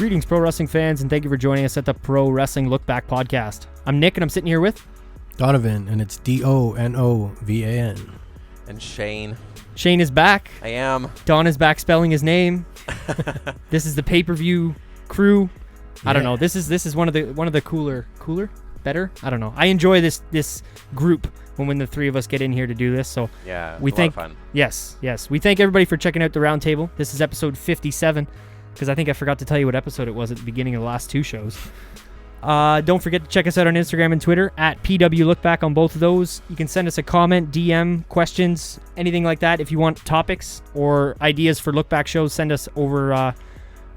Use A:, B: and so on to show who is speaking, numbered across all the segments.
A: Greetings, pro wrestling fans, and thank you for joining us at the Pro Wrestling LookBack Podcast. I'm Nick, and I'm sitting here with
B: Donovan, and it's Donovan.
C: And Shane.
A: Shane is back.
C: I am.
A: Don is back spelling his name. This is the pay-per-view crew. I don't know. This is one of the cooler, better. I don't know. I enjoy this group when the three of us get in here to do this. So
C: yeah,
A: we thank.
C: A lot of fun.
A: Yes. We thank everybody for checking out the roundtable. This is episode 57. Because I think I forgot to tell you what episode it was at the beginning of the last two shows. Don't forget to check us out on Instagram and Twitter at PW LookBack on both of those. You can send us a comment, DM, questions, anything like that. If you want topics or ideas for LookBack shows, send us over on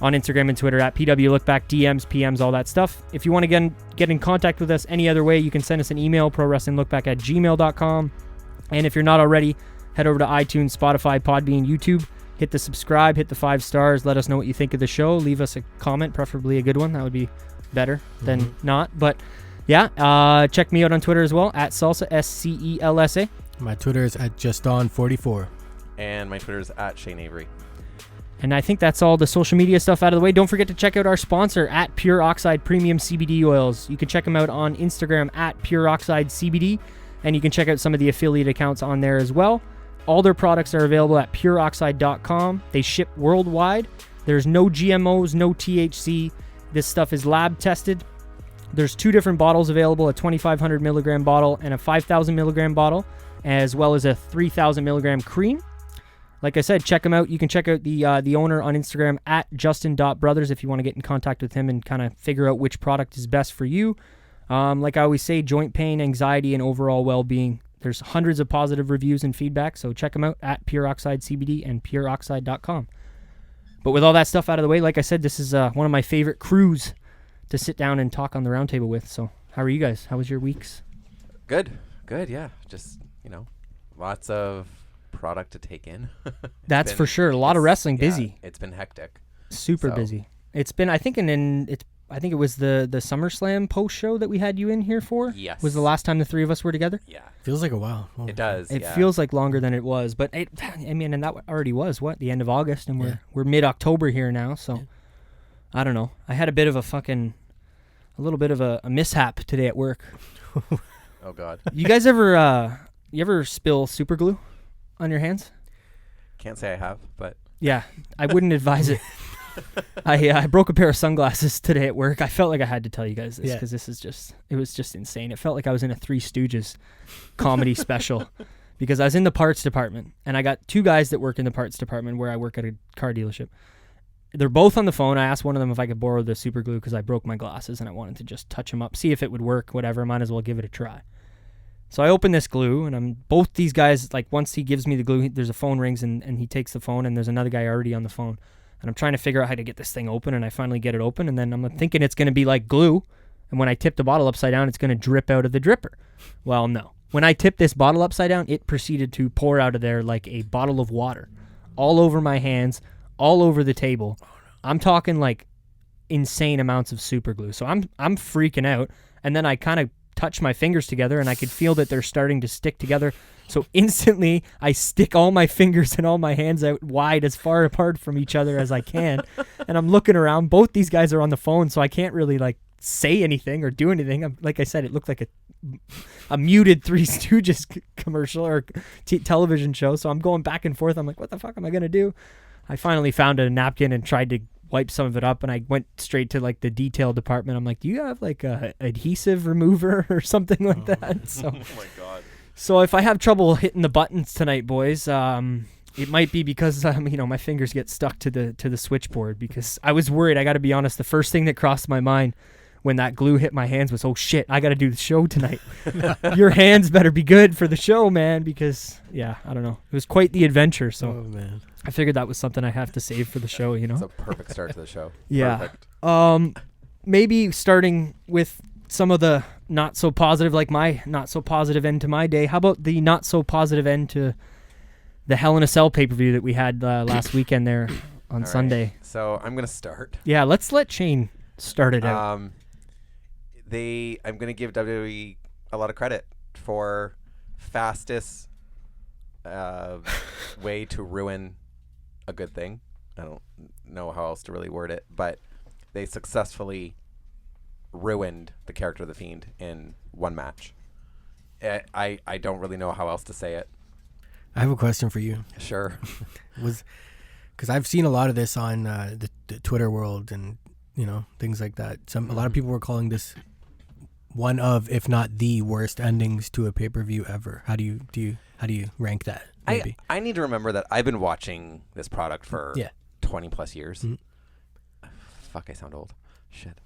A: Instagram and Twitter at PW LookBack, DMs, PMs, all that stuff. If you want to get in contact with us any other way, you can send us an email, prowrestlinglookback@gmail.com. And if you're not already, head over to iTunes, Spotify, Podbean, YouTube. Hit the subscribe, hit the 5 stars. Let us know what you think of the show. Leave us a comment, preferably a good one. That would be better than not. But yeah, check me out on Twitter as well, at Salsa, SCELSA.
B: My Twitter is at JustDon44.
C: And my Twitter is at Shane Avery.
A: And I think that's all the social media stuff out of the way. Don't forget to check out our sponsor at Pure Oxide Premium CBD Oils. You can check them out on Instagram at Pure Oxide CBD. And you can check out some of the affiliate accounts on there as well. All their products are available at pureoxide.com. They ship worldwide. There's no GMOs, no THC. This stuff is lab tested. There's 2 different bottles available, a 2,500 milligram bottle and a 5,000 milligram bottle, as well as a 3,000 milligram cream. Like I said, check them out. You can check out the owner on Instagram at justin.brothers if you want to get in contact with him and kind of figure out which product is best for you. Like I always say, joint pain, anxiety, and overall well-being. There's hundreds of positive reviews and feedback, so check them out at Pure Oxide CBD and pureoxide.com. But with all that stuff out of the way, like I said, this is one of my favorite crews to sit down and talk on the roundtable with. So how are you guys? How was your weeks?
C: Good, yeah. Just, lots of product to take in.
A: That's for sure. A lot of wrestling, busy.
C: It's been hectic.
A: Super busy. It's been, I think it was the SummerSlam post show that we had you in here for.
C: Yes.
A: Was the last time the three of us were together?
C: Yeah.
B: Feels like a while. Oh,
C: it does.
A: It feels like longer than it was, but and that already was the end of August, and we're mid-October here now. So I don't know. I had a little bit of a mishap today at work.
C: Oh God.
A: You guys ever spill super glue on your hands?
C: Can't say I have, but
A: yeah, I wouldn't advise it. I broke a pair of sunglasses today at work. I felt like I had to tell you guys this because it was just insane. It felt like I was in a Three Stooges comedy special because I was in the parts department and I got 2 guys that work in the parts department where I work at a car dealership. They're both on the phone. I asked one of them if I could borrow the super glue because I broke my glasses and I wanted to just touch them up, see if it would work, whatever. Might as well give it a try. So I open this glue and both these guys, like once he gives me the glue, there's a phone rings and he takes the phone and there's another guy already on the phone. And I'm trying to figure out how to get this thing open, and I finally get it open, and then I'm thinking it's going to be like glue, and when I tip the bottle upside down, it's going to drip out of the dripper. Well, no. When I tipped this bottle upside down, it proceeded to pour out of there like a bottle of water, all over my hands, all over the table. I'm talking like insane amounts of super glue. So I'm freaking out, and then I kind of touch my fingers together, and I could feel that they're starting to stick together. So instantly, I stick all my fingers and all my hands out wide, as far apart from each other as I can. And I'm looking around. Both these guys are on the phone, so I can't really say anything or do anything. Like I said, it looked like a muted Three Stooges commercial or television show. So I'm going back and forth. I'm like, what the fuck am I gonna do? I finally found a napkin and tried to wipe some of it up, and I went straight to the detail department. I'm like, do you have a adhesive remover or something like that? So.
C: Oh my God.
A: So if I have trouble hitting the buttons tonight, boys, it might be because my fingers get stuck to the switchboard, because I was worried. I got to be honest. The first thing that crossed my mind when that glue hit my hands was, oh shit, I got to do the show tonight. Your hands better be good for the show, man, because I don't know. It was quite the adventure. So
B: man.
A: I figured that was something I have to save for the show.
C: It's a perfect start to the show.
A: Yeah.
C: Perfect.
A: Maybe starting with some of the not so positive, like my not so positive end to my day. How about the not so positive end to the Hell in a Cell pay-per-view that we had last weekend there on Sunday?
C: Right. So I'm going to start.
A: Yeah, let's let Shane start it out.
C: I'm going to give WWE a lot of credit for fastest way to ruin a good thing. I don't know how else to really word it, but they successfully ruined the character of the Fiend in one match. I don't really know how else to say it.
B: I have a question for you.
C: Sure.
B: Because I've seen a lot of this on the Twitter world and things like that. A lot of people were calling this one of, if not the worst endings to a pay-per-view ever. How do you rank that? Maybe?
C: I need to remember that I've been watching this product for 20 plus years. Mm-hmm. Fuck, I sound old. Shit.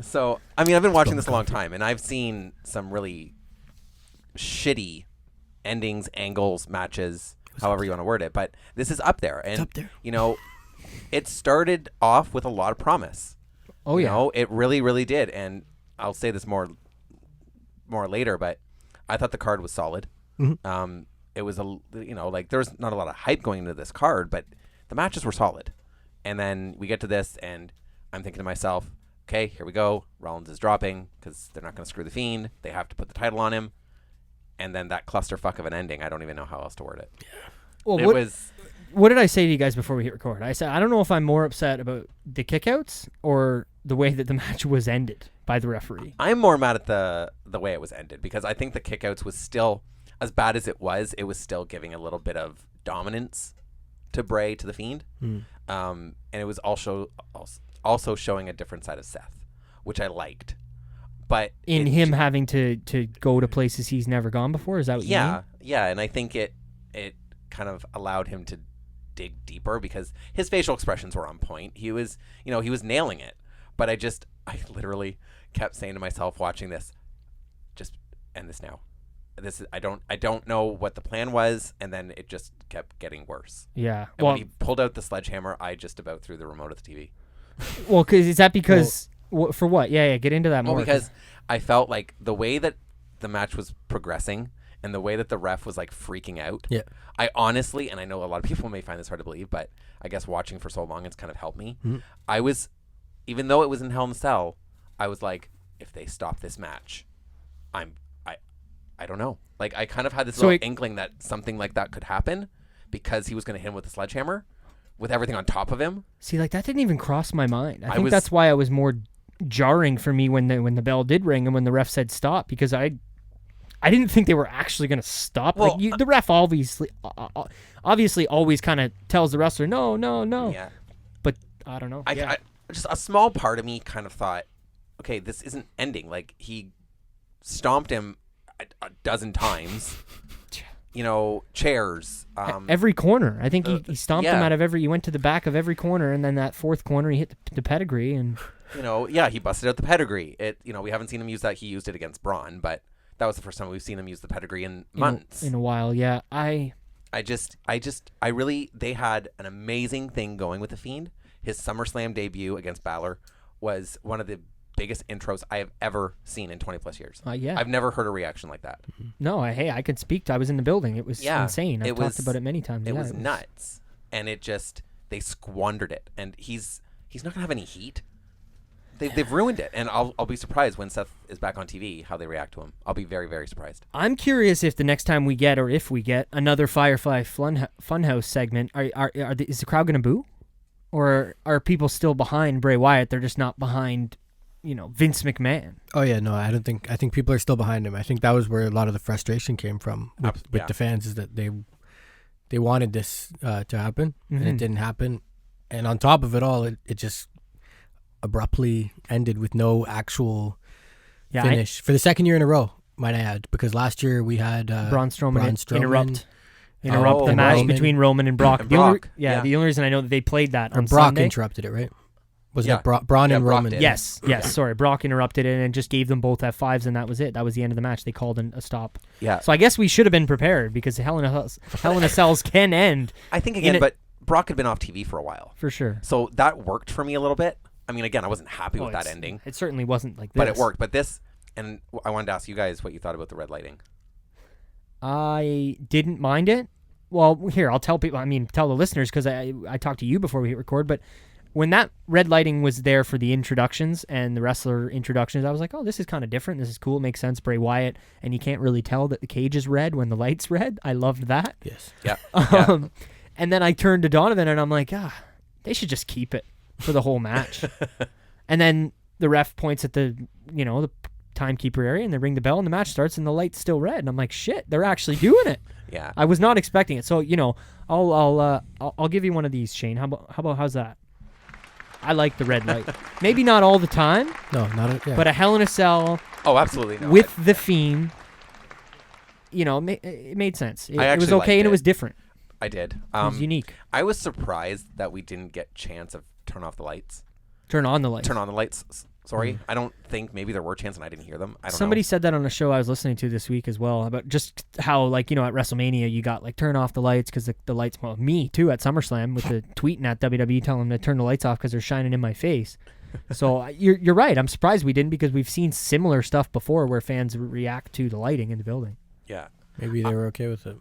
C: So, I mean, I've been watching this a long time, and I've seen some really shitty endings, angles, matches, however you want to word it. But this is up there. And,
B: it's up there.
C: It started off with a lot of promise.
A: Oh, yeah.
C: It really, really did. And I'll say this more later, but I thought the card was solid. Mm-hmm. It was there was not a lot of hype going into this card, but the matches were solid. And then we get to this, and I'm thinking to myself, okay, here we go. Rollins is dropping because they're not going to screw the Fiend. They have to put the title on him. And then that clusterfuck of an ending, I don't even know how else to word it.
A: Yeah. Well, what did I say to you guys before we hit record? I said, I don't know if I'm more upset about the kickouts or the way that the match was ended by the referee.
C: I'm more mad at the way it was ended because I think the kickouts was still, as bad as it was still giving a little bit of dominance to Bray, to the Fiend. And it was also showing a different side of Seth, which I liked. But
A: in him having to go to places he's never gone before, is that what you mean?
C: Yeah, and I think it kind of allowed him to dig deeper because his facial expressions were on point. He was nailing it. But I literally kept saying to myself watching this, just end this now. I don't know what the plan was, and then it just kept getting worse.
A: Yeah.
C: And when he pulled out the sledgehammer, I just about threw the remote at the TV.
A: Well, is that because for what? Yeah, get into that more.
C: Well, because I felt like the way that the match was progressing and the way that the ref was like freaking out.
B: Yeah.
C: I honestly, and I know a lot of people may find this hard to believe, but I guess watching for so long, it's kind of helped me. Mm-hmm. Even though it was in Hell in a Cell, I was like, if they stop this match, I don't know. Like, I kind of had this little inkling that something like that could happen because he was going to hit him with a sledgehammer with everything on top of him.
A: See, like, that didn't even cross my mind. I think that's why I was more jarring for me when the bell did ring and when the ref said stop, because I didn't think they were actually going to stop. Well, like, the ref obviously always kind of tells the wrestler, no.
C: Yeah.
A: But I don't know.
C: I just a small part of me kind of thought, okay, this isn't ending. Like, he stomped him a dozen times. Chairs.
A: Every corner. I think he stomped him out of he went to the back of every corner, and then that fourth corner he hit the pedigree. And
C: he busted out the pedigree. We haven't seen him use that. He used it against Braun, but that was the first time we've seen him use the pedigree in months.
A: In a while, yeah.
C: They had an amazing thing going with the Fiend. His SummerSlam debut against Balor was one of the biggest intros I have ever seen in 20 plus years.
A: Yeah.
C: I've never heard a reaction like that.
A: No, I could speak. I was in the building. It was insane. I've talked about it many times.
C: It was nuts. And they squandered it. And he's not going to have any heat. They've ruined it. And I'll be surprised when Seth is back on TV how they react to him. I'll be very, very surprised.
A: I'm curious if the next time we get, or if we get, another Firefly Funhouse segment, is the crowd going to boo? Or are people still behind Bray Wyatt? They're just not behind Vince McMahon.
B: Oh yeah, no, I think people are still behind him. I think that was where a lot of the frustration came from with the fans, is that they wanted this to happen, and it didn't happen. And on top of it all, it just abruptly ended with no actual finish for the second year in a row, might I add, because last year we had
A: Braun Strowman interrupt the match between Roman and Brock. The only reason I know that they played that on
B: Brock
A: Sunday.
B: interrupted it, right? Was it Braun and Roman?
A: Yes. Sorry, Brock interrupted it and just gave them both F5s, and that was it. That was the end of the match. They called a stop.
C: Yeah.
A: So I guess we should have been prepared, because Hell in a Cells can end.
C: I think again, but Brock had been off TV for a while.
A: For sure.
C: So that worked for me a little bit. I mean, again, I wasn't happy with that ending.
A: It certainly wasn't like this.
C: But it worked. But this, and I wanted to ask you guys what you thought about the red lighting.
A: I didn't mind it. Well, here, I'll tell people, tell the listeners, because I talked to you before we hit record, but when that red lighting was there for the introductions and the wrestler introductions, I was like, oh, this is kind of different. This is cool. It makes sense. Bray Wyatt. And you can't really tell that the cage is red when the light's red. I loved that.
B: Yes.
C: Yeah.
A: And then I turned to Donovan and I'm like, they should just keep it. for the whole match. And then the ref points at the timekeeper area, and they ring the bell, and the match starts, and the light's still red. And I'm like, shit, they're actually doing it.
C: Yeah.
A: I was not expecting it. So, I'll give you one of these, Shane. How's that? I like the red light. Maybe not all the time.
B: No,
A: But a Hell in a Cell.
C: Oh, absolutely no.
A: With the Fiend, it made sense. It was okay, and it was different.
C: I did.
A: It was unique.
C: I was surprised that we didn't get chance of turn off the lights.
A: Turn on the lights.
C: Sorry. I don't think maybe there were chances and I didn't hear them. I don't know.
A: Somebody said that on a show I was listening to this week as well, about just how, at WrestleMania, you got, turn off the lights because the lights, well, me, too, at SummerSlam with the tweeting at WWE telling them to turn the lights off because they're shining in my face. So you're right. I'm surprised we didn't, because we've seen similar stuff before where fans react to the lighting in the building.
C: Yeah.
B: Maybe they were okay with it.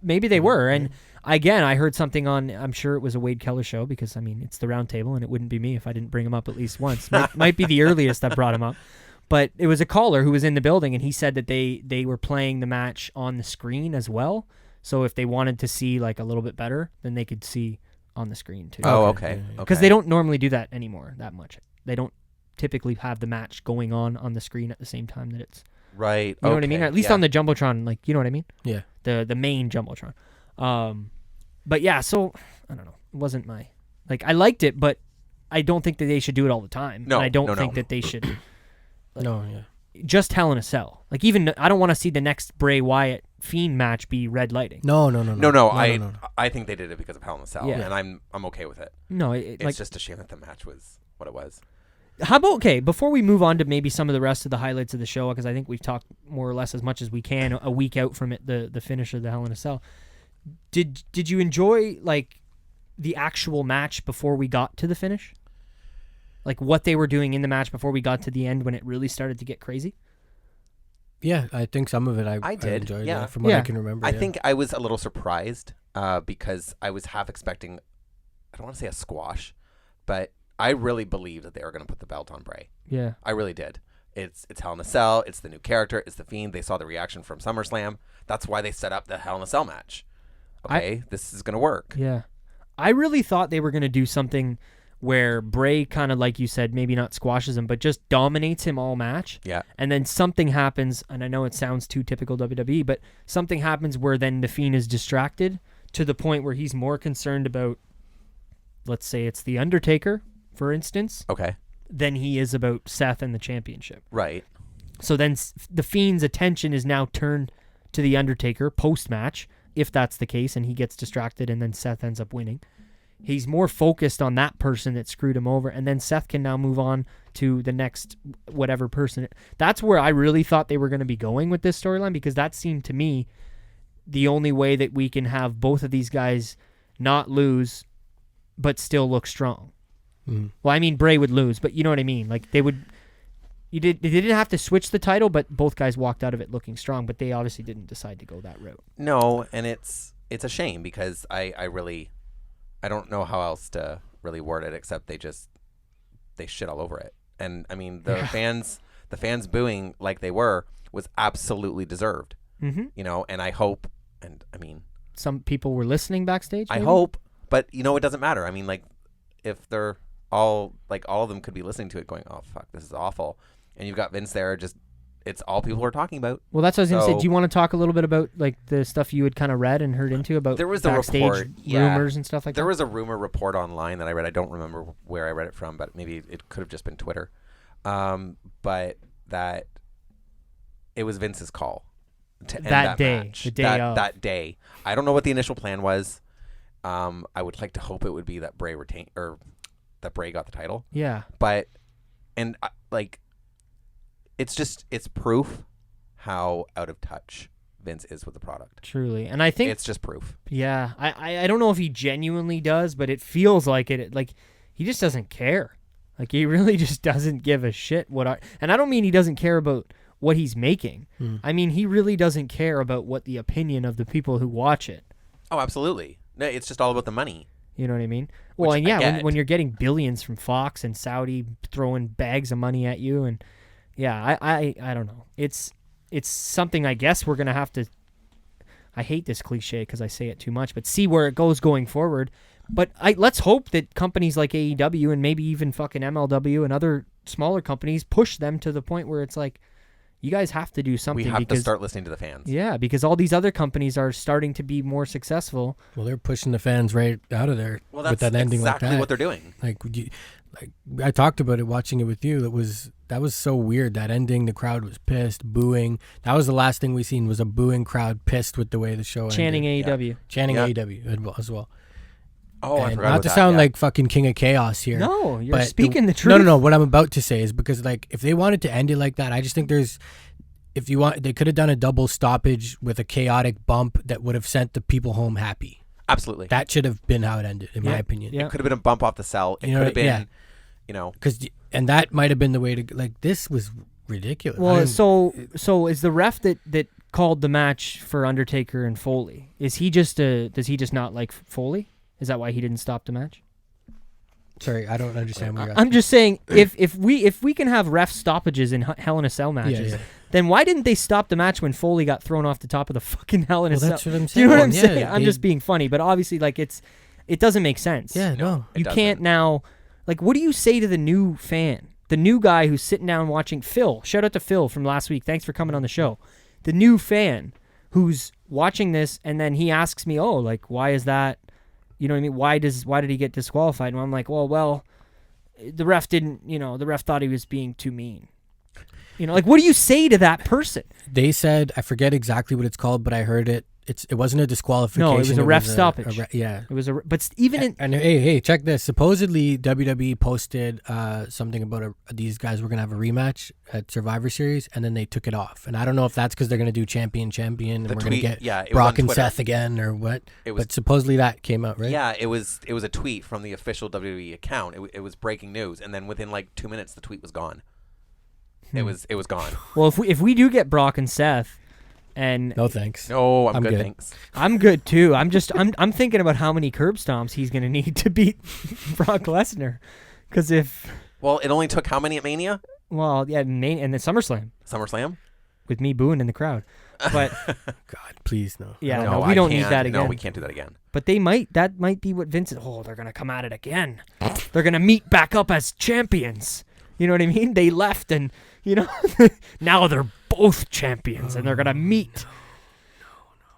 A: Maybe they were. And again, I heard something on, I'm sure it was a Wade Keller show, because, it's the round table, and it wouldn't be me if I didn't bring him up at least once. Might be the earliest I brought him up. But it was a caller who was in the building, and he said that they were playing the match on the screen as well. So if they wanted to see, a little bit better, then they could see on the screen, too.
C: Oh, okay.
A: Because they don't normally do that anymore that much. They don't typically have the match going on the screen at the same time that it's...
C: Right.
A: You know what I mean? At least on the Jumbotron, you know what I mean?
B: Yeah.
A: The main Jumbotron. But yeah, so I don't know. It wasn't my I liked it, but I don't think that they should do it all the time.
C: No,
A: and I don't think that they should. Just Hell in a Cell. Even I don't want to see the next Bray Wyatt Fiend match be red lighting.
B: No.
C: I think they did it because of Hell in a Cell, and I'm okay with it.
A: No,
C: it's just a shame that the match was what it was.
A: How about, before we move on to maybe some of the rest of the highlights of the show, because I think we've talked more or less as much as we can a week out from it, the finish of the Hell in a Cell. Did you enjoy, the actual match before we got to the finish? What they were doing in the match before we got to the end when it really started to get crazy?
B: Yeah, I think some of it I
C: did.
B: enjoyed,
C: yeah.
B: From what I can remember.
C: I think I was a little surprised because I was half expecting, I don't want to say a squash, but I really believed that they were going to put the belt on Bray.
A: Yeah.
C: I really did. It's Hell in a Cell. It's the new character. It's the Fiend. They saw the reaction from SummerSlam. That's why they set up the Hell in a Cell match. Okay, this is going to work.
A: Yeah. I really thought they were going to do something where Bray kind of, like you said, maybe not squashes him, but just dominates him all match.
C: Yeah.
A: And then something happens, and I know it sounds too typical WWE, but something happens where then the Fiend is distracted to the point where he's more concerned about, let's say it's The Undertaker, for instance,
C: okay,
A: than he is about Seth and the championship.
C: Right.
A: So then the Fiend's attention is now turned to The Undertaker post-match, if that's the case, and he gets distracted and then Seth ends up winning. He's more focused on that person that screwed him over, and then Seth can now move on to the next whatever person. That's where I really thought they were going to be going with this storyline, because that seemed to me the only way that we can have both of these guys not lose but still look strong.
B: Mm.
A: Well, Bray would lose, but you know what I mean? They didn't have to switch the title, but both guys walked out of it looking strong, but they obviously didn't decide to go that route. No,
C: and it's a shame, because I don't know how else to really word it except they shit all over it. And the fans booing like they were was absolutely deserved.
A: Mm-hmm.
C: And I hope,
A: some people were listening backstage, maybe?
C: I hope, but it doesn't matter. If they're all of them could be listening to it going, oh fuck, this is awful, and you've got Vince there, it's all people are talking about.
A: Well, that's what I was going to say. Do you want to talk a little bit about the stuff you had kind of read and heard into about
C: there was
A: backstage
C: a report,
A: rumors and stuff like that?
C: There was a rumor report online that I read. I don't remember where I read it from, but maybe it could have just been Twitter. But that it was Vince's call to end that
A: day,
C: match.
A: the day of.
C: That day. I don't know what the initial plan was. I would like to hope it would be that Bray retained, or that Bray got the title.
A: Yeah.
C: But, it's proof how out of touch Vince is with the product.
A: Truly. And I think
C: it's just proof.
A: Yeah. I don't know if he genuinely does, but it feels like it. He just doesn't care. He really just doesn't give a shit and I don't mean he doesn't care about what he's making. He really doesn't care about what the opinion of the people who watch it.
C: Oh, absolutely. No, it's just all about the money.
A: You know what I mean? Well, and yeah, when you're getting billions from Fox and Saudi throwing bags of money at you, and yeah, I don't know. It's something I guess we're gonna have to. I hate this cliche because I say it too much, but see where it goes going forward. But let's hope that companies like AEW and maybe even fucking MLW and other smaller companies push them to the point where it's like, you guys have to do something.
C: We have to start listening to the fans.
A: Yeah, because all these other companies are starting to be more successful.
B: Well, they're pushing the fans right out of there with that ending like that.
C: Exactly what they're doing.
B: Like I talked about it watching it with you. That was so weird. That ending, the crowd was pissed, booing. That was the last thing we seen was a booing crowd pissed with the way the show
A: Chanting
B: ended.
A: AEW.
B: Chanting AEW as well.
C: Oh, I
B: and
C: forgot
B: not
C: about
B: to
C: that,
B: sound like fucking King of Chaos here.
A: No, you're
B: but
A: speaking the truth.
B: No. What I'm about to say is because like if they wanted to end it like that, I just think they could have done a double stoppage with a chaotic bump that would have sent the people home happy.
C: Absolutely.
B: That should have been how it ended, in my opinion.
C: It could have been a bump off the cell. It could have been,
B: and that might have been the way to like. This was ridiculous.
A: Well, so is the ref that called the match for Undertaker and Foley? Does he just not like Foley? Is that why he didn't stop the match?
B: Sorry, I don't understand what you're
A: I'm just saying if we can have ref stoppages in Hell in a Cell matches, then why didn't they stop the match when Foley got thrown off the top of the fucking Hell in a Cell?
B: That's what I'm saying.
A: Do you know what I'm saying? I'm just being funny, but obviously like it doesn't make sense.
B: Yeah, no.
A: You can't now. Like, what do you say to the new fan? The new guy who's sitting down watching Phil. Shout out to Phil from last week. Thanks for coming on the show. The new fan who's watching this, and then he asks me, "Oh, like, why is that? You know what I mean? Why did he get disqualified?" And I'm like, well, the ref didn't. The ref thought he was being too mean. Like, what do you say to that person?
B: They said, I forget exactly what it's called, but I heard it. It wasn't a disqualification.
A: No, it was a ref stoppage.
B: Yeah,
A: it was but even
B: and hey, check this. Supposedly WWE posted something about these guys were gonna have a rematch at Survivor Series, and then they took it off. And I don't know if that's because they're gonna do champion, and we're gonna get Brock and Seth again or what. But supposedly that came out, right?
C: Yeah, it was a tweet from the official WWE account. It was breaking news, and then within like 2 minutes, the tweet was gone. It was gone.
A: Well, if we do get Brock and Seth. And
B: no thanks.
C: No, I'm good. Thanks.
A: I'm good too. I'm thinking about how many curb stomps he's gonna need to beat Brock Lesnar, because it
C: only took how many at Mania?
A: Well, yeah, and then
C: SummerSlam
A: with me booing in the crowd. But
B: God, please no.
A: Yeah, no, we don't need that again.
C: No, we can't do that again.
A: But that might be what Vince. They're gonna come at it again. They're gonna meet back up as champions. You know what I mean? They left and now they're both champions and they're going to meet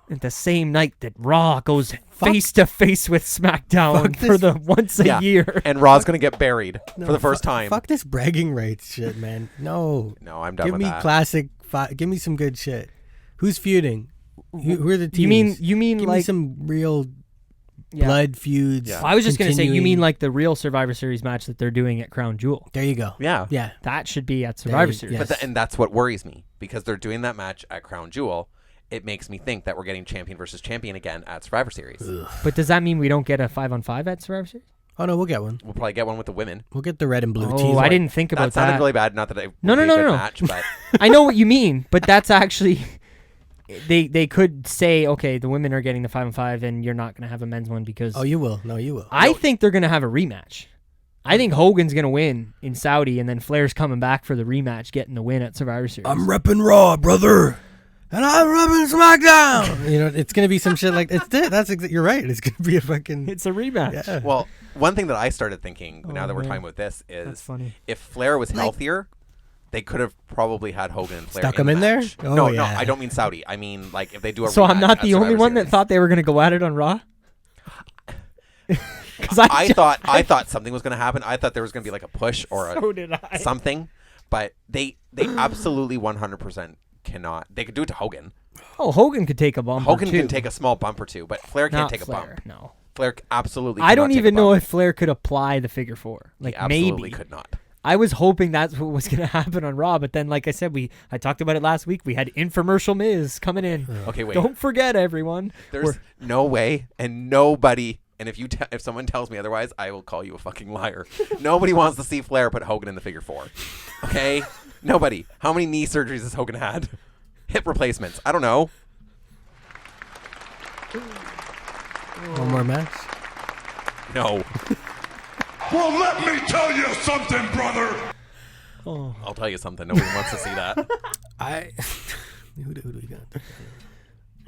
A: at the same night that Raw goes face to face with SmackDown for the once a year.
C: And Raw's going to get buried for the first time.
B: Fuck this bragging rights shit, man. No,
C: I'm done with that.
B: Give me classic. Give me some good shit. Who's feuding? Who are the teams?
A: You mean
B: give
A: like
B: me some real blood feuds.
A: Yeah. Well, I was just going to say, you mean like the real Survivor Series match that they're doing at Crown Jewel.
B: There you go.
C: Yeah.
A: That should be at Survivor Series.
B: Yes.
C: And that's what worries me, because they're doing that match at Crown Jewel. It makes me think that we're getting champion versus champion again at Survivor Series.
B: Ugh.
A: But does that mean we don't get a 5-on-5 at Survivor Series?
B: Oh, no, we'll get one.
C: We'll probably get one with the women.
B: We'll get the red and blue team.
A: Oh, I didn't think about that.
C: That sounded really bad. Not that it
A: no.
C: match, but
A: I know what you mean, but that's actually... They could say, okay, the women are getting the 5-on-5 and you're not going to have a men's one because...
B: Oh, you will. No, you will.
A: I think they're going to have a rematch. I think Hogan's going to win in Saudi and then Flair's coming back for the rematch, getting the win at Survivor Series.
B: I'm repping Raw, brother. And I'm repping SmackDown. It's going to be some shit like... You're right. It's going to be a fucking...
A: It's a rematch.
C: Yeah. Well, one thing that I started thinking now that we're talking about this is if Flair was healthier... They could have probably had Hogan and Flair.
B: Stuck him in there?
C: Oh, no, I don't mean Saudi. I mean, like, if they do a
A: So I'm not the only one that thought they were going to go at it on Raw?
C: Because I thought something was going to happen. I thought there was going to be like a push or something. But they absolutely 100% cannot. They could do it to Hogan.
A: Oh, Hogan could take a bump
C: Hogan
A: or two.
C: can take a small bump or two, but Flair can't take a bump.
A: No.
C: Flair absolutely
A: I don't even know if Flair could apply the figure four. Like,
C: he absolutely
A: maybe.
C: could not.
A: I was hoping that's what was going to happen on Raw, but then, like I said, I talked about it last week. We had infomercial Miz coming in.
C: Okay, wait.
A: Don't forget, everyone.
C: There's no way, and nobody, and if someone tells me otherwise, I will call you a fucking liar. Nobody wants to see Flair put Hogan in the figure four. Okay? Nobody. How many knee surgeries has Hogan had? Hip replacements. I don't know.
B: One more match?
C: No.
D: Well, let me tell you something, brother.
C: Oh. I'll tell you something. Nobody wants to see that.
B: Who do we got?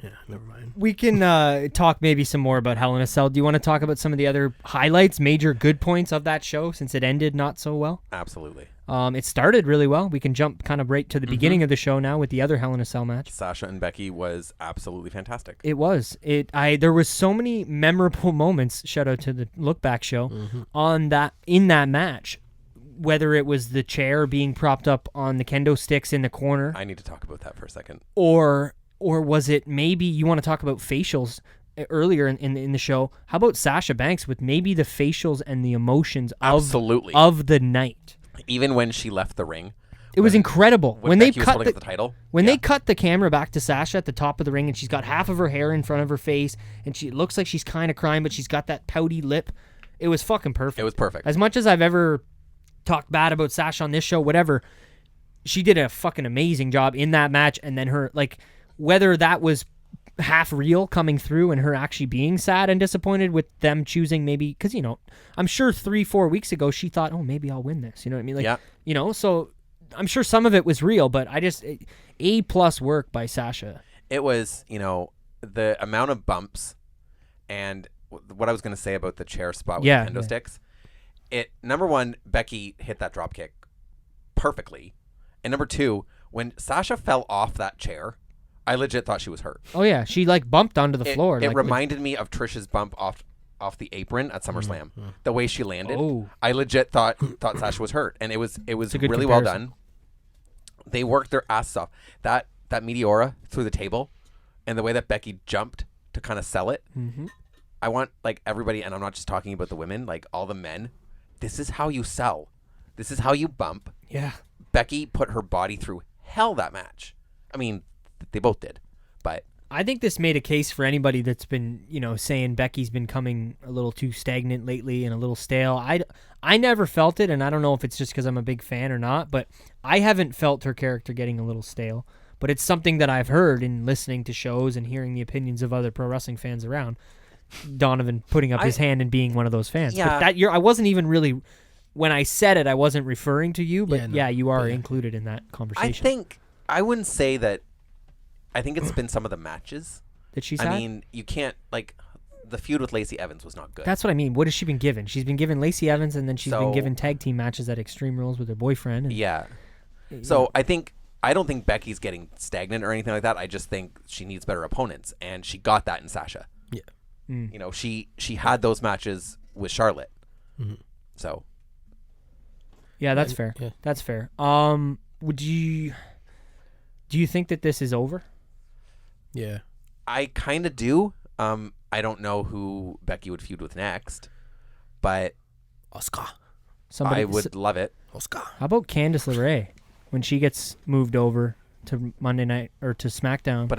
B: Yeah, never mind.
A: We can talk maybe some more about Hell in a Cell. Do you want to talk about some of the other highlights, major good points of that show since it ended not so well?
C: Absolutely.
A: It started really well. We can jump kind of right to the beginning of the show now with the other Hell in a Cell match.
C: Sasha and Becky was absolutely fantastic.
A: It was. There was so many memorable moments. Shout out to the LookBack Show in that match. Whether it was the chair being propped up on the kendo sticks in the corner,
C: I need to talk about that for a second.
A: or was it maybe you want to talk about facials earlier in the show? How about Sasha Banks with maybe the facials and the emotions of the night?
C: Even when she left the ring,
A: it was incredible
C: when they cut the title.
A: When they cut the camera back to Sasha at the top of the ring, and she's got half of her hair in front of her face, and she looks like she's kind of crying, but she's got that pouty lip. It was fucking perfect.
C: It was perfect.
A: As much as I've ever talked bad about Sasha on this show, whatever, she did a fucking amazing job in that match. And then her, like, whether that was half real coming through and her actually being sad and disappointed with them choosing maybe, because, you know, I'm sure 3-4 weeks ago she thought, oh, maybe I'll win this. You know what I mean? Like, you know, so I'm sure some of it was real, but A+ work by Sasha.
C: It was, you know, the amount of bumps and what I was going to say about the chair spot with the kendo sticks. Number one, Becky hit that drop kick perfectly. And number two, when Sasha fell off that chair, I legit thought she was hurt.
A: Oh, yeah. She, like, bumped onto the floor.
C: It reminded me of Trish's bump off the apron at SummerSlam. The way she landed. Oh. I legit thought Sasha was hurt. And it was really well done. They worked their asses off. That Meteora through the table and the way that Becky jumped to kind of sell it. Mm-hmm. I want, like, everybody, and I'm not just talking about the women, like, all the men. This is how you sell. This is how you bump.
A: Yeah.
C: Becky put her body through hell that match. I mean, they both did, but
A: I think this made a case for anybody that's been, you know, saying Becky's been coming a little too stagnant lately and a little stale. I never felt it, and I don't know if it's just because I'm a big fan or not, but I haven't felt her character getting a little stale. But it's something that I've heard in listening to shows and hearing the opinions of other pro wrestling fans around. Donovan putting up his hand and being one of those fans.
C: Yeah.
A: But I wasn't even really, when I said it, I wasn't referring to you, but you are included in that conversation.
C: I wouldn't say that. I think it's been some of the matches
A: that she's had.
C: I mean, you can't, like, the feud with Lacey Evans was not good.
A: That's what I mean. What has she been given? She's been given Lacey Evans, and then she's been given tag team matches at Extreme Rules with her boyfriend. And,
C: So I don't think Becky's getting stagnant or anything like that. I just think she needs better opponents, and she got that in Sasha.
B: Yeah.
C: You know, she had those matches with Charlotte. Mm-hmm. So.
A: Yeah, that's fair. Yeah. That's fair. Do you think that this is over?
B: Yeah.
C: I kind of do. I don't know who Becky would feud with next, but
B: Oscar.
C: I would love it.
B: Oscar.
A: How about Candice LeRae when she gets moved over to Monday night or to SmackDown?
C: But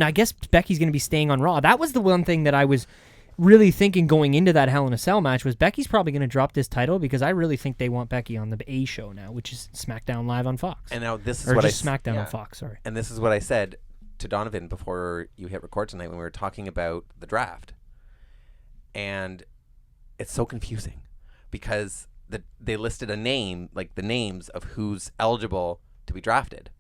A: I guess Becky's going to be staying on Raw. That was the one thing that I was really thinking going into that Hell in a Cell match was Becky's probably going to drop this title because I really think they want Becky on the A show now, which is SmackDown Live on Fox.
C: And now this is
A: SmackDown on Fox. Sorry.
C: And this is what I said to Donovan before you hit record tonight when we were talking about the draft. And it's so confusing because they listed a name, like the names of who's eligible to be drafted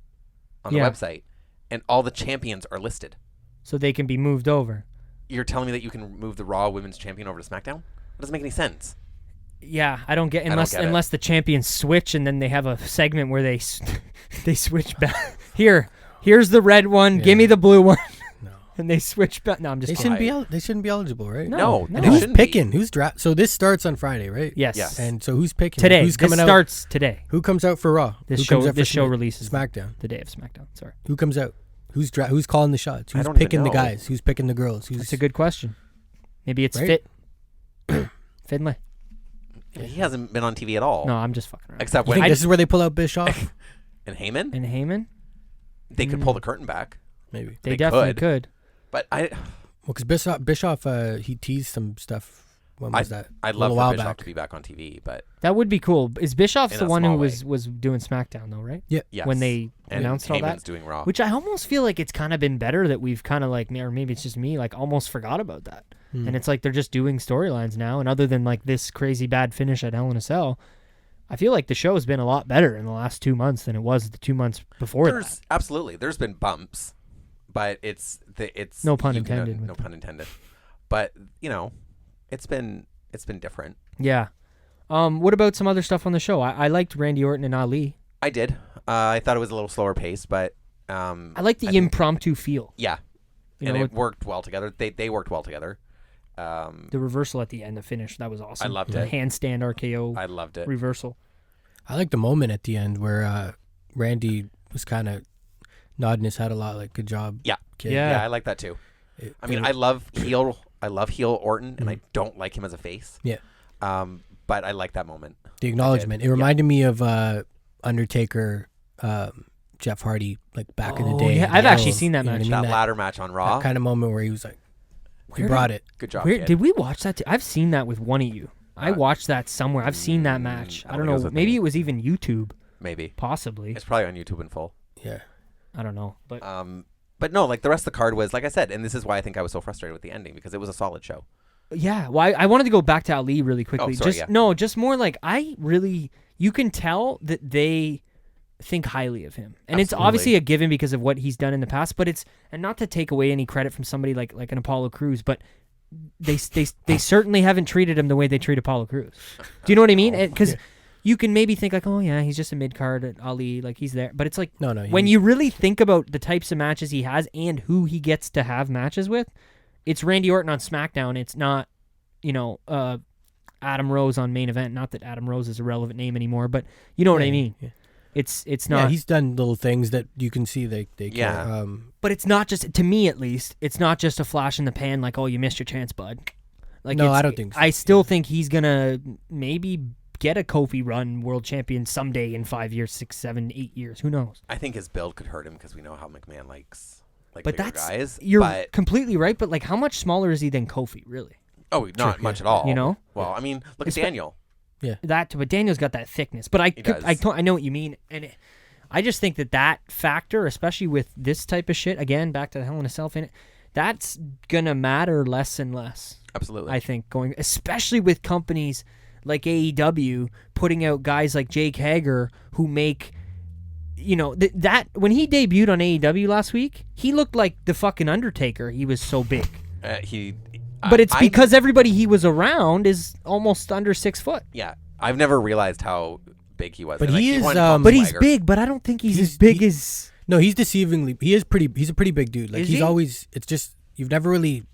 C: on the website, and all the champions are listed.
A: So they can be moved over.
C: You're telling me that you can move the Raw Women's Champion over to SmackDown? That doesn't make any sense.
A: Yeah, I don't get unless the champions switch and then they have a segment where they switch back. Here's the red one. Yeah. Give me the blue one. No. And they switch back. No, I'm just kidding.
B: They shouldn't be eligible, right?
C: No.
B: And who's picking? Who's draft? So this starts on Friday, right?
A: Yes.
B: And so who's picking?
A: Today.
B: Who's coming
A: this starts today.
B: Who comes out for Raw?
A: This show releases
B: SmackDown.
A: The day of SmackDown. Sorry.
B: Who comes out? Who's calling the shots? Who's picking the guys? Who's picking the girls?
A: That's a good question. Maybe it's Finlay.
C: He hasn't been on TV at all.
A: No, I'm just fucking around.
C: Except when
B: this is where they pull out Bischoff
C: and Heyman.
A: They
C: could pull the curtain back.
B: Maybe
A: they definitely could.
C: But
B: because Bischoff he teased some stuff. When was that?
C: I'd love for Bischoff to be back on TV, but
A: that would be cool. Is Bischoff the one who was doing SmackDown though, right?
B: Yeah.
C: Yes.
A: When they announced all that,
C: doing Raw,
A: which I almost feel like it's kind of been better that we've kind of like, or maybe it's just me, like almost forgot about that. And it's like they're just doing storylines now, and other than like this crazy bad finish at Hell in a Cell, I feel like the show has been a lot better in the last 2 months than it was the 2 months before that.
C: Absolutely, there's been bumps, but it's
A: no pun intended.
C: No pun intended. But it's been different.
A: Yeah. What about some other stuff on the show? I liked Randy Orton and Ali.
C: I did. I thought it was a little slower pace, but
A: I like the impromptu feel.
C: Yeah, it worked well together. They worked well together.
A: The reversal at the end, the finish, that was awesome.
C: I loved
A: the
C: it.
A: Handstand RKO.
C: I loved it.
A: Reversal.
B: I like the moment at the end where Randy was kind of nodding his head a lot, like "Good job,
C: Yeah,
B: kid."
C: yeah, I like that too. I love heel Orton, and I don't like him as a face.
B: Yeah.
C: But I like that moment.
B: The acknowledgement. It reminded me of Undertaker, Jeff Hardy, like back in the day.
A: Yeah, I've actually seen that match.
C: That ladder match on Raw.
B: That kind of moment where he was like, he brought it.
C: Good job.
A: Did we watch that? I've seen that with one of you. I watched that somewhere. I've seen that match. I don't know. Maybe it was even YouTube.
C: Maybe.
A: Possibly.
C: It's probably on YouTube in full.
B: Yeah.
A: I don't know.
C: But no, like the rest of the card was, like I said, and this is why I think I was so frustrated with the ending, because it was a solid show.
A: Yeah. Well, I wanted to go back to Ali really quickly.
C: Oh, sorry,
A: Just more like you can tell that they think highly of him. And It's obviously a given because of what he's done in the past, but and not to take away any credit from somebody like an Apollo Crews, but they certainly haven't treated him the way they treat Apollo Crews. Do you know what I mean? Because you can maybe think like, oh yeah, he's just a mid-card at Ali, like he's there. But it's like,
B: no,
A: when you really think about the types of matches he has and who he gets to have matches with, it's Randy Orton on SmackDown. It's not, Adam Rose on Main Event. Not that Adam Rose is a relevant name anymore, but you know what I mean. Yeah. It's not.
B: Yeah, he's done little things that you can see they care.
A: But it's not just, to me at least, it's not just a flash in the pan like, oh, you missed your chance, bud. Like,
B: no, I don't think so.
A: I still think he's gonna maybe get a Kofi run world champion someday in 5 years, 6, 7, 8 years. Who knows?
C: I think his build could hurt him because we know how McMahon likes
A: bigger
C: guys.
A: You're completely right, but like, how much smaller is he than Kofi, really?
C: Oh, not much at all.
A: You know?
C: Well, I mean, look at Daniel.
B: Yeah.
A: But Daniel's got that thickness. But I know what you mean, and I just think that factor, especially with this type of shit, again, back to the Hell in a Cell in it, that's gonna matter less and less.
C: Absolutely.
A: I think especially with companies like AEW putting out guys like Jake Hager who make, that when he debuted on AEW last week, he looked like the fucking Undertaker. He was so big. But it's because everybody he was around is almost under 6 foot.
C: Yeah, I've never realized how big he was.
B: But he is.
A: But he's big. But I don't think he's as big as.
B: No, he's deceivingly. He is pretty. He's a pretty big dude. Like, he's
A: he?
B: always. It's just you've never really.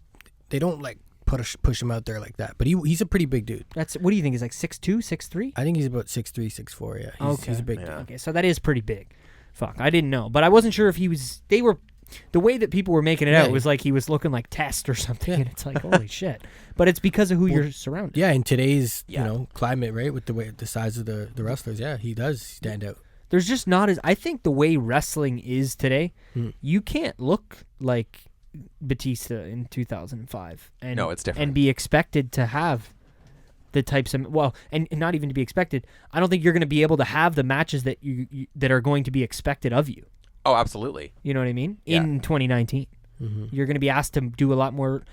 B: They don't like push him out there like that. But he's a pretty big dude.
A: What do you think? He's like 6'2", 6'3"?
B: I think he's about 6'3", 6'4". Yeah. He's a big dude.
A: Okay, so that is pretty big. Fuck, I didn't know, but I wasn't sure if he was. They were. The way that people were making it out was like he was looking like Test or something, and it's like, holy shit. But it's because of who you're surrounded.
B: Yeah, in today's climate, right, with the size of the wrestlers, he does stand out.
A: There's just not as, I think the way wrestling is today, you can't look like Batista in 2005. And,
C: no, it's different.
A: And be expected to have the types of, and not even to be expected. I don't think you're going to be able to have the matches that that are going to be expected of you.
C: Oh, absolutely.
A: You know what I mean?
C: Yeah.
A: In 2019. You're going to be asked to do a lot more.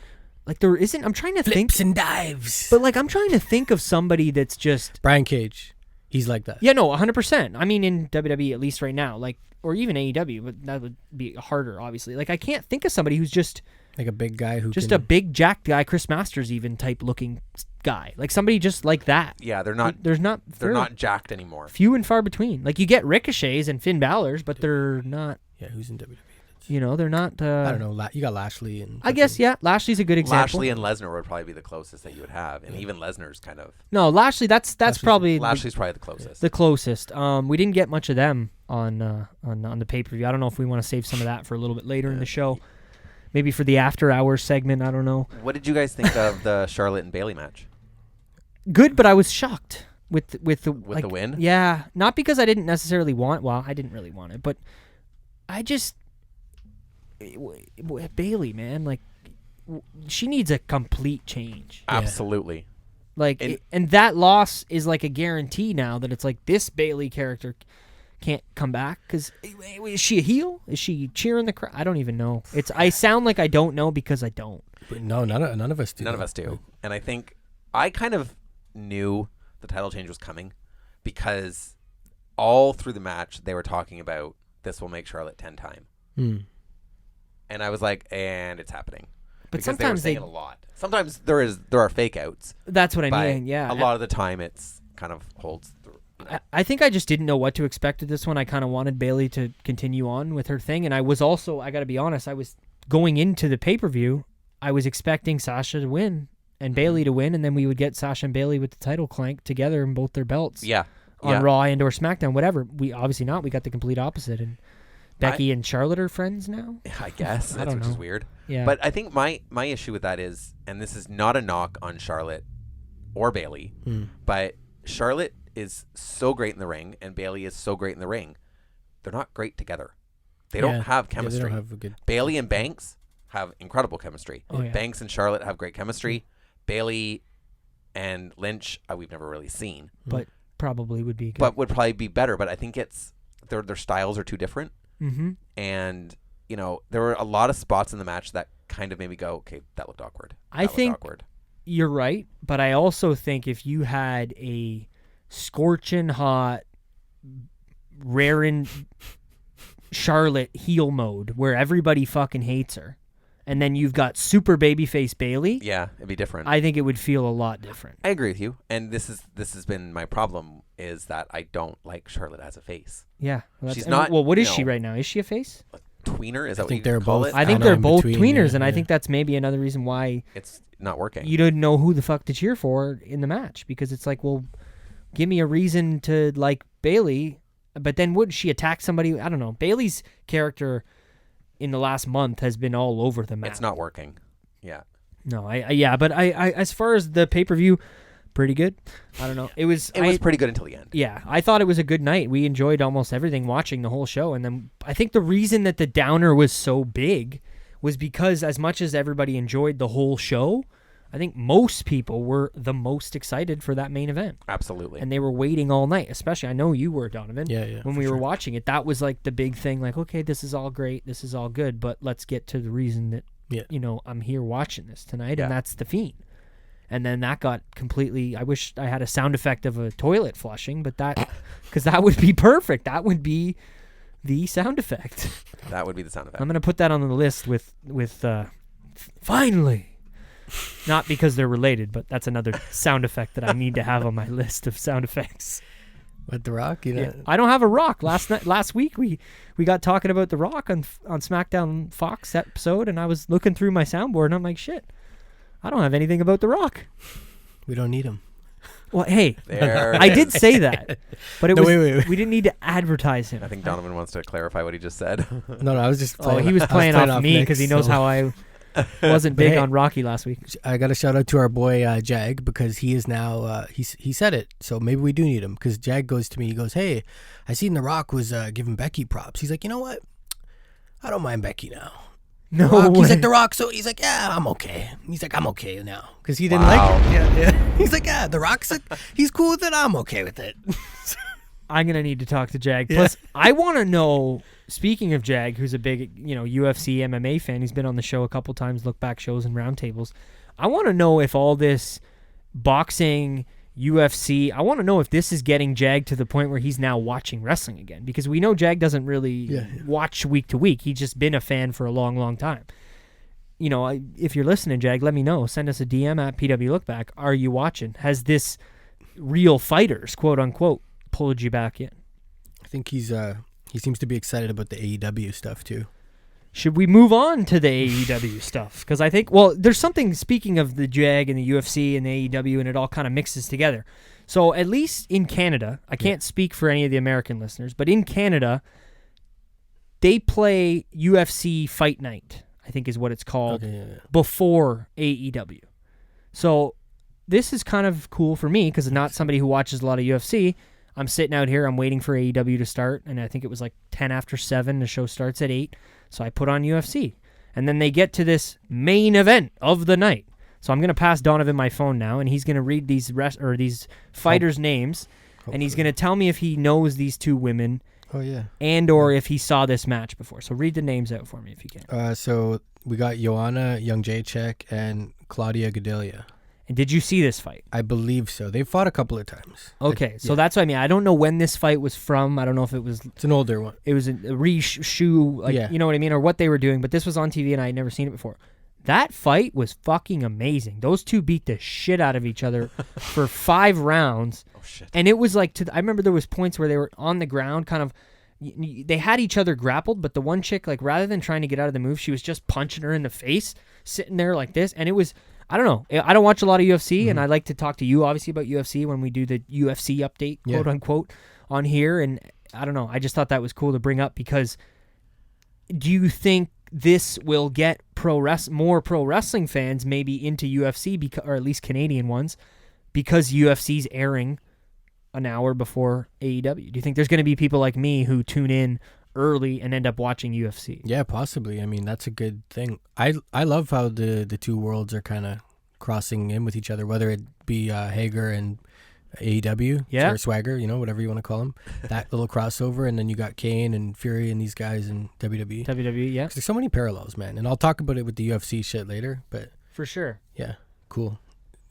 A: Like, there isn't. I'm trying to think.
B: Flips and dives.
A: But, like, I'm trying to think of somebody that's just.
B: Brian Cage. He's like that.
A: Yeah, no, 100%. I mean, in WWE, at least right now. Like, or even AEW, but that would be harder, obviously. Like, I can't think of somebody who's just.
B: Like a big guy who.
A: Just a big jacked guy, Chris Masters even type looking guy. Like, somebody just like that.
C: Yeah, they're not. They're not jacked anymore.
A: Few and far between. Like, you get Ricochets and Finn Balor's, but they're not.
B: Yeah, who's in WWE?
A: They're not.
B: I don't know. You got Lashley and.
A: I guess Lashley's a good example.
C: Lashley and Lesnar would probably be the closest that you would have, and even Lesnar's kind of.
A: No, Lashley. That's probably.
C: Lashley's probably the closest.
A: The closest. We didn't get much of them on the pay-per-view. I don't know if we want to save some of that for a little bit later in the show. Maybe for the after-hours segment. I don't know.
C: What did you guys think of the Charlotte and Bayley match?
A: Good, but I was shocked with the
C: win.
A: Yeah, not because I didn't necessarily want. Well, I didn't really want it, but I just Bayley, man, like she needs a complete change.
C: Absolutely.
A: Like, and that loss is like a guarantee now that it's like this Bayley character can't come back. Because is she a heel? Is she cheering the crowd? I don't even know. I sound like I don't know because I don't.
B: But no, none of us do.
C: None of us do. And I think I kind of knew the title change was coming because all through the match they were talking about this will make Charlotte 10 time. and I was like, and it's happening.
A: But
C: because
A: sometimes
C: they were saying it a lot. Sometimes there are fake outs.
A: That's what I mean. Yeah.
C: A lot of the time, it's kind of holds through.
A: I think I just didn't know what to expect at this one. I kind of wanted Bayley to continue on with her thing, and I was also, I got to be honest, I was going into the pay-per-view, I was expecting Sasha to win and Bayley to win, and then we would get Sasha and Bayley with the title clank together in both their belts.
C: Yeah.
A: On Raw and or SmackDown, whatever. We obviously not. We got the complete opposite, and Becky and Charlotte are friends now.
C: I guess
A: I don't
C: which
A: know.
C: is weird.
A: Yeah.
C: But I think my issue with that is, and this is not a knock on Charlotte or Bayley, but Charlotte is so great in the ring, and Bayley is so great in the ring. They're not great together. They don't have chemistry.
B: They don't have a good...
C: Bayley and Banks have incredible chemistry.
A: Oh, yeah.
C: Banks and Charlotte have great chemistry. Bayley and Lynch, we've never really seen,
A: but probably would be good.
C: but would probably be better. But I think it's their styles are too different.
A: Mm-hmm.
C: And there were a lot of spots in the match that kind of made me go, okay, that looked awkward.
A: I think you're right, but I also think if you had a scorching hot, raring Charlotte heel mode where everybody fucking hates her, and then you've got super babyface Bayley,
C: yeah, it'd be different.
A: I think it would feel a lot different.
C: I agree with you, and this has been my problem, is that I don't like Charlotte as a face.
A: Yeah,
C: she's not.
A: Well, what is she right now? Is she a face?
C: A tweener? Is that what
B: think
C: you
B: they're
C: call
B: both.
C: it?
A: I think they're both
B: between,
A: tweeners,
B: yeah,
A: and I
B: yeah.
A: think that's maybe another reason why
C: It's not working.
A: you didn't know who the fuck to cheer for in the match, because it's like, well, give me a reason to like Bayley, but then would she attack somebody? I don't know. Bayley's character in the last month has been all over the map.
C: It's not working. Yeah.
A: No, but I as far as the pay-per-view, pretty good. I don't know. It was
C: pretty good until the end.
A: Yeah, I thought it was a good night. We enjoyed almost everything watching the whole show, and then I think the reason that the downer was so big was because as much as everybody enjoyed the whole show, I think most people were the most excited for that main event.
C: Absolutely.
A: And they were waiting all night, especially I know you were, Donovan.
B: Yeah,
A: when we were watching it, that was like the big thing, like, okay, this is all great, this is all good, but let's get to the reason that I'm here watching this tonight, and that's The Fiend. And then that got completely, I wish I had a sound effect of a toilet flushing, but because that would be perfect. That would be the sound effect.
C: That would be the sound effect.
A: I'm going to put that on the list with finally. Not because they're related, but that's another sound effect that I need to have on my list of sound effects.
B: What, The Rock?
A: I don't have a Rock. Last week we got talking about The Rock on SmackDown Fox episode, and I was looking through my soundboard, and I'm like, shit, I don't have anything about The Rock.
B: We don't need him.
A: Well, hey,
C: There
A: I did say that, but
B: wait.
A: we didn't need to advertise him.
C: I think Donovan wants to clarify what he just said.
B: No, I was just playing.
A: He was playing off me because he knows how I wasn't big on Rocky last week.
B: I got a shout out to our boy Jag, because he is now he said it, so maybe we do need him, because Jag goes to me, he goes, hey, I seen The Rock was giving Becky props. He's like, you know what, I don't mind Becky now.
A: No
B: Rock,
A: way.
B: he's like, The Rock, so he's like, yeah, I'm okay. He's like, I'm okay now, because he didn't
C: Wow.
B: like it. Yeah. He's like, yeah, The Rock's he's cool with it, I'm okay with it.
A: I'm gonna need to talk to Jag. Plus, I want to know. Speaking of Jag, who's a big, UFC MMA fan, he's been on the show a couple times, LookBack shows and roundtables. I want to know if all this boxing, UFC, I want to know if this is getting Jag to the point where he's now watching wrestling again, because we know Jag doesn't really watch week to week. He's just been a fan for a long, long time. If you're listening, Jag, let me know. Send us a DM at PW LookBack. Are you watching? Has this real fighters, quote unquote, pulled you back in?
B: I think he seems to be excited about the AEW stuff too.
A: Should we move on to the AEW stuff? Because I think, there's something, speaking of the Jag and the UFC and the AEW, and it all kind of mixes together. So at least in Canada, I can't speak for any of the American listeners, but in Canada, they play UFC Fight Night, I think is what it's called, before AEW. So this is kind of cool for me, because I'm not somebody who watches a lot of UFC. I'm sitting out here, I'm waiting for AEW to start, and I think it was like 10 after 7, the show starts at 8, so I put on UFC. And then they get to this main event of the night. So I'm going to pass Donovan my phone now, and he's going to read these fighters' names, and he's going to tell me if he knows these two women, and or if he saw this match before. So read the names out for me if you can.
B: So we got Joanna Jędrzejczyk and Claudia Gadelha.
A: And did you see this fight?
B: I believe so. They fought a couple of times.
A: Okay, so that's what I mean. I don't know when this fight was from. I don't know if it was...
B: It's an older one.
A: It was a reshoe, like, you know what I mean, or what they were doing, but this was on TV and I had never seen it before. That fight was fucking amazing. Those two beat the shit out of each other for 5 rounds.
C: Oh, shit.
A: And it was like, I remember there was points where they were on the ground kind of... They had each other grappled, but the one chick, like, rather than trying to get out of the move, she was just punching her in the face, sitting there like this, and it was... I don't know. I don't watch a lot of UFC, and I like to talk to you, obviously, about UFC when we do the UFC update, quote unquote, on here. And I don't know. I just thought that was cool to bring up because do you think this will get more pro wrestling fans maybe into UFC, or at least Canadian ones, because UFC's airing an hour before AEW? Do you think there's going to be people like me who tune in early and end up watching UFC?
B: Yeah, possibly. I mean, that's a good thing. I love how the two worlds are kind of crossing in with each other, whether it be Hager and AEW, or Swagger, whatever you want to call them. That little crossover, and then you got Kane and Fury and these guys in WWE.
A: WWE, yeah.
B: 'Cause there's so many parallels, man. And I'll talk about it with the UFC shit later, but
A: for sure.
B: Yeah, cool.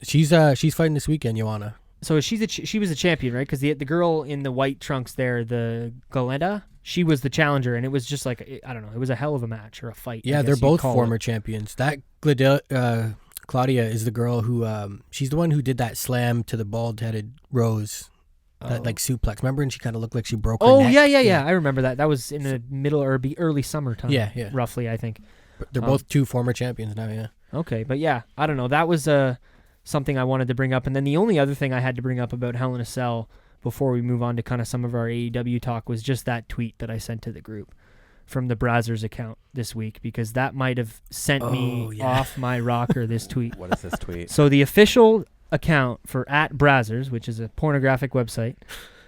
B: She's fighting this weekend, Joanna.
A: So she was a champion, right? Because the girl in the white trunks there, the Galetta, she was the challenger, and it was just like, I don't know, it was a hell of a match or a fight.
B: Yeah, they're both former champions. That Claudia is the girl who, she's the one who did that slam to the bald-headed Rose, that like suplex. Remember? And she kind of looked like she broke her neck.
A: Yeah. I remember that. That was in the middle or early summertime.
B: Yeah.
A: Roughly, I think.
B: But they're both two former champions now, yeah.
A: Okay, but yeah, I don't know. That was something I wanted to bring up. And then the only other thing I had to bring up about Hell in a Cell before we move on to kind of some of our AEW talk was just that tweet that I sent to the group from the Brazzers account this week, because that might have sent me off my rocker, this tweet.
C: What is this tweet?
A: So the official account for @Brazzers, which is a pornographic website.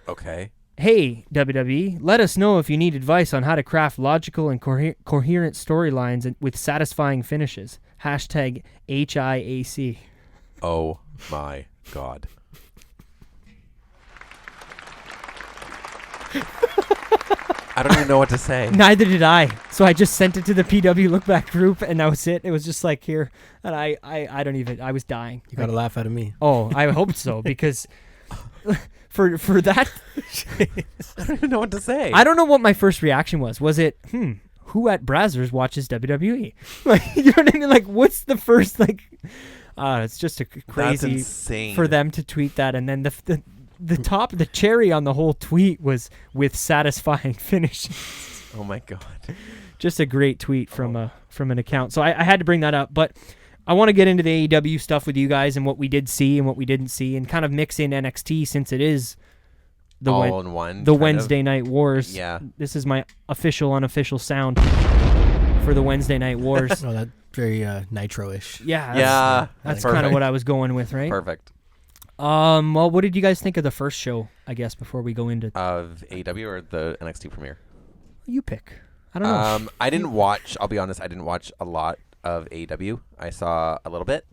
C: Okay. Hey,
A: WWE, let us know if you need advice on how to craft logical and coherent storylines with satisfying finishes. #HIAC.
C: Oh my God. I don't even know what to say.
A: Neither did I. So I just sent it to the PW LookBack group, and that was it. It was just like, here. And I don't even, I was dying.
B: You got to laugh out of me.
A: Oh, I hope so, because for that.
C: I don't even know what to say.
A: I don't know what my first reaction was. Was it, who at Brazzers watches WWE? Like, you know what I mean? Like, what's the first, like, it's just a crazy.
C: That's insane.
A: For them to tweet that. And then the cherry on the whole tweet was with satisfying finishes.
C: Oh my God.
A: Just a great tweet from an account. So I had to bring that up, but I want to get into the AEW stuff with you guys and what we did see and what we didn't see, and kind of mix in NXT since it is the Wednesday Night Wars.
C: Yeah.
A: This is my official, unofficial sound for the Wednesday Night Wars.
B: Oh, that's very Nitro-ish.
A: Yeah. That's kind of what I was going with, right?
C: Perfect.
A: Well, what did you guys think of the first show, I guess, before we go into...
C: Of AEW or the NXT premiere?
A: You pick. I don't know.
C: I didn't watch, I'll be honest, I didn't watch a lot of AEW. I saw a little bit.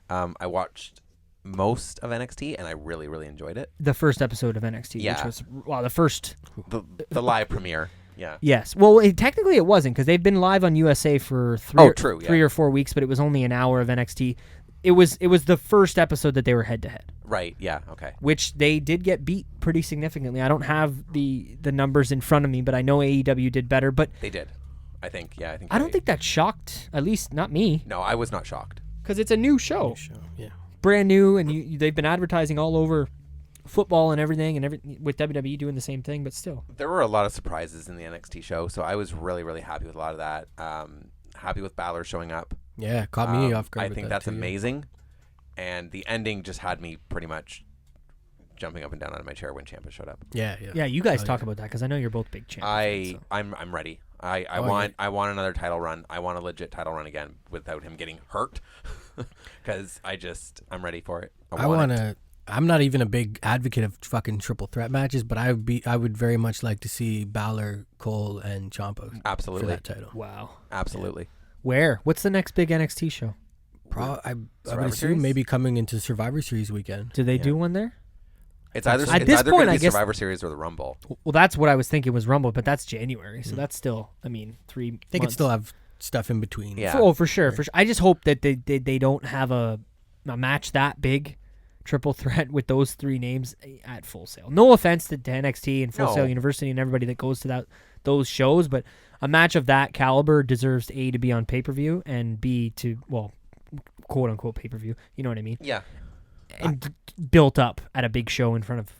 C: I watched most of NXT, and I really, really enjoyed it.
A: The first episode of NXT, which was, the first...
C: The live premiere, yeah.
A: Yes. Well, technically it wasn't, because they've been live on USA for three or 4 weeks, but it was only an hour of NXT. It was the first episode that they were head-to-head.
C: Right, yeah, okay.
A: Which they did get beat pretty significantly. I don't have the numbers in front of me, but I know AEW did better. But
C: they did, I think, yeah.
A: I don't think that shocked, at least not me.
C: No, I was not shocked.
A: Because it's a new show.
B: Yeah.
A: Brand new, and they've been advertising all over football and everything, with WWE doing the same thing, but still.
C: There were a lot of surprises in the NXT show, so I was really, really happy with a lot of that. Happy with Balor showing up.
B: Yeah, caught me off guard.
C: I think that's amazing. And the ending just had me pretty much jumping up and down out of my chair when Ciampa showed up.
B: Yeah.
A: Yeah, you guys talk about that, because I know you're both big Ciampa fans.
C: I'm ready. I want another title run. I want a legit title run again without him getting hurt, because I'm ready for it.
B: I'm not even a big advocate of fucking triple threat matches, but I would very much like to see Balor, Cole, and Ciampa
C: absolutely
B: for that title.
A: Wow,
C: absolutely.
A: Yeah. Where? What's the next big NXT show?
B: I would assume maybe coming into Survivor Series weekend.
A: Do they do one there?
C: It's either
A: at this point,
C: I guess,
A: guess
C: Survivor Series or the Rumble.
A: Well, that's what I was thinking was Rumble, but that's January, so that's still, 3
B: They could still have stuff in between.
C: Yeah.
A: For sure. I just hope that they don't have a a match that big, triple threat with those three names at Full Sail. No offense to NXT and Full Sail University and everybody that goes to those shows, but a match of that caliber deserves A, to be on pay-per-view, and B, to, well, quote-unquote pay-per-view. You know what I mean?
C: Yeah.
A: And built up at a big show in front of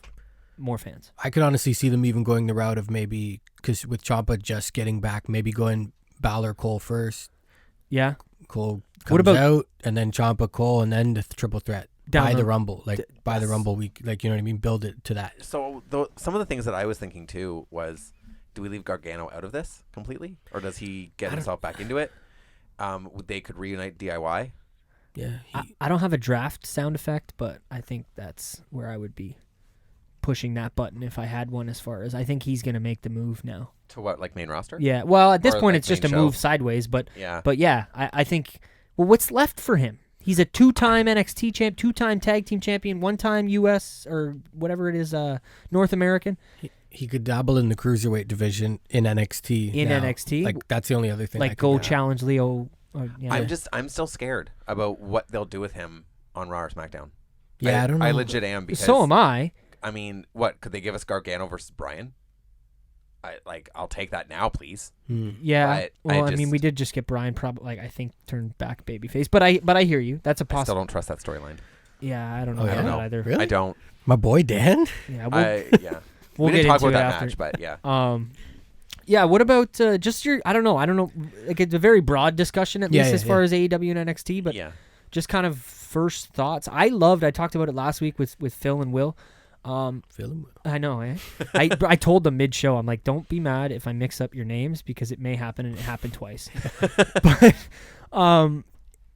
A: more fans.
B: I could honestly see them even going the route of maybe, because with Ciampa just getting back, maybe going Balor Cole first.
A: Yeah.
B: Cole comes out, and then Ciampa Cole, and then the triple threat by the Rumble, by the Rumble week, like, you know what I mean? Build it to that.
C: So some of the things that I was thinking too was, do we leave Gargano out of this completely, or does he get himself back into it? They could reunite DIY.
B: Yeah.
A: I don't have a draft sound effect, but I think that's where I would be pushing that button if I had one, as far as I think he's going to make the move now.
C: To what, like main roster?
A: Yeah. Well, at this point,
C: like
A: it's just a
C: main
A: move
C: show?
A: sideways, but
C: Yeah.
A: I think, well, what's left for him? He's a 2-time NXT champ, 2-time tag team champion, 1-time US or whatever it is, North American.
B: He could dabble in the cruiserweight division in NXT.
A: NXT?
B: Like, that's the only other thing.
A: Like, go challenge Leo.
C: I'm still scared about what they'll do with him on Raw or SmackDown.
B: Yeah, I don't know.
C: I legit am, because
A: So am I.
C: I mean, what could they give us? Gargano versus Bryan? I'll take that now, please.
A: Yeah.
C: But
A: I mean, we did just get Bryan, probably, I think, turned back babyface. But I hear you. That's a
C: I
A: possible.
C: still don't trust that storyline.
A: Yeah, I don't know
B: Oh, yeah?
A: about that either.
B: Really?
C: I don't.
B: My boy Dan.
A: Yeah,
C: We
A: we'll
C: didn't
A: get
C: talk
A: into
C: about
A: it
C: that
A: after.
C: match, but yeah.
A: Yeah. What about just your? I don't know. Like, it's a very broad discussion, at least as far as AEW and NXT. But
C: Yeah.
A: just kind of first thoughts. I talked about it last week with Phil and Will. I know, eh? I told them mid-show, I'm like, don't be mad if I mix up your names, because it may happen, and it happened twice. But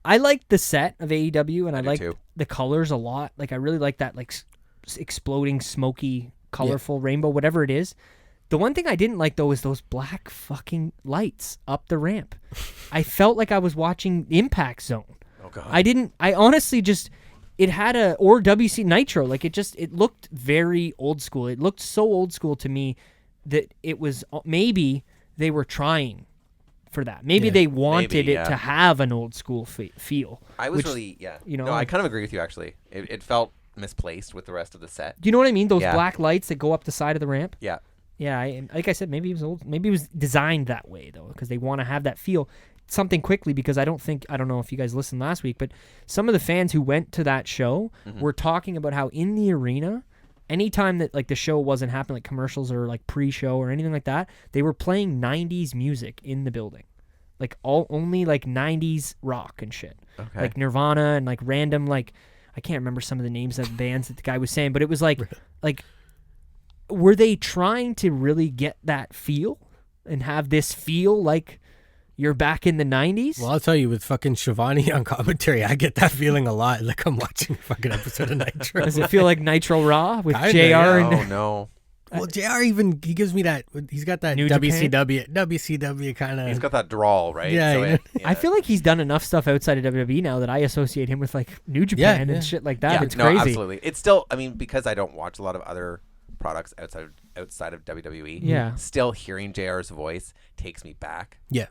A: I like the set of AEW, and I like the colors a lot. Like, I really like that, like, exploding, smoky, colorful rainbow, whatever it is. The one thing I didn't like, though, is those black fucking lights up the ramp. I felt like I was watching Impact Zone.
C: Oh, God.
A: I honestly just... It had or WC Nitro. Like, it looked very old school. It looked so old school to me that it was, maybe they were trying for that. Maybe they wanted it to have an old school feel.
C: I was really,
A: you know,
C: no, I kind of agree with you, actually. It felt misplaced with the rest of the set.
A: Do you know what I mean? Those black lights that go up the side of the ramp?
C: Yeah.
A: Yeah, like I said, maybe it was old. Maybe it was designed that way, though, because they want to have that feel. Something quickly, because I don't know if you guys listened last week, but some of the fans who went to that show were talking about how in the arena, anytime that, like, the show wasn't happening, like commercials or like pre-show or anything like that, they were playing 90s music in the building. Like, only like 90s rock and shit.
C: Okay.
A: Like Nirvana and like random, like, I can't remember some of the names of the bands that the guy was saying, but it was like were they trying to really get that feel and have this feel like you're back in the 90s?
B: Well, I'll tell you, with fucking Shivani on commentary, I get that feeling a lot. Like, I'm watching a fucking episode of Nitro.
A: Does it feel like Nitro Raw with
B: Kinda,
A: JR?
B: yeah.
A: And
C: Oh, no.
B: Well, JR he gives me that. He's got that
A: New
B: WCW kind of.
C: He's got that drawl, right?
B: Yeah,
C: So
A: I feel like he's done enough stuff outside of WWE now that I associate him with, like, New Japan and shit like that.
C: Yeah,
A: It's
C: no,
A: crazy.
C: absolutely. It's still, I mean, because I don't watch a lot of other products outside of WWE.
A: Yeah.
C: Still hearing JR's voice takes me back.
B: Yeah.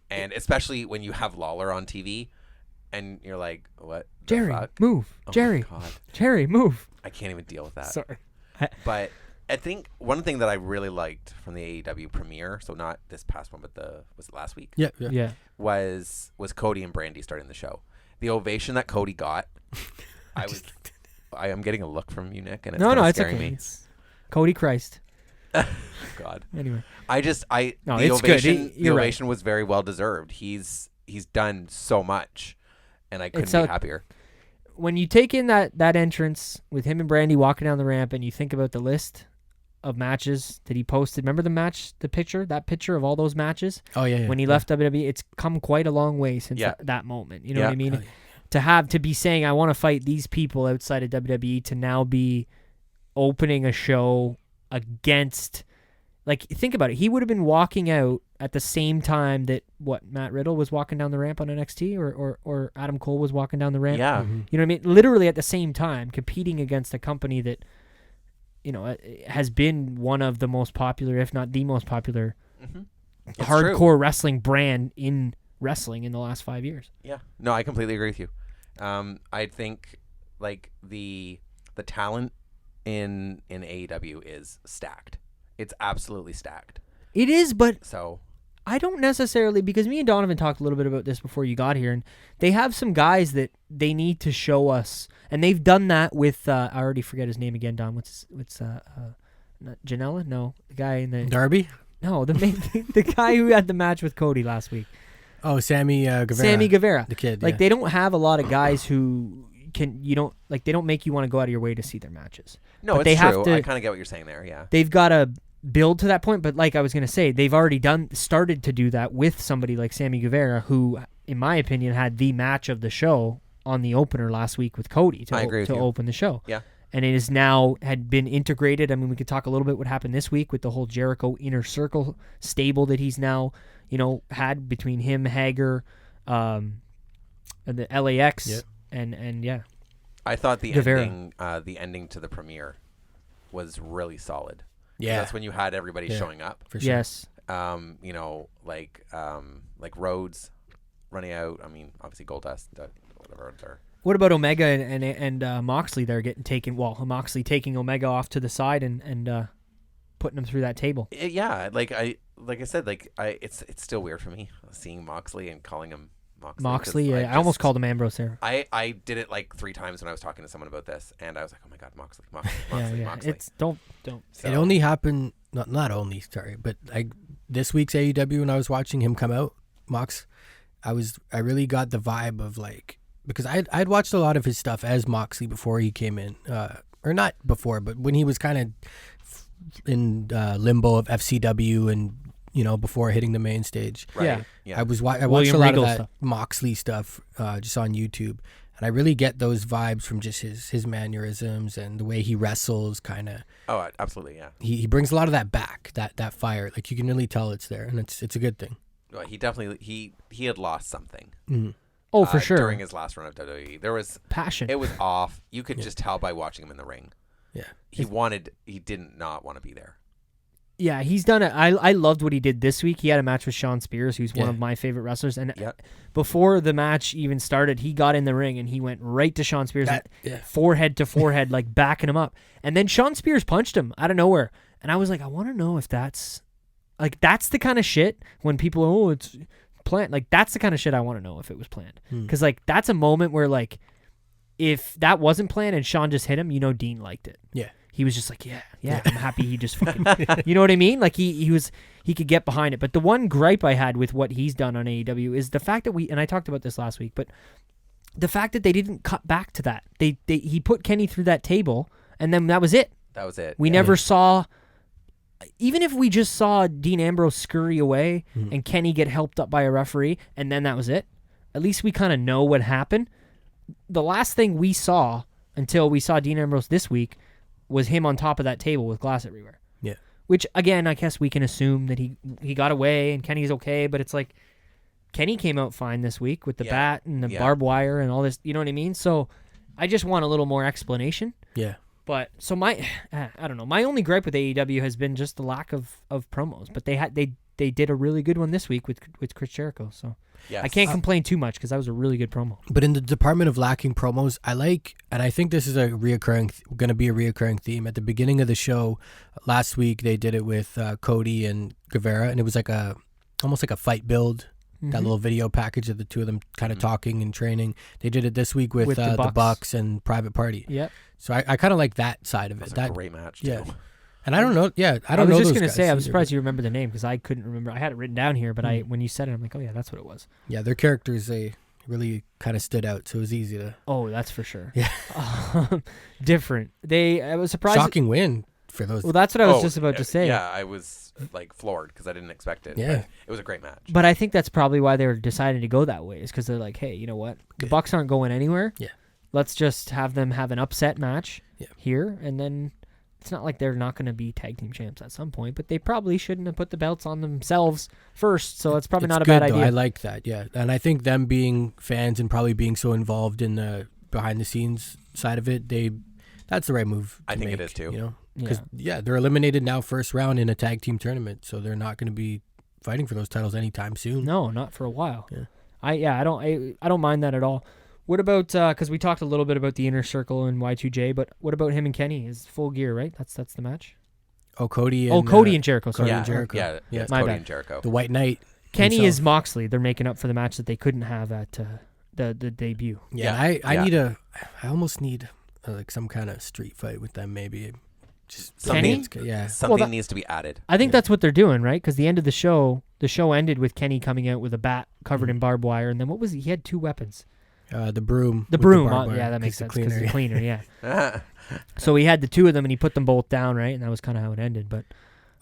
C: And especially when you have Lawler on TV, and you're like, "What, the
A: Jerry,
C: fuck?
A: move.
C: Oh my
A: Jerry,
C: God.
A: Jerry, move."
C: I can't even deal with that."
A: Sorry.
C: But I think one thing that I really liked from the AEW premiere, so not this past one, but was it last week?
A: Yeah.
C: Was Cody and Brandy starting the show. The ovation that Cody got, I am getting a look from you, Nick, and it's
A: No, it's
C: scaring
A: okay.
C: me.
A: It's Cody Christ.
C: God.
A: Anyway.
C: The
A: it's good.
C: ovation,
A: You're
C: the
A: right.
C: ovation was very well deserved. He's done so much, and I couldn't be happier.
A: When you take in that entrance with him and Brandy walking down the ramp, and you think about the list of matches that he posted, remember that picture of all those matches?
B: Oh, yeah.
A: When he left WWE, it's come quite a long way since that moment. You know what I mean?
B: Oh, yeah.
A: To be saying, I want to fight these people outside of WWE, to now be opening a show against, like, think about it. He would have been walking out at the same time that Matt Riddle was walking down the ramp on NXT, or Adam Cole was walking down the ramp.
C: Yeah.
B: Mm-hmm.
A: You know what I mean? Literally at the same time, competing against a company that, you know, has been one of the most popular, if not the most popular, hardcore wrestling brand in wrestling in the last 5 years.
C: Yeah. No, I completely agree with you. I think like the talent in AEW is stacked. It's absolutely stacked.
A: It is, but
C: So
A: I don't necessarily, because me and Donovan talked a little bit about this before you got here, and they have some guys that they need to show us, and they've done that with I already forget his name again. Don, what's not Janela? No, the guy in the
B: Darby?
A: No, the guy who had the match with Cody last week.
B: Oh, Sammy Guevara.
A: Sammy Guevara,
B: the kid.
A: Like they don't have a lot of guys who they don't make you want to go out of your way to see their matches.
C: no,
A: But
C: it's
A: they
C: true.
A: have to-
C: I kind of get what you're saying there. Yeah.
A: They've got to build to that point, but like I was going to say, they've already started to do that with somebody like Sammy Guevara, who, in my opinion, had the match of the show on the opener last week with Cody
C: I agree with
A: to
C: you.
A: open the show.
C: Yeah.
A: And it is now had been integrated. I mean, we could talk a little bit what happened this week with the whole Jericho Inner Circle stable that he's now, had between him, Hager, and the LAX,
B: Yep.
A: and yeah.
C: I thought the
A: Guevara.
C: ending to the premiere was really solid.
B: Yeah.
C: That's when you had everybody
B: Yeah.
C: showing up.
B: For sure.
A: Yes.
C: Like Rhodes running out. I mean, obviously Goldust, whatever. Or,
A: What about Omega and Moxley? They're getting taken. Well, Moxley taking Omega off to the side and putting him through that table.
C: yeah, like I said, it's still weird for me seeing Moxley and calling him Moxley.
A: Moxley,
C: 'cause
A: yeah, I almost called him Ambrose there.
C: I did it like 3 times when I was talking to someone about this, and I was like, oh my god, Moxley.
A: Yeah.
C: Moxley.
A: It's don't.
C: So,
B: It only happened, not only, sorry, but this week's AEW when I was watching him come out, Mox, I really got the vibe of like, because I'd watched a lot of his stuff as Moxley before he came in, or not before, but when he was kind of in limbo of FCW and before hitting the main stage.
C: right.
A: Yeah.
B: I watched
A: William
B: a lot
A: Regal
B: of that
A: stuff.
B: Moxley stuff just on YouTube, and I really get those vibes from just his mannerisms and the way he wrestles. Kind of,
C: Oh, absolutely, yeah.
B: he brings a lot of that back, that fire. Like you can really tell it's there, and it's a good thing.
C: Well, he definitely he had lost something.
A: Oh, for sure.
C: During his last run of WWE, there was
A: Passion.
C: it was off. You could just tell by watching him in the ring.
B: Yeah.
C: He did not want to be there.
A: Yeah, he's done it. I loved what he did this week. He had a match with Shawn Spears, who's one
B: Yeah.
A: of my favorite wrestlers. And
C: Yep.
A: before the match even started, he got in the ring and he went right to Shawn Spears, forehead to forehead, like backing him up. And then Shawn Spears punched him out of nowhere. And I was like, I want to know if that's the kind of shit when people, it's planned. Like, that's the kind of shit I want to know if it was planned. Because, that's a moment where, if that wasn't planned and Shawn just hit him, Dean liked it.
B: Yeah.
A: He was just like, yeah, I'm happy he just fucking, you know what I mean? Like he could get behind it. But the one gripe I had with what he's done on AEW is the fact that and I talked about this last week, but the fact that they didn't cut back to that. He put Kenny through that table and then that was it.
C: That was it.
A: We never saw, even if we just saw Dean Ambrose scurry away and Kenny get helped up by a referee and then that was it, at least we kind of know what happened. The last thing we saw until we saw Dean Ambrose this week was him on top of that table with glass everywhere.
B: Yeah.
A: Which, again, I guess we can assume that he got away and Kenny's okay, but it's like Kenny came out fine this week with the bat and the barbed wire and all this, you know what I mean? So I just want a little more explanation.
B: Yeah.
A: But, so I don't know. My only gripe with AEW has been just the lack of promos, but they did a really good one this week with Chris Jericho, so.
C: Yes.
A: I can't complain too much because that was a really good promo.
B: But in the department of lacking promos, I like, and I think this is going to be a reoccurring theme. At the beginning of the show last week, they did it with Cody and Guevara, and it was almost like a fight build. That little video package of the two of them kind of talking and training. They did it this week with the Bucks and Private Party.
A: Yep.
B: So I kind of like that side of it.
C: That was a great match, too.
B: Yeah. And I don't know. Yeah, I
A: was
B: know
A: just
B: those
A: gonna
B: guys
A: say, I was
B: either,
A: surprised you remember the name because I couldn't remember. I had it written down here, but when you said it, I'm like, oh yeah, that's what it was.
B: Yeah, their characters, they really kind of stood out, so it was easy to.
A: Oh, that's for sure.
B: Yeah.
A: Different. I was surprised.
B: Shocking win for those.
A: Well, that's what I was just about to say.
C: Yeah, I was floored because I didn't expect it.
B: Yeah.
C: But it was a great match.
A: But I think that's probably why they were deciding to go that way, is because they're like, hey, you know what? The Bucks aren't going anywhere.
B: Yeah.
A: Let's just have them have an upset match
B: Yeah.
A: here, and then it's not like they're not going to be tag team champs at some point, but they probably shouldn't have put the belts on themselves first, so it's probably not a bad
B: good, though.
A: idea.
B: I like that, yeah. And I think them being fans and probably being so involved in the behind-the-scenes side of it, that's the right move to
C: I think it
B: make,
C: is, too.
B: You know? Because, they're eliminated now first round in a tag team tournament, so they're not going to be fighting for those titles anytime soon.
A: No, not for a while.
B: Yeah.
A: I don't mind that at all. What about, because we talked a little bit about the Inner Circle and Y2J, but what about him and Kenny? Is full gear, right? That's the match?
B: Oh, Cody and...
A: Cody and Jericho. Sorry.
B: Cody and Jericho.
C: Yeah, it's
A: My
C: Cody
A: bad.
C: and Jericho.
B: The White Knight.
A: Kenny
B: himself.
A: is Moxley. They're making up for the match that they couldn't have at the debut.
B: Yeah, I almost need like some kind of street fight with them, maybe. Just
A: Kenny?
C: Something needs to be added.
A: I think that's what they're doing, right? Because the end of the show ended with Kenny coming out with a bat covered in barbed wire, and then what was he? He had two weapons.
B: The broom.
A: The broom. Yeah, that makes sense. Because the cleaner, yeah. So he had the two of them, and he put them both down, right? And that was kind of how it ended. But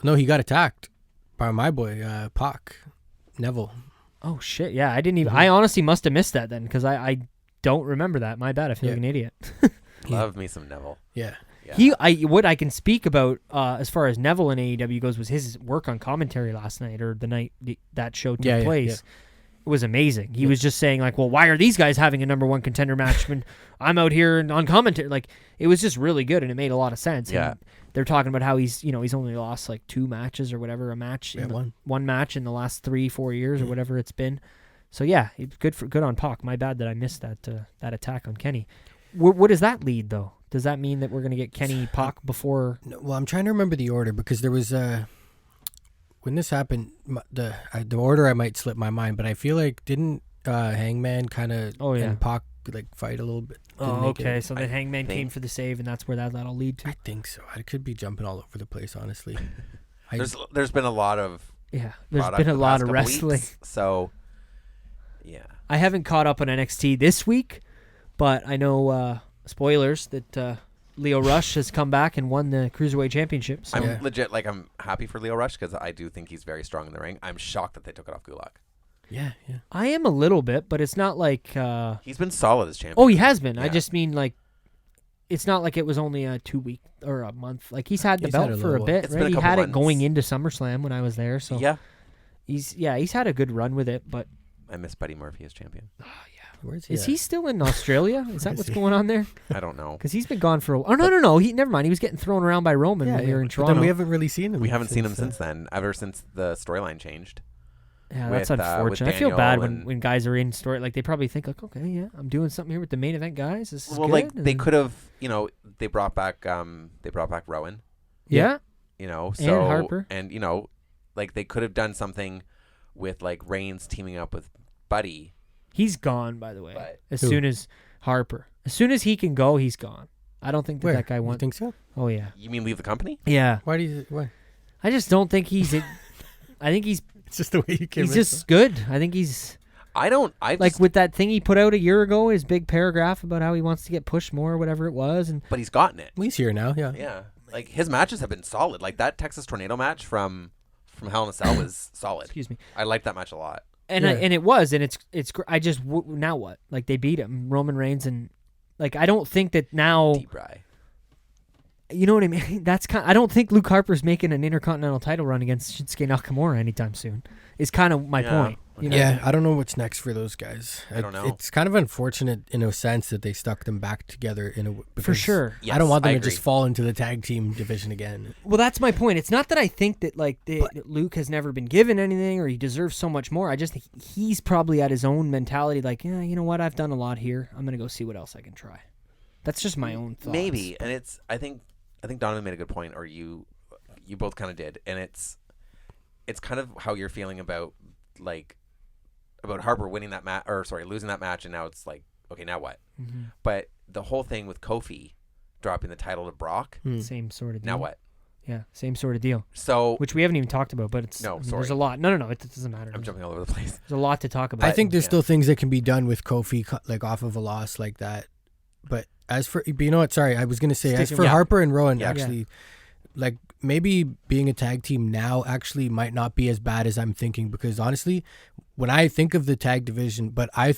B: no, he got attacked by my boy, Pac, Neville.
A: Oh, shit. Yeah, I didn't even... I honestly must have missed that then, because I don't remember that. My bad. I feel like an idiot.
C: Love me some Neville.
B: Yeah.
A: What I can speak about as far as Neville in AEW goes was his work on commentary last night, or the night that show took place. Yeah. It was amazing. He was just saying, like, well, why are these guys having a number one contender match when I'm out here on commentary? Like, it was just really good, and it made a lot of sense.
C: Yeah.
A: And they're talking about how he's only lost like 2 matches or whatever, a match, one match in the last 3-4 years or whatever it's been. So yeah, it's good on Pac. My bad that I missed that attack on Kenny. What does that lead though? Does that mean that we're gonna get Kenny Pac before?
B: No, well, I'm trying to remember the order because there was when this happened, the order I might slip my mind, but I feel like didn't Hangman kind of and Pac like fight a little bit?
A: Oh, okay. So then Hangman came for the save, and that's where that'll lead to.
B: I think so. I could be jumping all over the place, honestly.
C: There's been a lot of
A: There's been a lot of wrestling.
C: Weeks, so yeah,
A: I haven't caught up on NXT this week, but I know spoilers that Leo Rush has come back and won the Cruiserweight Championship. So.
C: I'm legit I'm happy for Leo Rush because I do think he's very strong in the ring. I'm shocked that they took it off Gulak.
B: Yeah.
A: I am a little bit, but it's not like...
C: he's been solid as champion.
A: Oh, he has been.
C: Yeah.
A: I just mean, like, it's not like it was only a 2 week or a month. Like, he's had the belt for a bit, right? He had it going into SummerSlam when I was there, so...
C: Yeah.
A: He's had a good run with it, but...
C: I miss Buddy Murphy as champion.
A: Oh, yeah. Is he still in Australia? Is that what's going on there?
C: I don't know.
A: Because he's been gone for a while. Oh, no. Never mind. He was getting thrown around by Roman when we were in Toronto.
B: Then we haven't really seen him.
C: We haven't seen him since then, ever since the storyline changed.
A: Yeah, that's unfortunate. I feel bad when guys are in story. Like, they probably think, like, okay, yeah, I'm doing something here with the main event guys. This is good.
C: Like, they could have, they brought back Rowan.
A: Yeah.
C: So,
A: and Harper.
C: And, like, they could have done something with, like, Reigns teaming up with Buddy.
A: He's gone, by the way. Soon as Harper. As soon as he can go, he's gone. I don't think that guy wants...
B: You think so?
A: Oh, yeah.
C: You mean leave the company?
A: Yeah.
B: Why?
A: I just don't think he's... I think he's...
B: It's just the way you came.
A: He's just good. I think he's... with that thing he put out a year ago, his big paragraph about how he wants to get pushed more or whatever it was.
C: But he's gotten it.
B: Well, he's here now, yeah.
C: Yeah. Like, his matches have been solid. Like, that Texas Tornado match from Hell in a Cell was solid.
A: Excuse me.
C: I like that match a lot.
A: And it was, and it's I just now what? Like, they beat him, Roman Reigns, and like, I don't think that now.
C: Deep Rye.
A: You know what I mean? I don't think Luke Harper's making an Intercontinental title run against Shinsuke Nakamura anytime soon. Is kind of my point. You know?
B: Yeah, I don't know what's next for those guys.
C: I don't know.
B: It's kind of unfortunate in a sense that they stuck them back together
A: for sure.
B: Yes, I don't want them to just fall into the tag team division again.
A: Well, that's my point. It's not that I think that Luke has never been given anything or he deserves so much more. I just think he's probably at his own mentality, like, yeah, you know what? I've done a lot here. I'm gonna go see what else I can try. That's just my own thoughts.
C: Maybe, and I think Donovan made a good point, or you both kind of did, and it's kind of how you're feeling about Harper winning that match, or sorry, losing that match, and now it's like, okay, now what? Mm-hmm. But the whole thing with Kofi dropping the title to Brock,
A: same sort of deal.
C: Now what?
A: Yeah, same sort of deal.
C: So,
A: which we haven't even talked about, but there's a lot. No, it doesn't matter.
C: I'm jumping all over the place.
A: There's a lot to talk about.
B: I think there's still things that can be done with Kofi, like off of a loss like that. But as for, you know what? Sorry, I was gonna say, as for Harper and Rowan, actually, like, maybe being a tag team now actually might not be as bad as I'm thinking, because honestly, when I think of the tag division, but I'd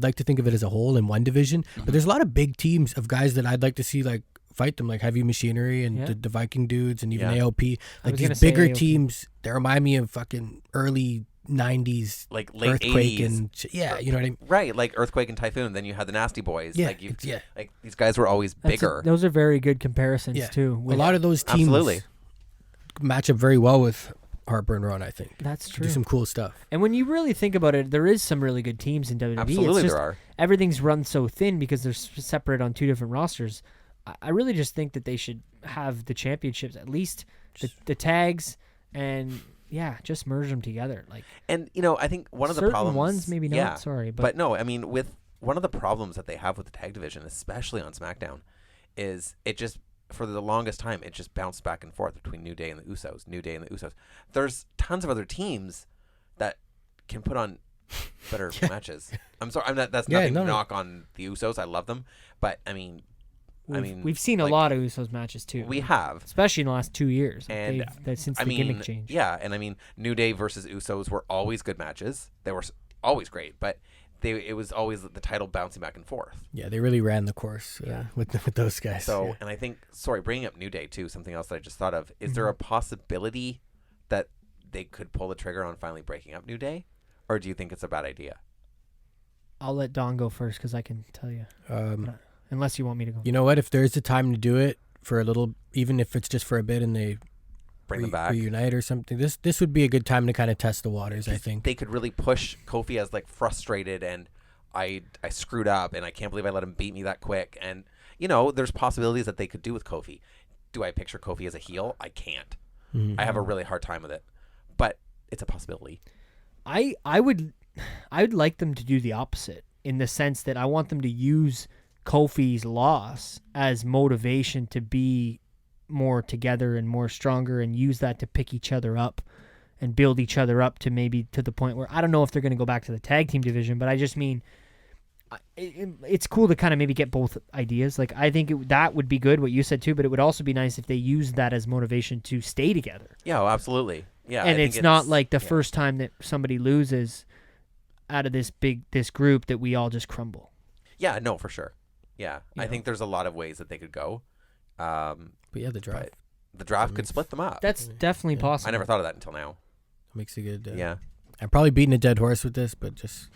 B: like to think of it as a whole in one division. Mm-hmm. But there's a lot of big teams of guys that I'd like to see like fight them, like Heavy Machinery and the Viking dudes and even AOP. Like these bigger teams, they remind me of fucking early 90s,
C: like late
B: Earthquake
C: 80s.
B: and you know what I mean?
C: Right, like Earthquake and Typhoon. Then you had the Nasty Boys.
B: Yeah,
C: like these guys were always bigger.
A: Those are very good comparisons too.
B: A lot of those teams match up very well with heartburn run. I think
A: that's true.
B: Do some cool stuff.
A: And when you really think about it, there is some really good teams in WWE.
C: Absolutely,
A: it's just,
C: there are.
A: Everything's run so thin because they're separate on 2 different rosters. I really just think that they should have the championships, at least the tags, and just merge them together.
C: And I think one of the
A: certain
C: problems,
A: ones maybe not.
C: Yeah,
A: sorry,
C: but no, I mean, with one of the problems that they have with the tag division, especially on SmackDown, is it just for the longest time it just bounced back and forth between New Day and the Usos, New Day and the Usos. There's tons of other teams that can put on better matches. I'm sorry, that's nothing to knock on the Usos. I love them, but I mean.
A: We've seen a lot of Usos matches too.
C: We have,
A: especially in the last 2 years,
C: and
A: since the gimmick change.
C: Yeah, and I mean, New Day versus Usos were always good matches. They were always great, but it was always the title bouncing back and forth.
B: Yeah, they really ran the course with those guys.
C: So, and I think, bringing up New Day too, something else that I just thought of, is there a possibility that they could pull the trigger on finally breaking up New Day, or do you think it's a bad idea?
A: I'll let Don go first because I can tell you. Unless you want me to go.
B: You know what? If there's a time to do it for a little, even if it's just for a bit, and they
C: bring them back,
B: reunite or something, this would be a good time to kind of test the waters. I think
C: they could really push Kofi as frustrated and I screwed up and I can't believe I let him beat me that quick. And there's possibilities that they could do with Kofi. Do I picture Kofi as a heel? I can't. Mm-hmm. I have a really hard time with it, but it's a possibility.
A: I would like them to do the opposite, in the sense that I want them to use Kofi's loss as motivation to be more together and more stronger, and use that to pick each other up and build each other up to maybe to the point where I don't know if they're going to go back to the tag team division, but I just mean it's cool to kind of maybe get both ideas. I think that would be good, what you said too, but it would also be nice if they used that as motivation to stay together.
C: Yeah, well, absolutely. Yeah,
A: and it's not like the first time that somebody loses out of this group that we all just crumble.
C: Yeah, no, for sure. Yeah, I think there's a lot of ways that they could go.
B: But yeah, the draft.
C: The draft could split them up.
A: That's definitely possible.
C: I never thought of that until now.
B: Makes a good.
C: Yeah.
B: I'm probably beating a dead horse with this, but just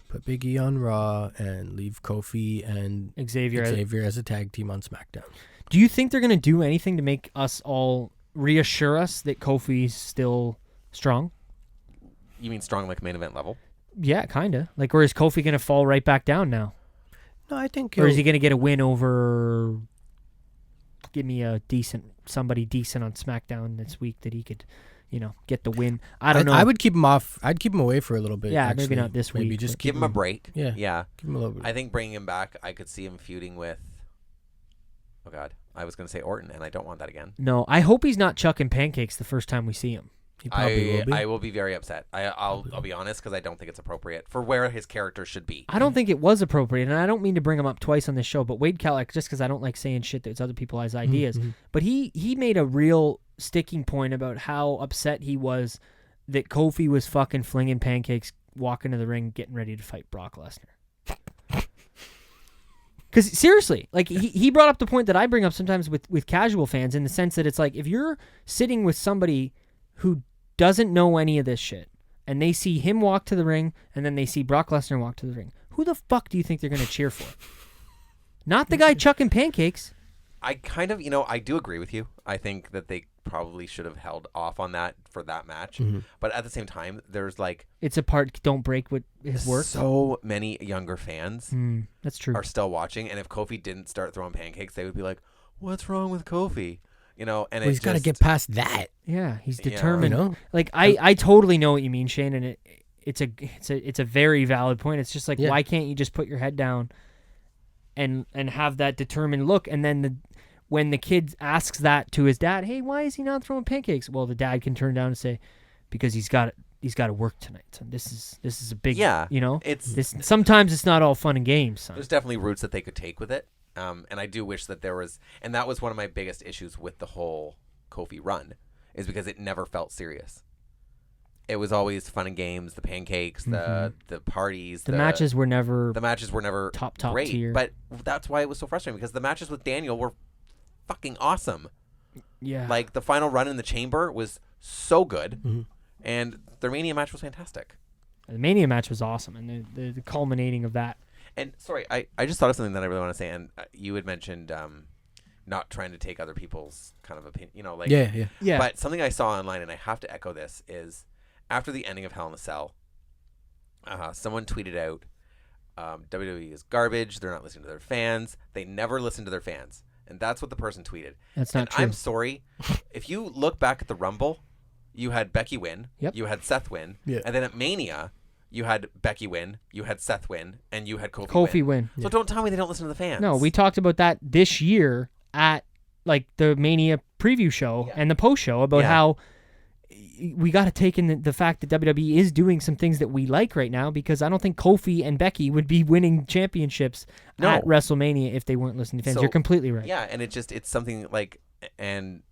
B: put Big E on Raw and leave Kofi and Xavier as a tag team on SmackDown.
A: Do you think they're going to do anything to make us all reassure us that Kofi's still strong?
C: You mean strong like main event level?
A: Yeah, kind of. Or is Kofi going to fall right back down now?
B: No, I think.
A: Or is he going to get a win over? Give me somebody decent on SmackDown this week that he could, get the win. I don't know.
B: I would keep him off. I'd keep him away for a little bit.
A: Yeah,
B: actually.
A: maybe not this week.
B: Maybe just
C: give him a break.
B: Yeah.
C: Give him a little bit. I think bringing him back, I could see him feuding with. Oh God, I was going to say Orton, and I don't want that again.
A: No, I hope he's not chucking pancakes the first time we see him.
B: He probably will be.
C: I will be very upset. I'll be honest, because I don't think it's appropriate for where his character should be.
A: I don't think it was appropriate, and I don't mean to bring him up twice on this show, but Wade Kelleck, just because I don't like saying shit that's other people's ideas, but he made a real sticking point about how upset he was that Kofi was fucking flinging pancakes, walking to the ring, getting ready to fight Brock Lesnar. Because seriously, he brought up the point that I bring up sometimes with casual fans, in the sense that it's if you're sitting with somebody who doesn't know any of this shit, and they see him walk to the ring, and then they see Brock Lesnar walk to the ring, who the fuck do you think they're going to cheer for? Not the guy chucking pancakes.
C: I kind of, I do agree with you. I think that they probably should have held off on that for that match. Mm-hmm. But at the same time, there's
A: it's a part, don't break what his work.
C: So many younger fans
A: that's true.
C: Are still watching, and if Kofi didn't start throwing pancakes, they would be like, what's wrong with Kofi? And
B: he's got to get past that.
A: Yeah, he's determined. I totally know what you mean, Shane, and it's a very valid point. It's just why can't you just put your head down and have that determined look? And then when the kid asks that to his dad, hey, why is he not throwing pancakes? Well, the dad can turn down and say, because he's got to work tonight. So this is a big sometimes it's not all fun and games. Son.
C: There's definitely routes that they could take with it. And I do wish that there was, and that was one of my biggest issues with the whole Kofi run, is because it never felt serious. It was always fun and games, the pancakes, the parties.
A: The matches were never
C: top
A: great, tier.
C: But that's why it was so frustrating, because the matches with Daniel were fucking awesome.
A: Yeah.
C: The final run in the Chamber was so good, and their Mania match was fantastic.
A: The Mania match was awesome, and the culminating of that.
C: And sorry, I just thought of something that I really want to say. And you had mentioned not trying to take other people's kind of opinion,
A: Yeah.
C: But something I saw online, and I have to echo this, is after the ending of Hell in a Cell, someone tweeted out, WWE is garbage. They're not listening to their fans. They never listen to their fans. And that's what the person tweeted.
A: That's not true.
C: I'm sorry. If you look back at the Rumble, you had Becky win.
A: Yep.
C: You had Seth win.
B: Yeah.
C: And then at Mania, you had Becky win. You had Seth win. And you had
A: Kofi win.
C: So don't tell me they don't listen to the fans.
A: No, we talked about that this year at like the Mania preview show and the post show about how we got to take in the fact that WWE is doing some things that we like right now, because I don't think Kofi and Becky would be winning championships at WrestleMania if they weren't listening to fans. You're completely right.
C: Yeah, and it's something like, and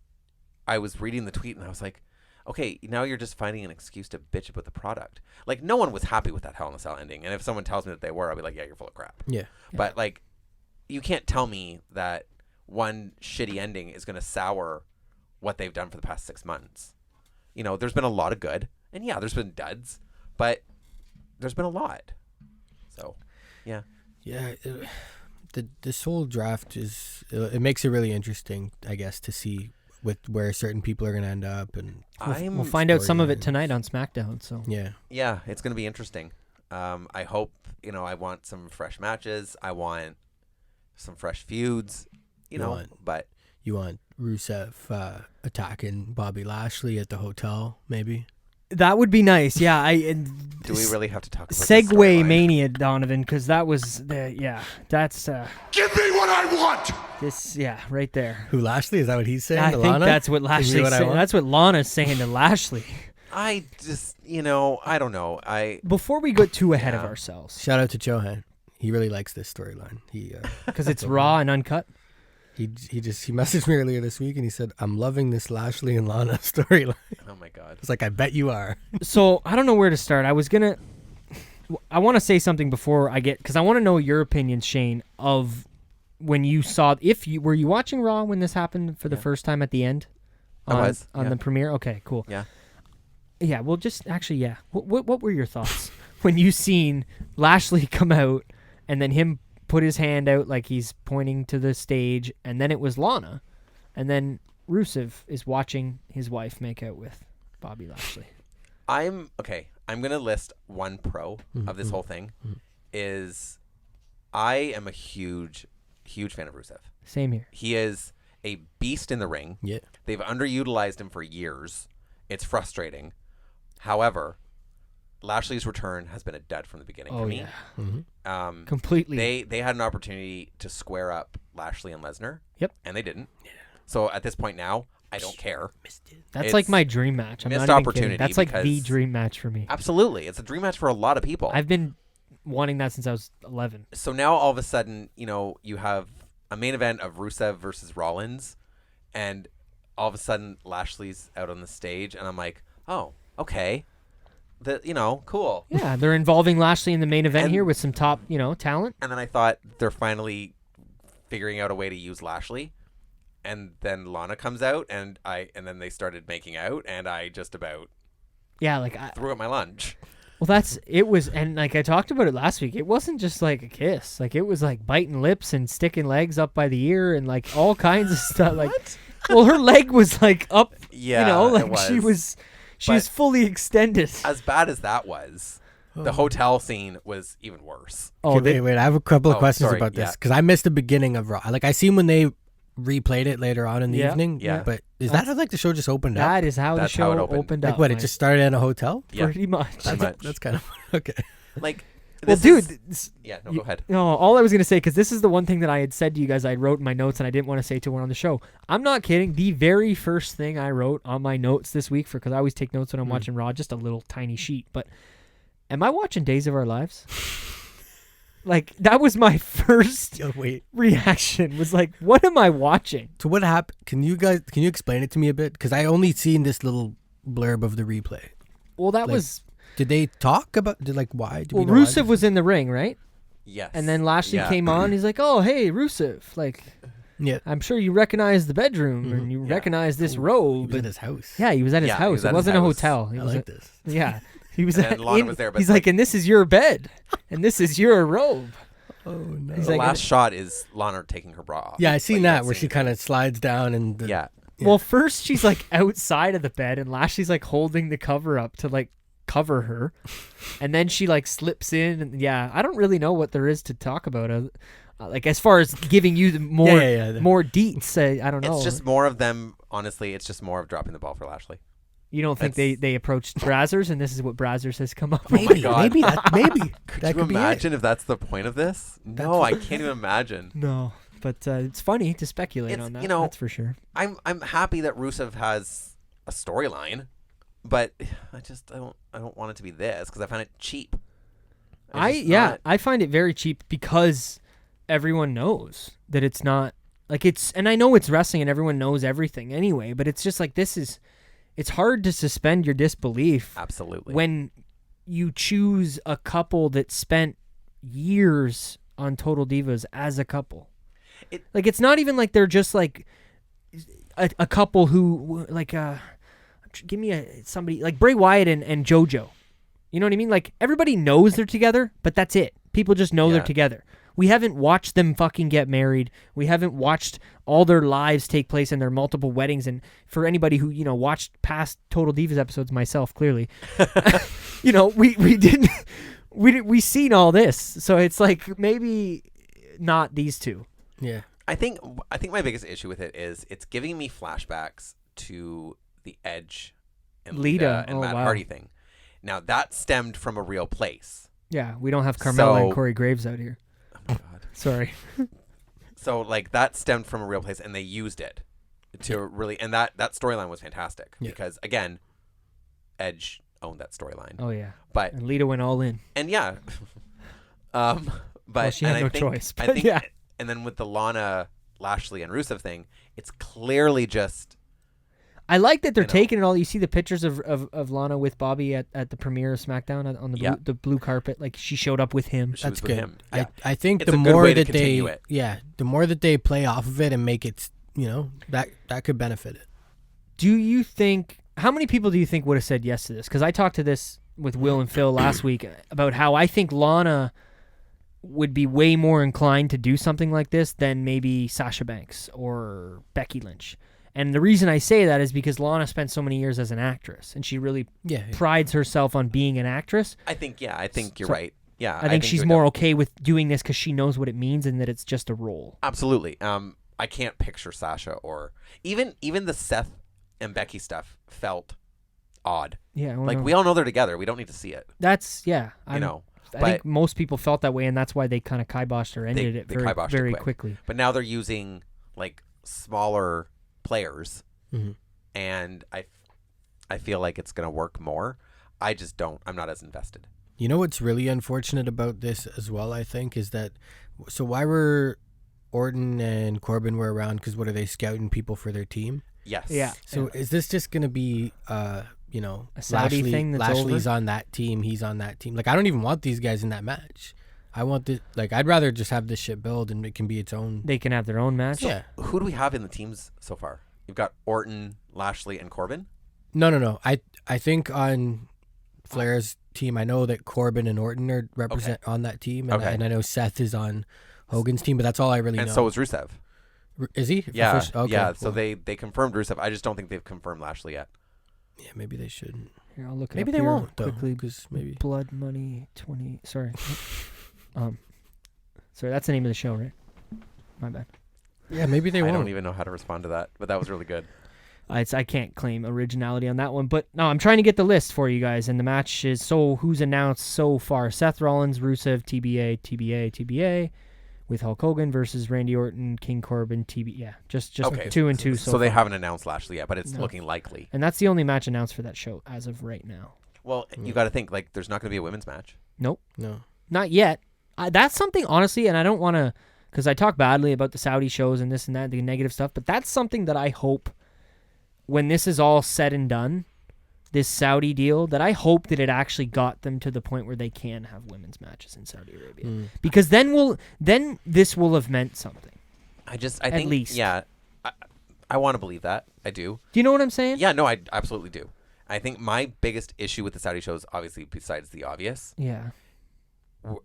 C: I was reading the tweet and I was like, okay, now you're just finding an excuse to bitch about the product. Like, no one was happy with that Hell in a Cell ending, and if someone tells me that they were, I'll be like, yeah, you're full of crap.
B: Yeah.
C: But like, you can't tell me that one shitty ending is going to sour what they've done for the past 6 months. There's been a lot of good, and there's been duds, but there's been a lot. So, yeah. Yeah.
B: This whole draft it makes it really interesting, I guess, to see with where certain people are going to end up, and
A: we'll find out some of it tonight on SmackDown. So
C: yeah, it's going to be interesting. I hope I want some fresh matches. I want some fresh feuds. But
B: you want Rusev attacking Bobby Lashley at the hotel, maybe?
A: That would be nice. Yeah.
C: Do we really have to talk about
A: Segway Mania, Donovan? Because that was that's
D: give me what I want.
A: This right there.
B: Who, Lashley? Is that what he's saying?
A: I
B: to
A: think
B: Lana?
A: that's what Lashley's saying. That's what Lana's saying to Lashley.
C: I just I don't know.
A: Before we go too ahead of ourselves.
B: Shout out to Chohan. He really likes this storyline.
A: Because it's raw and uncut.
B: He messaged me earlier this week and he said, "I'm loving this Lashley and Lana storyline."
C: Oh my god!
B: It's like, I bet you are.
A: So I don't know where to start. I want to say something before I get, because I want to know your opinion, Shane, of when you saw. Were you watching Raw when this happened for the first time at the end?
C: I was
A: on the premiere. Okay, cool.
C: Yeah.
A: Yeah. Well, just actually, yeah. What were your thoughts when you seen Lashley come out and then him put his hand out like he's pointing to the stage, and then it was Lana, and then Rusev is watching his wife make out with Bobby Lashley?
C: I'm gonna list one pro of this whole thing. Is I am a huge fan of Rusev.
A: Same here.
C: He is a beast in the ring.
B: Yeah.
C: They've underutilized him for years. It's frustrating. However, Lashley's return has been a dud from the beginning for me.
A: Yeah.
B: Mm-hmm.
A: Completely.
C: They had an opportunity to square up Lashley and Lesnar.
A: Yep.
C: And they didn't. Yeah. So at this point now, I don't care.
A: That's like my dream match. I'm
C: missed
A: not even
C: opportunity.
A: Kidding. That's like the dream match for me.
C: Absolutely. It's a dream match for a lot of people.
A: I've been wanting that since I was 11.
C: So now all of a sudden, you have a main event of Rusev versus Rollins, and all of a sudden Lashley's out on the stage, and I'm like, oh, okay. Cool.
A: Yeah, they're involving Lashley in the main event here with some top, talent.
C: And then I thought they're finally figuring out a way to use Lashley. And then Lana comes out, and then they started making out, and I just about threw up my lunch.
A: Well, and like I talked about it last week, it wasn't just like a kiss. Like, it was like biting lips and sticking legs up by the ear and like all kinds of stuff. Like, well, her leg was like up,
C: it was.
A: She was fully extended.
C: As bad as that was, the hotel scene was even worse.
B: Oh, wait! I have a couple of questions about this because I missed the beginning of Raw. Like, I seen when they replayed it later on in the evening. Yeah. But is that how like the show just opened up?
A: That is how the show opened up.
B: Like, what? It just started in a hotel?
C: Yeah.
A: Pretty much.
B: That's kind of okay.
C: Like.
A: Well, dude.
C: Go ahead.
A: No, all I was going to say, because this is the one thing that I had said to you guys, I wrote in my notes, and I didn't want to say to one on the show. I'm not kidding. The very first thing I wrote on my notes this week, because I always take notes when I'm watching Raw, just a little tiny sheet. But am I watching Days of Our Lives? Like, that was my first reaction. Was like, what am I watching?
B: So what happened? Can you explain it to me a bit? Because I only seen this little blurb of the replay.
A: Well, that was.
B: Did they talk about why?
A: Well, Rusev was in the ring, right?
C: Yes.
A: And then Lashley came on. He's like, "Oh, hey, Rusev! Like, I'm sure you recognize the bedroom and you recognize this robe."
B: He was at his house.
A: Yeah, he was at his house. It wasn't a hotel.
B: I like this.
A: Yeah, he was.
C: And Lana was there. But
A: he's like, and this is your bed, and this is your robe.
B: Oh no!
C: The last shot is Lana taking her bra off.
B: Yeah, I seen that where she kind of slides down and.
C: Yeah.
A: Well, first she's like outside of the bed, and Lashley's like holding the cover up to like cover her, and then she like slips in, and I don't really know what there is to talk about. Like as far as giving you the more deets, I don't know.
C: It's just more of them. Honestly, it's just more of dropping the ball for Lashley.
A: You don't think they approached Brazzers, and this is what Brazzers has come up with?
B: Maybe, maybe.
C: Could you imagine if that's the point of this? No, I can't even imagine.
A: No, but it's funny to speculate on that. You know, that's for sure.
C: I'm happy that Rusev has a storyline, but I don't want it to be this because I find it cheap.
A: I find it very cheap because everyone knows that it's not like and I know it's wrestling and everyone knows everything anyway, but it's just like it's hard to suspend your disbelief.
C: Absolutely.
A: When you choose a couple that spent years on Total Divas as a couple. It's not even like they're just like a couple who like give me somebody like Bray Wyatt and JoJo. You know what I mean? Like everybody knows they're together, but that's it. People just know they're together. We haven't watched them fucking get married. We haven't watched all their lives take place in their multiple weddings. And for anybody who, watched past Total Divas episodes, myself, clearly, we seen all this. So it's like maybe not these two.
B: Yeah.
C: I think my biggest issue with it is it's giving me flashbacks to the Edge and Lita and Matt Hardy thing. Now that stemmed from a real place.
A: Yeah, we don't have Carmella and Corey Graves out here.
C: Oh my God.
A: Sorry.
C: So like that stemmed from a real place, and they used it to really, and that storyline was fantastic because again, Edge owned that storyline.
A: Oh yeah,
C: but
A: and Lita went all in.
C: And but
A: she had no choice.
C: I think, and then with the Lana, Lashley, and Rusev thing, it's clearly just.
A: I like that they're taking it all. You see the pictures of Lana with Bobby at the premiere of SmackDown on the blue carpet. Like she showed up with him.
B: That's good.
C: Him. Yeah.
B: I think
C: it's
B: the
C: more that
B: the more that they play off of it and make it, that could benefit it.
A: Do you think? How many people do you think would have said yes to this? Because I talked to this with Will and Phil last week about how I think Lana would be way more inclined to do something like this than maybe Sasha Banks or Becky Lynch. And the reason I say that is because Lana spent so many years as an actress, and she really prides herself on being an actress.
C: I think you're right. Yeah,
A: I think she's more okay with doing this because she knows what it means and that it's just a role.
C: Absolutely. I can't picture Sasha or even the Seth and Becky stuff felt odd.
A: Yeah,
C: we all know they're together. We don't need to see it.
A: That's I think most people felt that way, and that's why they kind of kiboshed or ended it very quickly. But
C: now they're using like smaller players, and I feel like it's gonna work more. I'm not as invested.
B: You know what's really unfortunate about this as well, I think, is that why were Orton and Corbin were around? Because what are they scouting people for their team?
C: Yes.
A: Yeah.
B: So is this just gonna be
A: a Saudi thing that's
B: Lashley's
A: over?
B: on that team, he's on that team. Like I don't even want these guys in that match. I want this. Like I'd rather just have this shit build and it can be its own.
A: They can have their own match.
B: Yeah.
C: Who do we have in the teams so far? You've got Orton, Lashley, and Corbin?
B: No. I think on Flair's team, I know that Corbin and Orton are represent on that team, and, and I know Seth is on Hogan's team, but that's all I really know.
C: And so is Rusev.
B: Is he?
C: Yeah. Yeah. So they confirmed Rusev. I just don't think they've confirmed Lashley yet.
B: Yeah, maybe they shouldn't.
A: Here, I'll look it
B: maybe
A: up
B: they
A: here
B: won't
A: quickly.
B: Because maybe
A: Blood Money 20. Sorry. Sorry, that's the name of the show, right? My bad.
B: Yeah, maybe they won't.
C: I don't even know how to respond to that, but that was really good.
A: I can't claim originality on that one, but no, I'm trying to get the list for you guys, and the match is who's announced so far: Seth Rollins, Rusev, TBA, with Hulk Hogan versus Randy Orton, King Corbin, TB. Yeah, just 2 and 2.
C: So they haven't announced Lashley yet, but it's looking likely.
A: And that's the only match announced for that show as of right now.
C: Well, you got to think there's not going to be a women's match.
A: Nope.
B: No.
A: Not yet. That's something, honestly, and I don't want to, because I talk badly about the Saudi shows and this and that, the negative stuff, but that's something that I hope when this is all said and done, this Saudi deal, that I hope that it actually got them to the point where they can have women's matches in Saudi Arabia. Because then this will have meant something.
C: I think, at least. Yeah, I want to believe that. I do.
A: Do you know what I'm saying?
C: Yeah, no, I absolutely do. I think my biggest issue with the Saudi shows, obviously, besides the obvious,
A: yeah,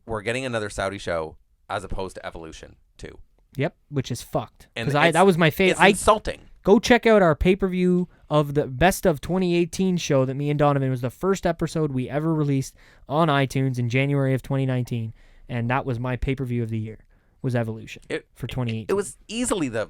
C: we're getting another Saudi show as opposed to Evolution 2.
A: Yep, which is fucked.
C: And
A: Because that was my favorite.
C: It's insulting.
A: Go check out our pay-per-view of the Best of 2018 show that me and Donovan was the first episode we ever released on iTunes in January of 2019, and that was my pay-per-view of the year. Was Evolution for 2018.
C: It was easily the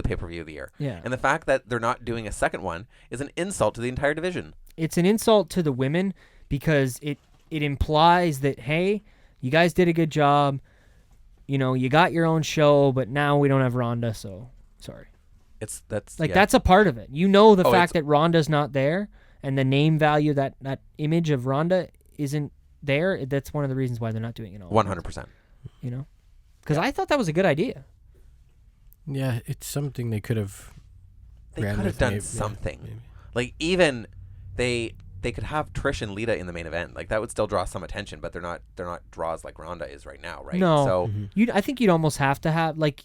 C: pay-per-view of the year.
A: Yeah.
C: And the fact that they're not doing a second one is an insult to the entire division.
A: It's an insult to the women because it implies that, hey, you guys did a good job. You know, you got your own show, but now we don't have Ronda, so sorry. That's a part of it. You know the fact that Ronda's not there and the name value, that image of Ronda isn't there, that's one of the reasons why they're not doing it all.
C: 100%.
A: You know? Because I thought that was a good idea.
B: Yeah, it's something they could have.
C: They could have done something. Yeah, like, even they could have Trish and Lita in the main event. Like, that would still draw some attention, but they're not draws like Ronda is right now, right?
A: No.
C: So
A: I think you'd almost have to have, like,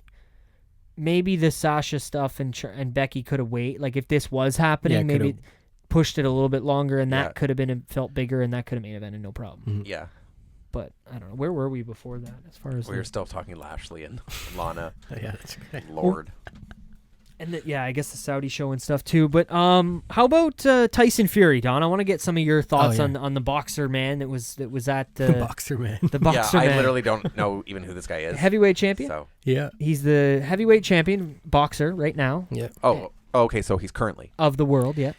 A: maybe the Sasha stuff and Becky could have waited. Like, if this was happening, maybe pushed it a little bit longer, and that could have been felt bigger, and that could have main evented no problem.
C: Yeah.
A: But I don't know. Where were we before that? As far as
C: we were still talking Lashley and Lana.
B: Yeah, that's great.
C: Lord.
A: And I guess the Saudi show and stuff too. But how about Tyson Fury, Don? I want to get some of your thoughts on the boxer man that was at
B: the boxer man.
A: The boxer man.
C: I literally don't know even who this guy is.
A: Heavyweight champion.
C: So
B: yeah,
A: he's the heavyweight champion boxer right now.
B: Yeah.
C: Oh, okay. So he's currently
A: of the world. Yeah.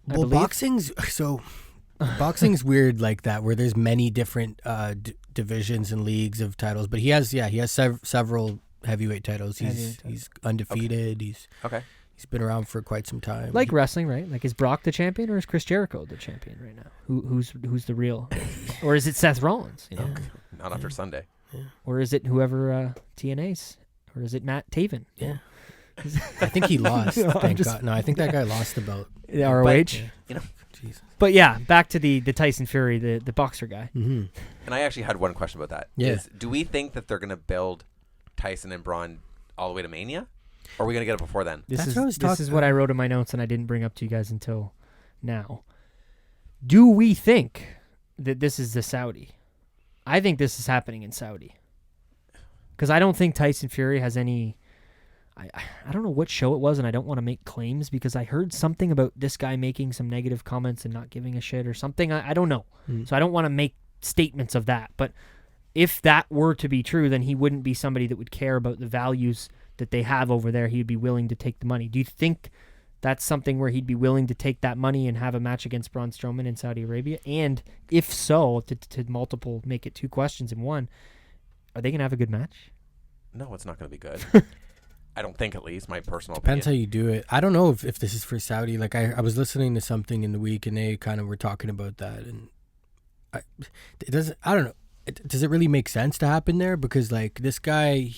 B: Well, boxing's weird like that, where there's many different divisions and leagues of titles, but he has several heavyweight titles. He's undefeated.
C: Okay.
B: He's been around for quite some time.
A: Like wrestling, right? Like, is Brock the champion or is Chris Jericho the champion right now? Who's the real? Or is it Seth Rollins? You know?
C: Not after Sunday.
B: Yeah.
A: Or is it whoever TNA's? Or is it Matt Taven?
B: Yeah. I think he lost. Thank God. No, I think that guy lost about
A: ROH.
C: But, you know.
B: Jesus.
A: But yeah, back to the Tyson Fury, the boxer guy.
B: Mm-hmm.
C: And I actually had one question about that.
B: Yeah.
C: Do we think that they're going to build Tyson and Braun all the way to Mania? Or are we going to get it before then?
A: This is what I wrote in my notes and I didn't bring up to you guys until now. Do we think that this is the Saudi? I think this is happening in Saudi. Because I don't think Tyson Fury has any... I don't know what show it was, and I don't want to make claims because I heard something about this guy making some negative comments and not giving a shit or something. I don't know. So I don't want to make statements of that. But if that were to be true, then he wouldn't be somebody that would care about the values that they have over there. He'd be willing to take the money. Do you think that's something where he'd be willing to take that money and have a match against Braun Strowman in Saudi Arabia? And if so, to make it two questions in one, are they going to have a good match?
C: No, it's not going to be good. I don't think, at least, my personal
B: Depends
C: opinion.
B: how you do it. I don't know if this is for Saudi. Like, I was listening to something in the week, and they kind of were talking about that. And I don't know. Does it really make sense to happen there? Because, like, this guy,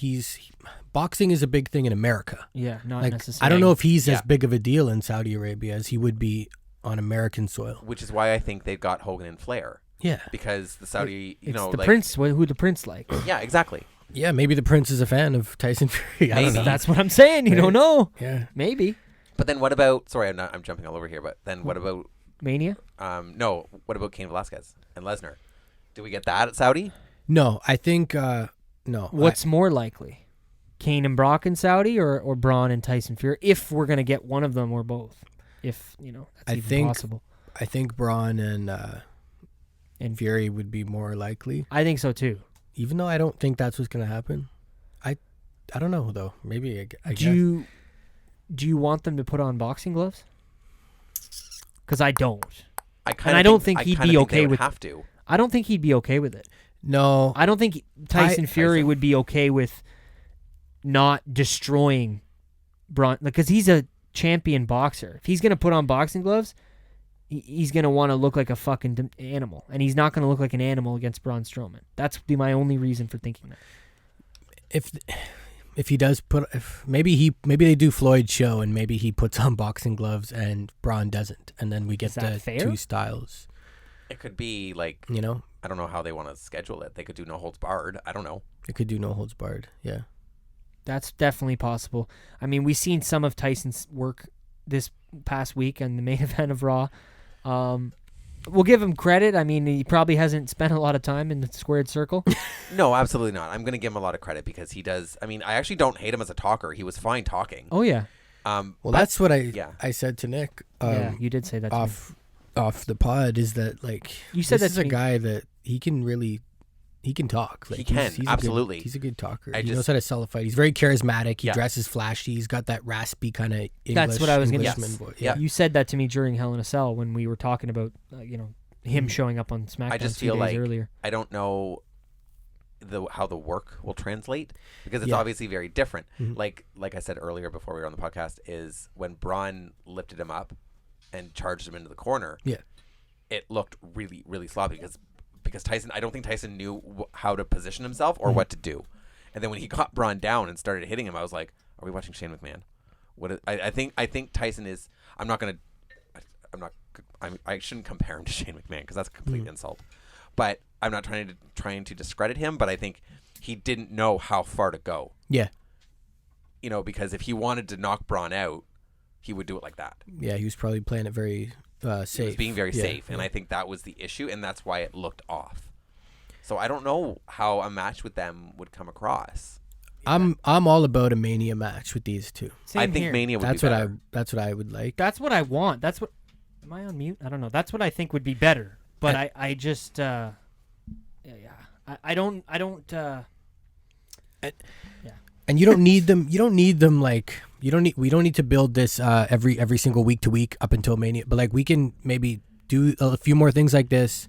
B: boxing is a big thing in America.
A: Yeah, not
B: like,
A: necessarily.
B: I don't know if he's as big of a deal in Saudi Arabia as he would be on American soil.
C: Which is why I think they've got Hogan and Flair.
B: Yeah.
C: Because the Saudi,
A: Prince, who the Prince likes.
C: Yeah, exactly.
B: Yeah, maybe the Prince is a fan of Tyson Fury. I don't know.
A: That's what I'm saying. You don't know.
B: Yeah.
A: Maybe.
C: But then what about... Sorry, I'm jumping all over here, but then what about...
A: Mania?
C: No, what about Cain Velasquez and Lesnar? Do we get that at Saudi?
B: No, I think... no.
A: What's more likely? Kane and Brock in Saudi or Braun and Tyson Fury? If we're going to get one of them or both. If, that's even possible.
B: I think Braun and Fury would be more likely.
A: I think so, too.
B: Even though I don't think that's what's going to happen. I don't know, though. Maybe I guess.
A: Do you want them to put on boxing gloves? Because I don't.
C: I
A: don't think he'd be okay with...
C: have to.
A: I don't think he'd be okay with it.
B: No.
A: I don't think Tyson Fury would be okay with not destroying Braun. Because he's a champion boxer. If he's going to put on boxing gloves... He's going to want to look like a fucking animal. And he's not going to look like an animal against Braun Strowman. That's my only reason for thinking that.
B: If he does maybe they do Floyd's show and maybe he puts on boxing gloves and Braun doesn't. And then we get the two styles.
C: It could be like, I don't know how they want to schedule it. They could do no holds barred. I don't know.
B: They could do no holds barred. Yeah.
A: That's definitely possible. I mean, we've seen some of Tyson's work this past week in the main event of Raw. we'll give him credit. I mean, he probably hasn't spent a lot of time in the squared circle.
C: No, absolutely not. I'm going to give him a lot of credit because he does. I mean, I actually don't hate him as a talker. He was fine talking.
A: Oh yeah.
B: Well, that's what I said to Nick.
A: Yeah, you did say that
B: off the pod. Is that like
A: you said
B: this is a guy that he can talk. Like,
C: he can absolutely.
B: He's a good talker. He knows how to sell a fight. He's very charismatic. He dresses flashy. He's got that raspy kind of English.
A: That's what I was going to
B: say.
A: Yeah, you said that to me during Hell in a Cell when we were talking about him showing up on SmackDown.
C: I just feel like
A: earlier.
C: I don't know how the work will translate because it's obviously very different. Mm-hmm. Like I said earlier before we were on the podcast, is when Braun lifted him up and charged him into the corner. Yeah, it looked really, really sloppy because Tyson. I don't think Tyson knew how to position himself or what to do. And then when he got Braun down and started hitting him, I was like, "Are we watching Shane McMahon?" I think Tyson is. I shouldn't compare him to Shane McMahon because that's a complete insult. But I'm not trying to discredit him, but I think he didn't know how far to go. Yeah. Because if he wanted to knock Braun out, he would do it like that.
B: Yeah, he was probably playing it very safe.
C: He was being very safe, and I think that was the issue, and that's why it looked off. So I don't know how a match with them would come across.
B: I'm all about a Mania match with these two.
C: I think Mania would be better.
B: That's what I would like.
A: That's what I want. That's what. Am I on mute? I don't know. That's what I think would be better. But I just I don't
B: And you don't need them. You don't need them like we don't need to build this every single week to week up until Mania. But like we can maybe do a few more things like this.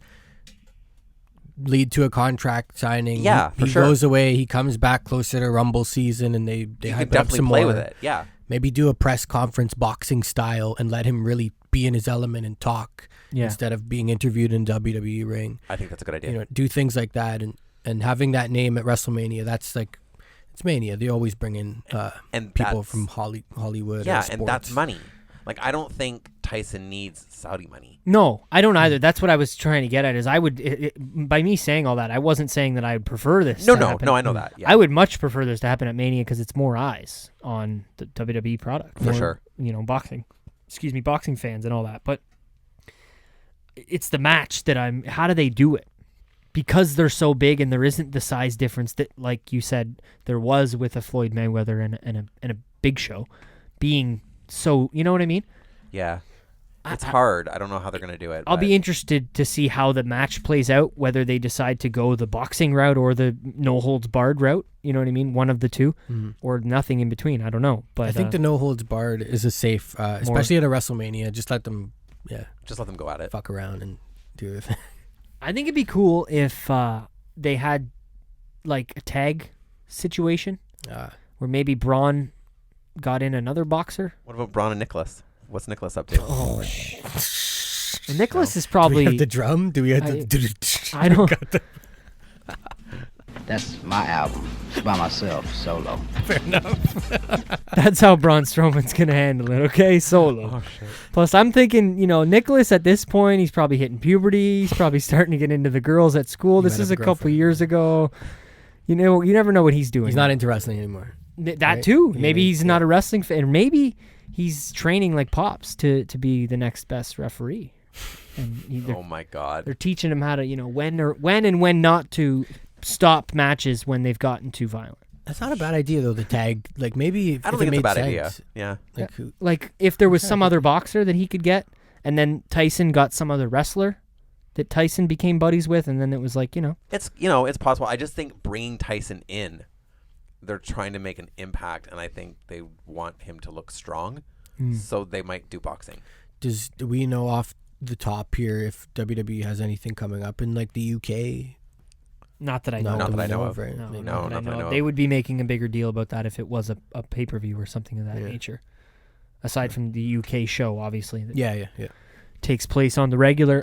B: Lead to a contract signing.
C: Yeah,
B: he goes away. He comes back closer to Rumble season, and they hype it up some
C: play
B: more.
C: With it. Yeah,
B: maybe do a press conference boxing style and let him really be in his element and talk instead of being interviewed in WWE ring.
C: I think that's a good idea.
B: Do things like that and having that name at WrestleMania. That's like it's Mania. They always bring in and people from Hollywood.
C: Yeah, and that's money. Like I don't think Tyson needs Saudi money.
A: No, I don't either. That's what I was trying to get at. Is I would by me saying all that, I wasn't saying that I would prefer this.
C: No, I know that. Yeah.
A: I would much prefer this to happen at Mania because it's more eyes on the WWE product.
C: For sure.
A: Boxing. Excuse me, boxing fans and all that. But it's the match that how do they do it? Because they're so big and there isn't the size difference that, like you said, there was with a Floyd Mayweather and a Big Show being so, you know what I mean?
C: Yeah. It's hard. I don't know how they're going to do it.
A: I'll be interested to see how the match plays out, whether they decide to go the boxing route or the no-holds-barred route. You know what I mean? One of the two, or nothing in between. I don't know. But
B: I think the no-holds-barred is a safe, especially at a WrestleMania. Just let them,
C: just let them go at it.
B: Fuck around and do their thing.
A: I think it'd be cool if they had like a tag situation where maybe Braun got in another boxer.
C: What about Braun and Nicholas? What's Nicholas up to?
A: Oh, and Nicholas is probably.
B: Do we have the drum? Do we have the?
A: I don't.
E: That's my album. It's by myself, solo.
B: Fair enough.
A: That's how Braun Strowman's gonna handle it. Okay, solo. Oh, shit. Plus, I'm thinking, Nicholas at this point, he's probably hitting puberty. He's probably starting to get into the girls at school. This is a couple years ago. You never know what he's doing.
B: He's not into wrestling anymore.
A: That right? Too. Maybe he's not a wrestling fan. Maybe he's training like Pops to be the next best referee. And
C: oh my God!
A: They're teaching him how to, when and when not to stop matches when they've gotten too violent.
B: That's not a bad idea though. The tag, like maybe
C: I don't think it's a bad idea. Yeah.
A: Like if there was some other boxer that he could get, and then Tyson got some other wrestler that Tyson became buddies with, and then it was like
C: it's it's possible. I just think bringing Tyson in, they're trying to make an impact, and I think they want him to look strong, so they might do boxing.
B: Do we know off the top here if WWE has anything coming up in like the UK?
A: Not that I know.
C: Not that I know of.
B: Right?
A: No, not that I know. They would be making a bigger deal about that if it was a pay-per-view or something of that nature. Aside from the UK show, obviously. That takes place on the regular.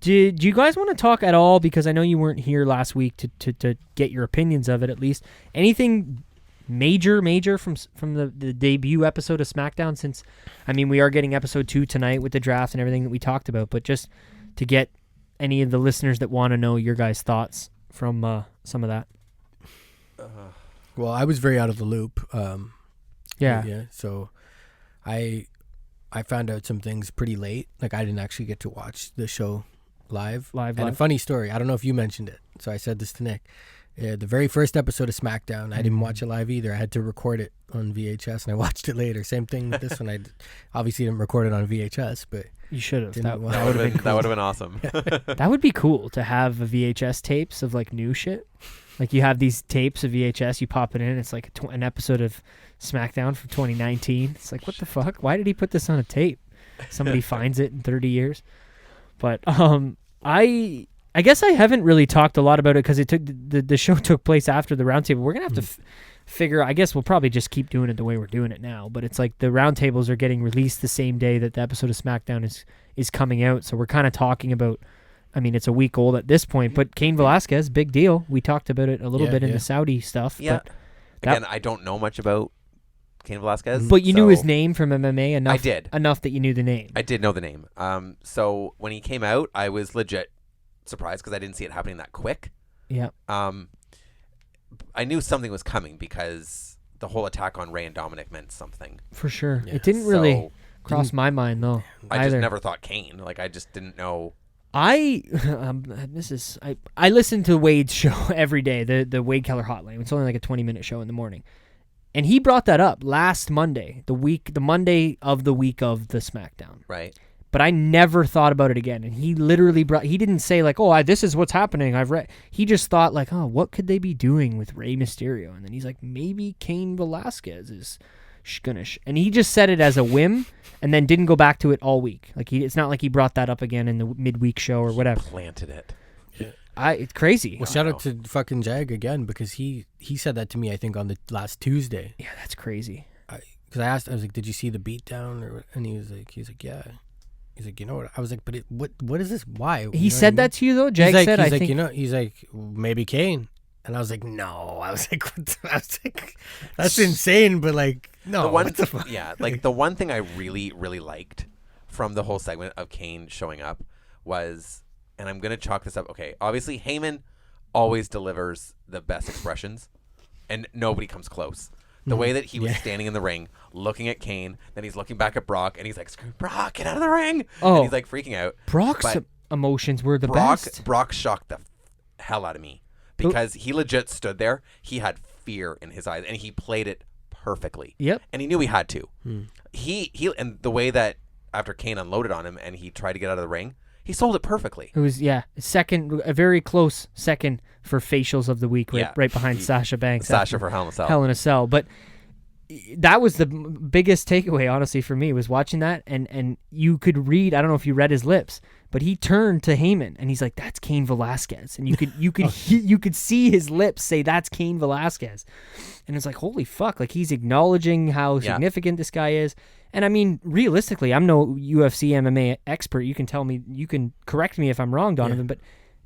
A: Did you guys want to talk at all? Because I know you weren't here last week to get your opinions of it at least. Anything major from the debut episode of SmackDown? Since, we are getting episode 2 tonight with the draft and everything that we talked about. But just to get any of the listeners that want to know your guys' thoughts from some of that.
B: Well, I was very out of the loop.
A: Yeah.
B: So I I found out some things pretty late. Like, I didn't actually get to watch the show live.
A: Live.
B: A funny story. I don't know if you mentioned it, so I said this to Nick. The very first episode of SmackDown, I didn't watch it live either. I had to record it on VHS, and I watched it later. Same thing with this one. I obviously didn't record it on VHS, but
A: you should have. That
C: would have been cool. That would have been awesome.
A: That would be cool to have a VHS tapes of like new shit. Like you have these tapes of VHS, you pop it in. It's like an episode of SmackDown from 2019. It's like, what the fuck? Why did he put this on a tape? Somebody finds it in 30 years. But I guess I haven't really talked a lot about it because it took the show took place after the roundtable. We're gonna have to figure. I guess we'll probably just keep doing it the way we're doing it now. But it's like the roundtables are getting released the same day that the episode of SmackDown is coming out. So we're kind of talking about. I mean, it's a week old at this point, but Cain Velasquez, big deal. We talked about it a little bit in the Saudi stuff.
C: Yeah. But again, I don't know much about Cain Velasquez.
A: But you knew his name from MMA enough.
C: I did.
A: Enough that you knew the name.
C: I did know the name. So when he came out, I was legit surprised because I didn't see it happening that quick.
A: Yeah.
C: I knew something was coming because the whole attack on Ray and Dominic meant something.
A: For sure. Yeah. It didn't really cross my mind though.
C: I just never thought Cain. Like I just didn't know.
A: I listen to Wade's show every day, the Wade Keller Hotline. It's only like a 20-minute show in the morning. And he brought that up last Monday, the Monday of the week of the SmackDown.
C: Right.
A: But I never thought about it again. And he literally he didn't say like, oh, this is what's happening. I've read. He just thought like, oh, what could they be doing with Rey Mysterio? And then he's like, maybe Cain Velasquez is gonna and he just said it as a whim and then didn't go back to it all week. Like it's not like he brought that up again in the midweek show or whatever.
C: He planted it.
A: It's crazy.
B: Well, shout out to fucking Jag again because he said that to me, I think, on the last Tuesday.
A: Yeah, that's crazy.
B: Because I asked, I was like, did you see the beatdown? And he was like, yeah. He's like, you know what? I was like, but what is this? Why?
A: He said that to you though? Jag said, I think.
B: He's like, maybe Cain. And I was like, no. I was like, that's insane. But like, no. What the fuck?
C: Yeah, like the one thing I really, really liked from the whole segment of Cain showing up was, and I'm going to chalk this up. Okay, obviously Heyman always delivers the best expressions, and nobody comes close. The way that he was standing in the ring, looking at Cain, then he's looking back at Brock, and he's like, Brock, get out of the ring. And he's like freaking out.
A: Brock's emotions were the best.
C: Brock shocked the hell out of me because he legit stood there. He had fear in his eyes, and he played it perfectly.
A: Yep.
C: And he knew he had to. He and the way that after Cain unloaded on him and he tried to get out of the ring, he sold it perfectly.
A: It was, a very close second for facials of the week, right behind Sasha Banks.
C: Sasha for Hell in a Cell.
A: Hell in a Cell. But that was the biggest takeaway, honestly, for me, was watching that. And you could read, I don't know if you read his lips, but he turned to Heyman and he's like, that's Cain Velasquez. And you could see his lips say, that's Cain Velasquez. And it's like, holy fuck. Like, he's acknowledging how significant this guy is. And I mean, realistically, I'm no UFC MMA expert. You can tell me, you can correct me if I'm wrong, Donovan, but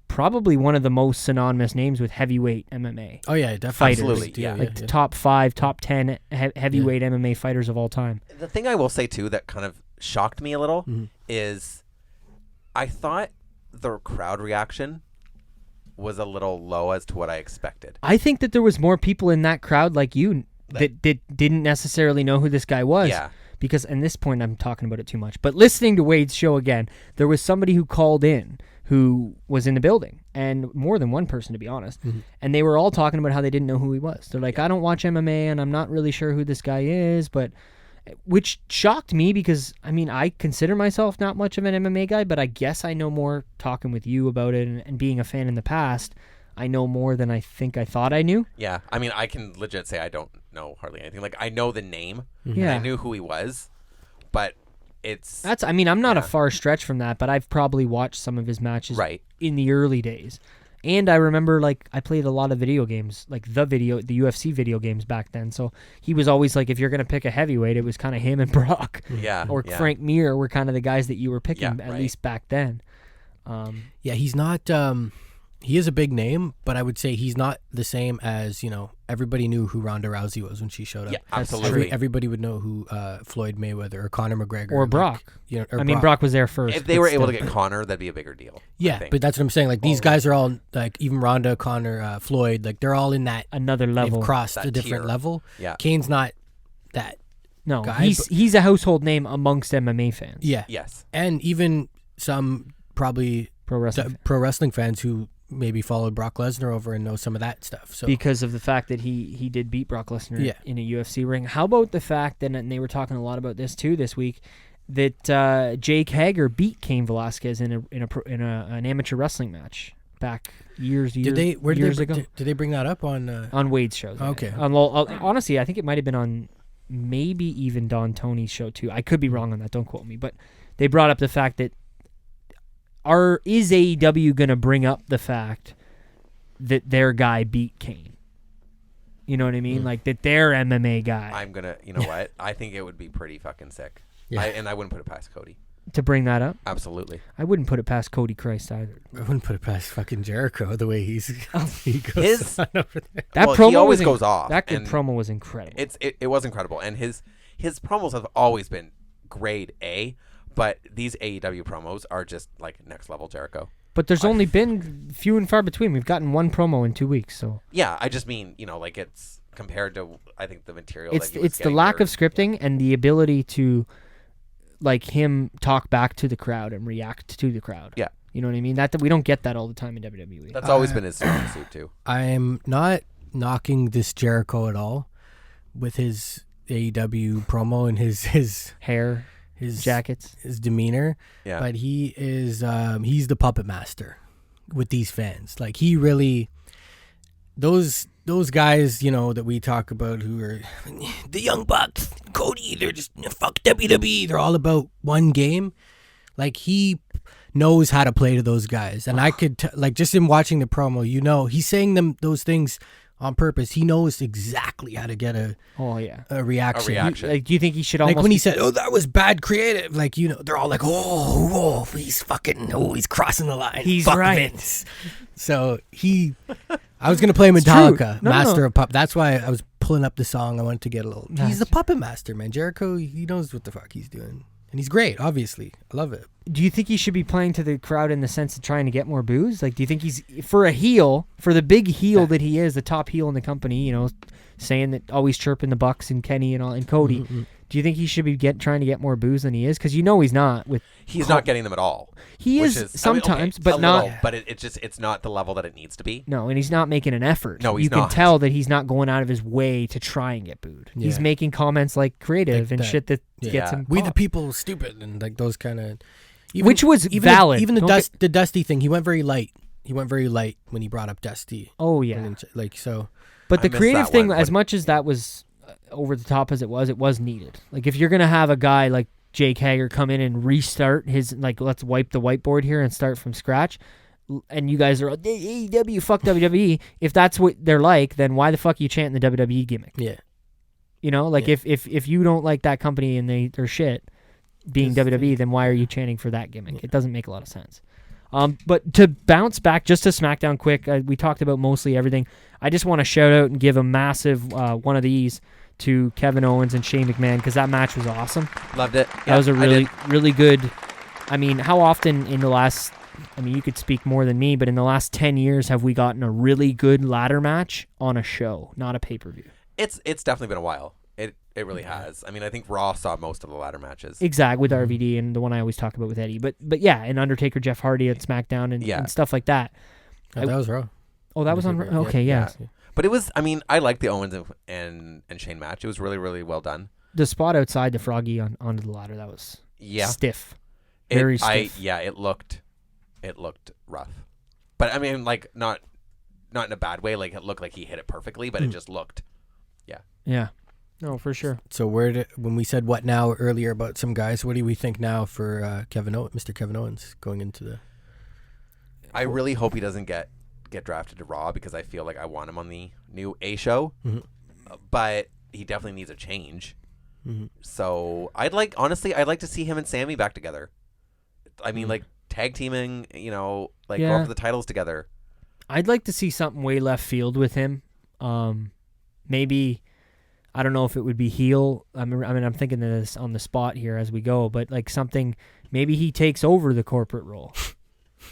A: probably one of the most synonymous names with heavyweight MMA.
B: Oh yeah, definitely.
A: Fighters.
C: Absolutely, yeah.
A: Like top 5, top 10 heavyweight MMA fighters of all time.
C: The thing I will say too that kind of shocked me a little is I thought the crowd reaction was a little low as to what I expected.
A: I think that there was more people in that crowd like you that didn't necessarily know who this guy was.
C: Yeah.
A: Because at this point, I'm talking about it too much. But listening to Wade's show again, there was somebody who called in who was in the building, and more than one person, to be honest. And they were all talking about how they didn't know who he was. They're like, I don't watch MMA, and I'm not really sure who this guy is, which shocked me because, I mean, I consider myself not much of an MMA guy, but I guess I know more talking with you about it and being a fan in the past. I know more than I think I thought I knew.
C: Yeah, I mean, I can legit say I don't know hardly anything. Like, I know the name, and I knew who he was, but
A: I'm not a far stretch from that, but I've probably watched some of his matches in the early days. And I remember, like, I played a lot of video games, like the UFC video games back then. So he was always like, if you're going to pick a heavyweight, it was kind of him and Brock. Or Frank Mir were kind of the guys that you were picking, at least back then.
B: He's not... He is a big name, but I would say he's not the same as, everybody knew who Ronda Rousey was when she showed up.
C: Yeah, absolutely.
B: Everybody would know who Floyd Mayweather or Conor McGregor.
A: Or Brock. Brock was there first.
C: If they were able to get Conor, that'd be a bigger deal.
B: Yeah, but that's what I'm saying. Like, these guys are all, like, even Ronda, Conor, Floyd, like, they're all in that...
A: Another level.
B: They've crossed
C: that
B: a different
C: tier.
B: level.
C: Yeah.
B: Cain's not that guy.
A: He's a household name amongst MMA fans.
B: Yeah.
C: Yes.
B: And even some probably
A: Pro wrestling
B: fans who maybe followed Brock Lesnar over and know some of that stuff. So
A: because of the fact that he did beat Brock Lesnar in a UFC ring. How about the fact that, and they were talking a lot about this too this week, that Jake Hager beat Cain Velasquez in an amateur wrestling match back years ago.
B: Did they bring that up on
A: Wade's show?
B: Okay.
A: Honestly, I think it might have been on maybe even Don Tony's show too. I could be wrong on that. Don't quote me. But they brought up the fact that is AEW going to bring up the fact that their guy beat Cain? You know what I mean? Like that their MMA guy.
C: I'm going to, you know what? I think it would be pretty fucking sick. Yeah. I wouldn't put it past Cody.
A: To bring that up?
C: Absolutely.
A: I wouldn't put it past Cody Christ either.
B: I wouldn't put it past fucking Jericho the way he goes
C: on
B: over there.
A: That promo
C: he always goes off.
A: That promo was incredible.
C: It was incredible. And his promos have always been grade A, but these AEW promos are just like next level Jericho.
A: But there's only been few and far between. We've gotten one promo in 2 weeks, so.
C: Yeah, I just mean, like it's compared to, I think, the material
A: it's the lack of scripting and the ability to like him talk back to the crowd and react to the crowd.
C: Yeah.
A: You know what I mean? That we don't get that all the time in WWE.
C: That's always been his strong suit too.
B: I'm not knocking this Jericho at all with his AEW promo and his
A: hair, his jackets,
B: his demeanor.
C: Yeah.
B: But he is he's the puppet master with these fans. Like he really those guys, that we talk about who are the Young Bucks, Cody, they're just fuck WWE. They're all about one game. Like he knows how to play to those guys, and I could just in watching the promo, he's saying those things on purpose. He knows exactly how to get a reaction.
A: Do you think he should almost
B: when he said, "Oh, that was bad creative"? They're all like, "Oh, he's crossing the line.
A: He's
B: Fuck
A: right."
B: Vince. So I was gonna play Metallica, Master of Puppet. That's why I was pulling up the song. I wanted to get a little. He's the puppet master, man. Jericho, he knows what the fuck he's doing, and he's great. Obviously, I love it.
A: Do you think he should be playing to the crowd in the sense of trying to get more boos? Like, do you think he's for the big heel that he is, the top heel in the company? Saying that, always chirping the Bucks and Kenny and Cody. Mm-hmm. Do you think he should be trying to get more boos than he is? Because he's not.
C: He's not getting them at all.
A: He is sometimes, but not.
C: Little, but it's not the level that it needs to be.
A: No, and he's not making an effort.
C: No,
A: you can tell that he's not going out of his way to try and get booed. Yeah. He's making comments like creative and shit that gets him.
B: We the people stupid and like those kind of.
A: Which was valid.
B: Even the Dusty thing, he went very light. He went very light when he brought up Dusty.
A: Oh yeah,
B: so.
A: But the creative thing, as much as that was over the top as it was needed. Like if you're gonna have a guy like Jake Hager come in and restart his let's wipe the whiteboard here and start from scratch, and you guys are AEW fuck WWE. If that's what they're like, then why the fuck are you chanting the WWE gimmick?
B: Yeah,
A: if you don't like that company and they're shit being WWE, then why are you chanting for that gimmick? Yeah. It doesn't make a lot of sense. But to bounce back just to SmackDown quick, we talked about mostly everything. I just want to shout out and give a massive one of these to Kevin Owens and Shane McMahon because that match was awesome.
C: Loved it.
A: That was a really good. I mean, how often in the last? I mean, you could speak more than me, but in the last 10 years, have we gotten a really good ladder match on a show, not a pay-per-view?
C: It's definitely been a while. It really has. I mean, I think Raw saw most of the ladder matches.
A: Exactly, with RVD and the one I always talk about with Eddie. But yeah, and Undertaker, Jeff Hardy at SmackDown and stuff like that.
B: Oh, that was Raw.
A: Oh, that was on Raw? Okay, yeah.
C: But it was, I mean, I like the Owens and Shane match. It was really, really well done.
A: The spot outside the Froggy onto the ladder, that was stiff. Very stiff.
C: It looked rough. But I mean, like, not in a bad way. Like, it looked like he hit it perfectly, but it just looked,
A: Yeah. No, for sure.
B: So when we said what now earlier about some guys, what do we think now for Mr. Kevin Owens going into the?
C: I really hope he doesn't get drafted to Raw because I feel like I want him on the new A show, but he definitely needs a change. Mm-hmm. So I'd like to see him and Sammy back together. I mean, like tag teaming, go for the titles together.
A: I'd like to see something way left field with him. Maybe. I don't know if it would be heel. I mean, I'm thinking of this on the spot here as we go, but like something, maybe he takes over the corporate role.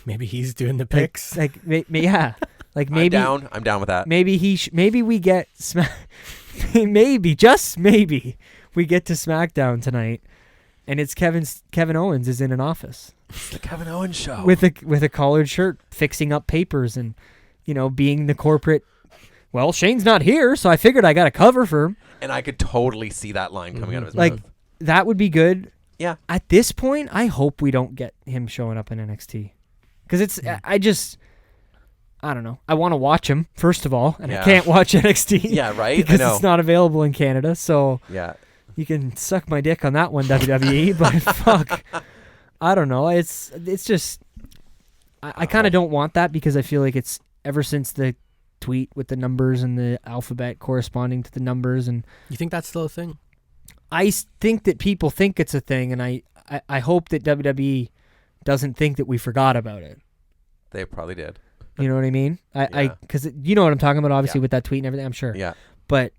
B: Maybe he's doing the picks.
A: Like maybe
C: I'm down with that.
A: Maybe maybe we get maybe just maybe we get to SmackDown tonight, and it's Kevin Owens is in an office.
C: It's the Kevin Owens show.
A: With a collared shirt, fixing up papers and, being the corporate, well, Shane's not here, so I figured I got to cover for him.
C: And I could totally see that line coming out of his
A: like,
C: mouth.
A: That would be good.
C: Yeah.
A: At this point, I hope we don't get him showing up in NXT. Because I don't know. I want to watch him, first of all, and I can't watch NXT.
C: Yeah, right?
A: Because
C: I know.
A: it's not available in Canada, so
C: yeah.
A: You can suck my dick on that one, WWE, but fuck. I don't know. It's just... I kind of don't want that because I feel like it's ever since the tweet with the numbers and the alphabet corresponding to the numbers. And
B: you think that's still a thing?
A: I think that people think it's a thing, and I hope that WWE doesn't think that we forgot about it.
C: They probably did.
A: You know what I mean? Because you know what I'm talking about, obviously, with that tweet and everything, I'm sure.
C: Yeah.
A: But,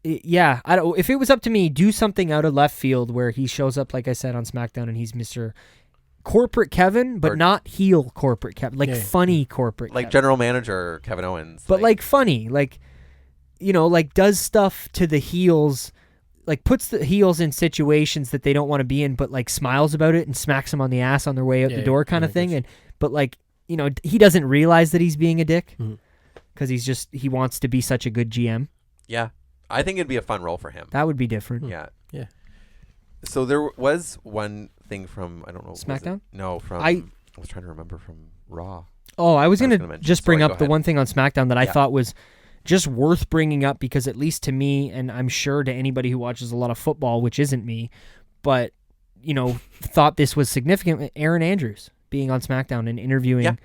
A: I don't. If it was up to me, do something out of left field where he shows up, like I said, on SmackDown, and he's Mr. Corporate Kevin, but not heel corporate Kevin, like funny corporate
C: like
A: Kevin.
C: General Manager Kevin Owens.
A: But like funny, like, like does stuff to the heels, like puts the heels in situations that they don't want to be in, but like smiles about it and smacks them on the ass on their way out the door kind of thing. But like, he doesn't realize that he's being a dick because he wants to be such a good GM. Yeah.
C: I think it'd be a fun role for him.
A: That would be different.
C: Yeah. Yeah. So there was one thing from, I don't know.
A: SmackDown?
C: No, I was trying to remember from Raw.
A: Oh, I was going to just bring up the one thing on SmackDown that I thought was just worth bringing up because at least to me, and I'm sure to anybody who watches a lot of football, which isn't me, but, thought this was significant. Aaron Andrews being on SmackDown and interviewing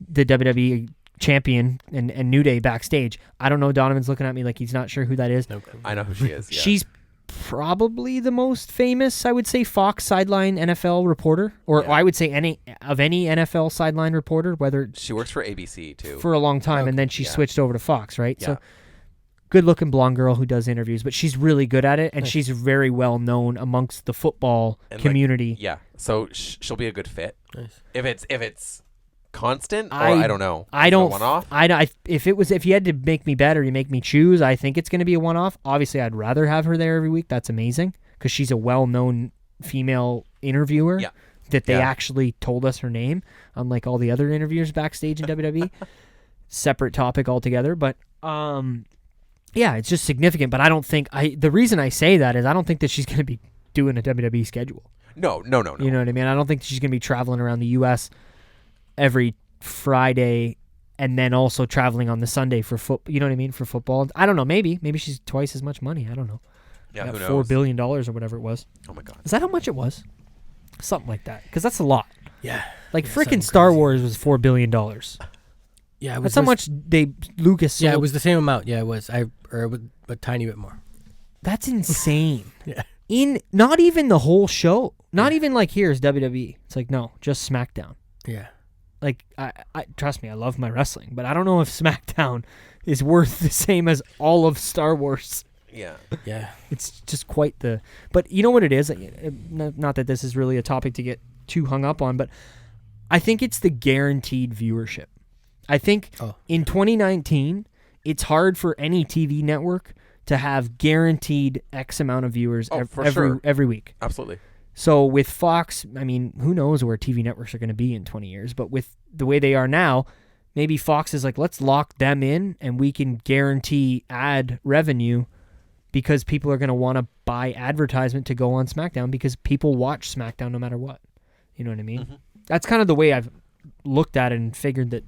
A: the WWE champion and New Day backstage. I don't know. Donovan's looking at me like he's not sure who that is.
C: No, I know who she is. Yeah.
A: She's probably the most famous, I would say, Fox sideline NFL reporter, or I would say any NFL sideline reporter. Whether
C: she works for ABC too
A: for a long time, and then she switched over to Fox, right? Yeah. So, good-looking blonde girl who does interviews, but she's really good at it, and she's very well known amongst the football community.
C: So she'll be a good fit. Nice. If it's constant, or
A: I
C: don't know.
A: I don't.
C: One-off?
A: If you had to make me bet or you make me choose, I think it's going to be a one-off. Obviously, I'd rather have her there every week. That's amazing because she's a well-known female interviewer. Yeah. That they actually told us her name, unlike all the other interviewers backstage in WWE. Separate topic altogether, but it's just significant. But I don't think the reason I say that is I don't think that she's going to be doing a WWE schedule.
C: No. You know
A: what I mean? I don't think she's going to be traveling around the U.S. every Friday and then also traveling on the Sunday for football. You know what I mean? For football. I don't know. Maybe she's twice as much money. I don't know.
C: Yeah, who knows?
A: $4 billion or whatever it was.
C: Oh my God.
A: Is that how much it was? Something like that. Because that's a lot.
B: Yeah.
A: Like freaking Star Wars was $4 billion.
B: Yeah,
A: that's how much Lucas sold.
B: Yeah, it was the same amount. Yeah, it was. A tiny bit more.
A: That's insane.
B: Yeah.
A: In not even the whole show. Not even like here's WWE. It's like no, just SmackDown.
B: Yeah.
A: Like I trust me, I love my wrestling, but I don't know if SmackDown is worth the same as all of Star Wars.
C: Yeah.
B: Yeah.
A: It's just quite the. But you know what it is? Not that this is really a topic to get too hung up on, but I think it's the guaranteed viewership. I think in 2019, it's hard for any TV network to have guaranteed X amount of viewers every week.
C: Absolutely.
A: So with Fox, I mean, who knows where TV networks are going to be in 20 years, but with the way they are now, maybe Fox is like, let's lock them in and we can guarantee ad revenue because people are going to want to buy advertisement to go on SmackDown because people watch SmackDown no matter what. You know what I mean? Mm-hmm. That's kind of the way I've looked at it and figured that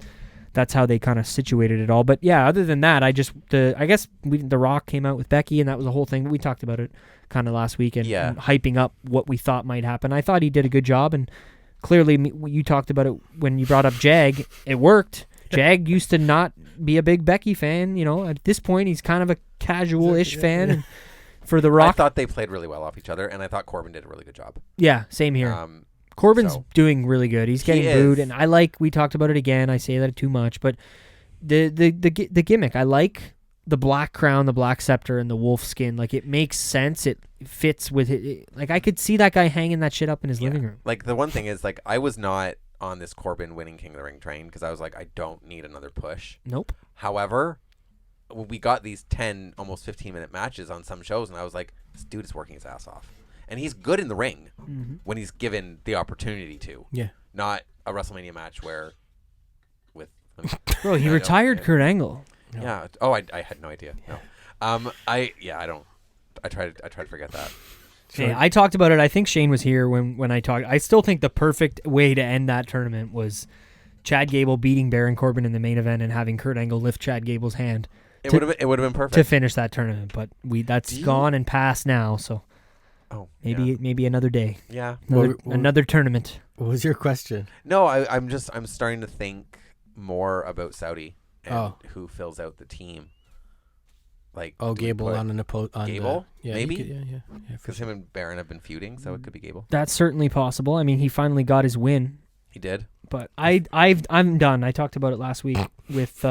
A: that's how they kind of situated it all. But yeah, other than that, I guess The Rock came out with Becky and that was the whole thing. We talked about it kind of last week and hyping up what we thought might happen. I thought he did a good job, and clearly you talked about it when you brought up Jag. It worked. Jag used to not be a big Becky fan. You know, at this point, he's kind of a casual-ish fan. And for The Rock,
C: I thought they played really well off each other, and I thought Corbin did a really good job.
A: Yeah, same here. Corbin's doing really good. He's getting booed, and we talked about it again. I say that too much, but the gimmick, I like the black crown, the black scepter, and the wolf skin. Like, it makes sense. It fits with it. Like, I could see that guy hanging that shit up in his living room.
C: Like, the one thing is, like, I was not on this Corbin winning King of the Ring train because I was like, I don't need another push.
A: Nope.
C: However, we got these 10, almost 15-minute matches on some shows, and I was like, This dude is working his ass off. And he's good in the ring when he's given the opportunity to.
B: Yeah.
C: Not a WrestleMania match where
A: Bro, he retired Kurt Angle.
C: No. Yeah. Oh, I had no idea. No. I try to forget that.
A: Hey, I talked about it. I think Shane was here when I talked. I still think the perfect way to end that tournament was Chad Gable beating Baron Corbin in the main event and having Kurt Angle lift Chad Gable's hand.
C: It would have been perfect
A: to finish that tournament, but that's gone and past now. So maybe another day.
C: Yeah,
A: another tournament.
B: What was your question?
C: No, I'm starting to think more about Saudi and who fills out the team. Like
B: Gable on an opposed
C: Gable, maybe
B: yeah.
C: Because him and Baron have been feuding, so it could be Gable.
A: That's certainly possible. I mean, he finally got his win.
C: He did.
A: But I'm done. I talked about it last week with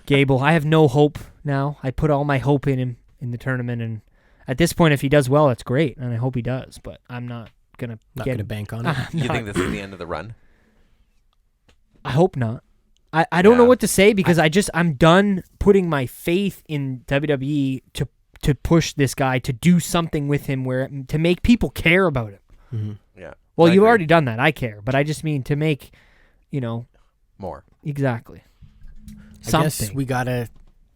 A: Gable. I have no hope now. I put all my hope in him in the tournament, and at this point, if he does well, it's great, and I hope he does. But I'm not gonna
B: bank on it.
C: You think this is the end of the run?
A: I hope not. I don't know what to say because I'm done putting my faith in WWE to push this guy to do something with him to make people care about him.
B: Mm-hmm.
C: Yeah.
A: Well, you've already done that. I care, but I just mean to make,
C: more.
A: Exactly.
B: I guess we gotta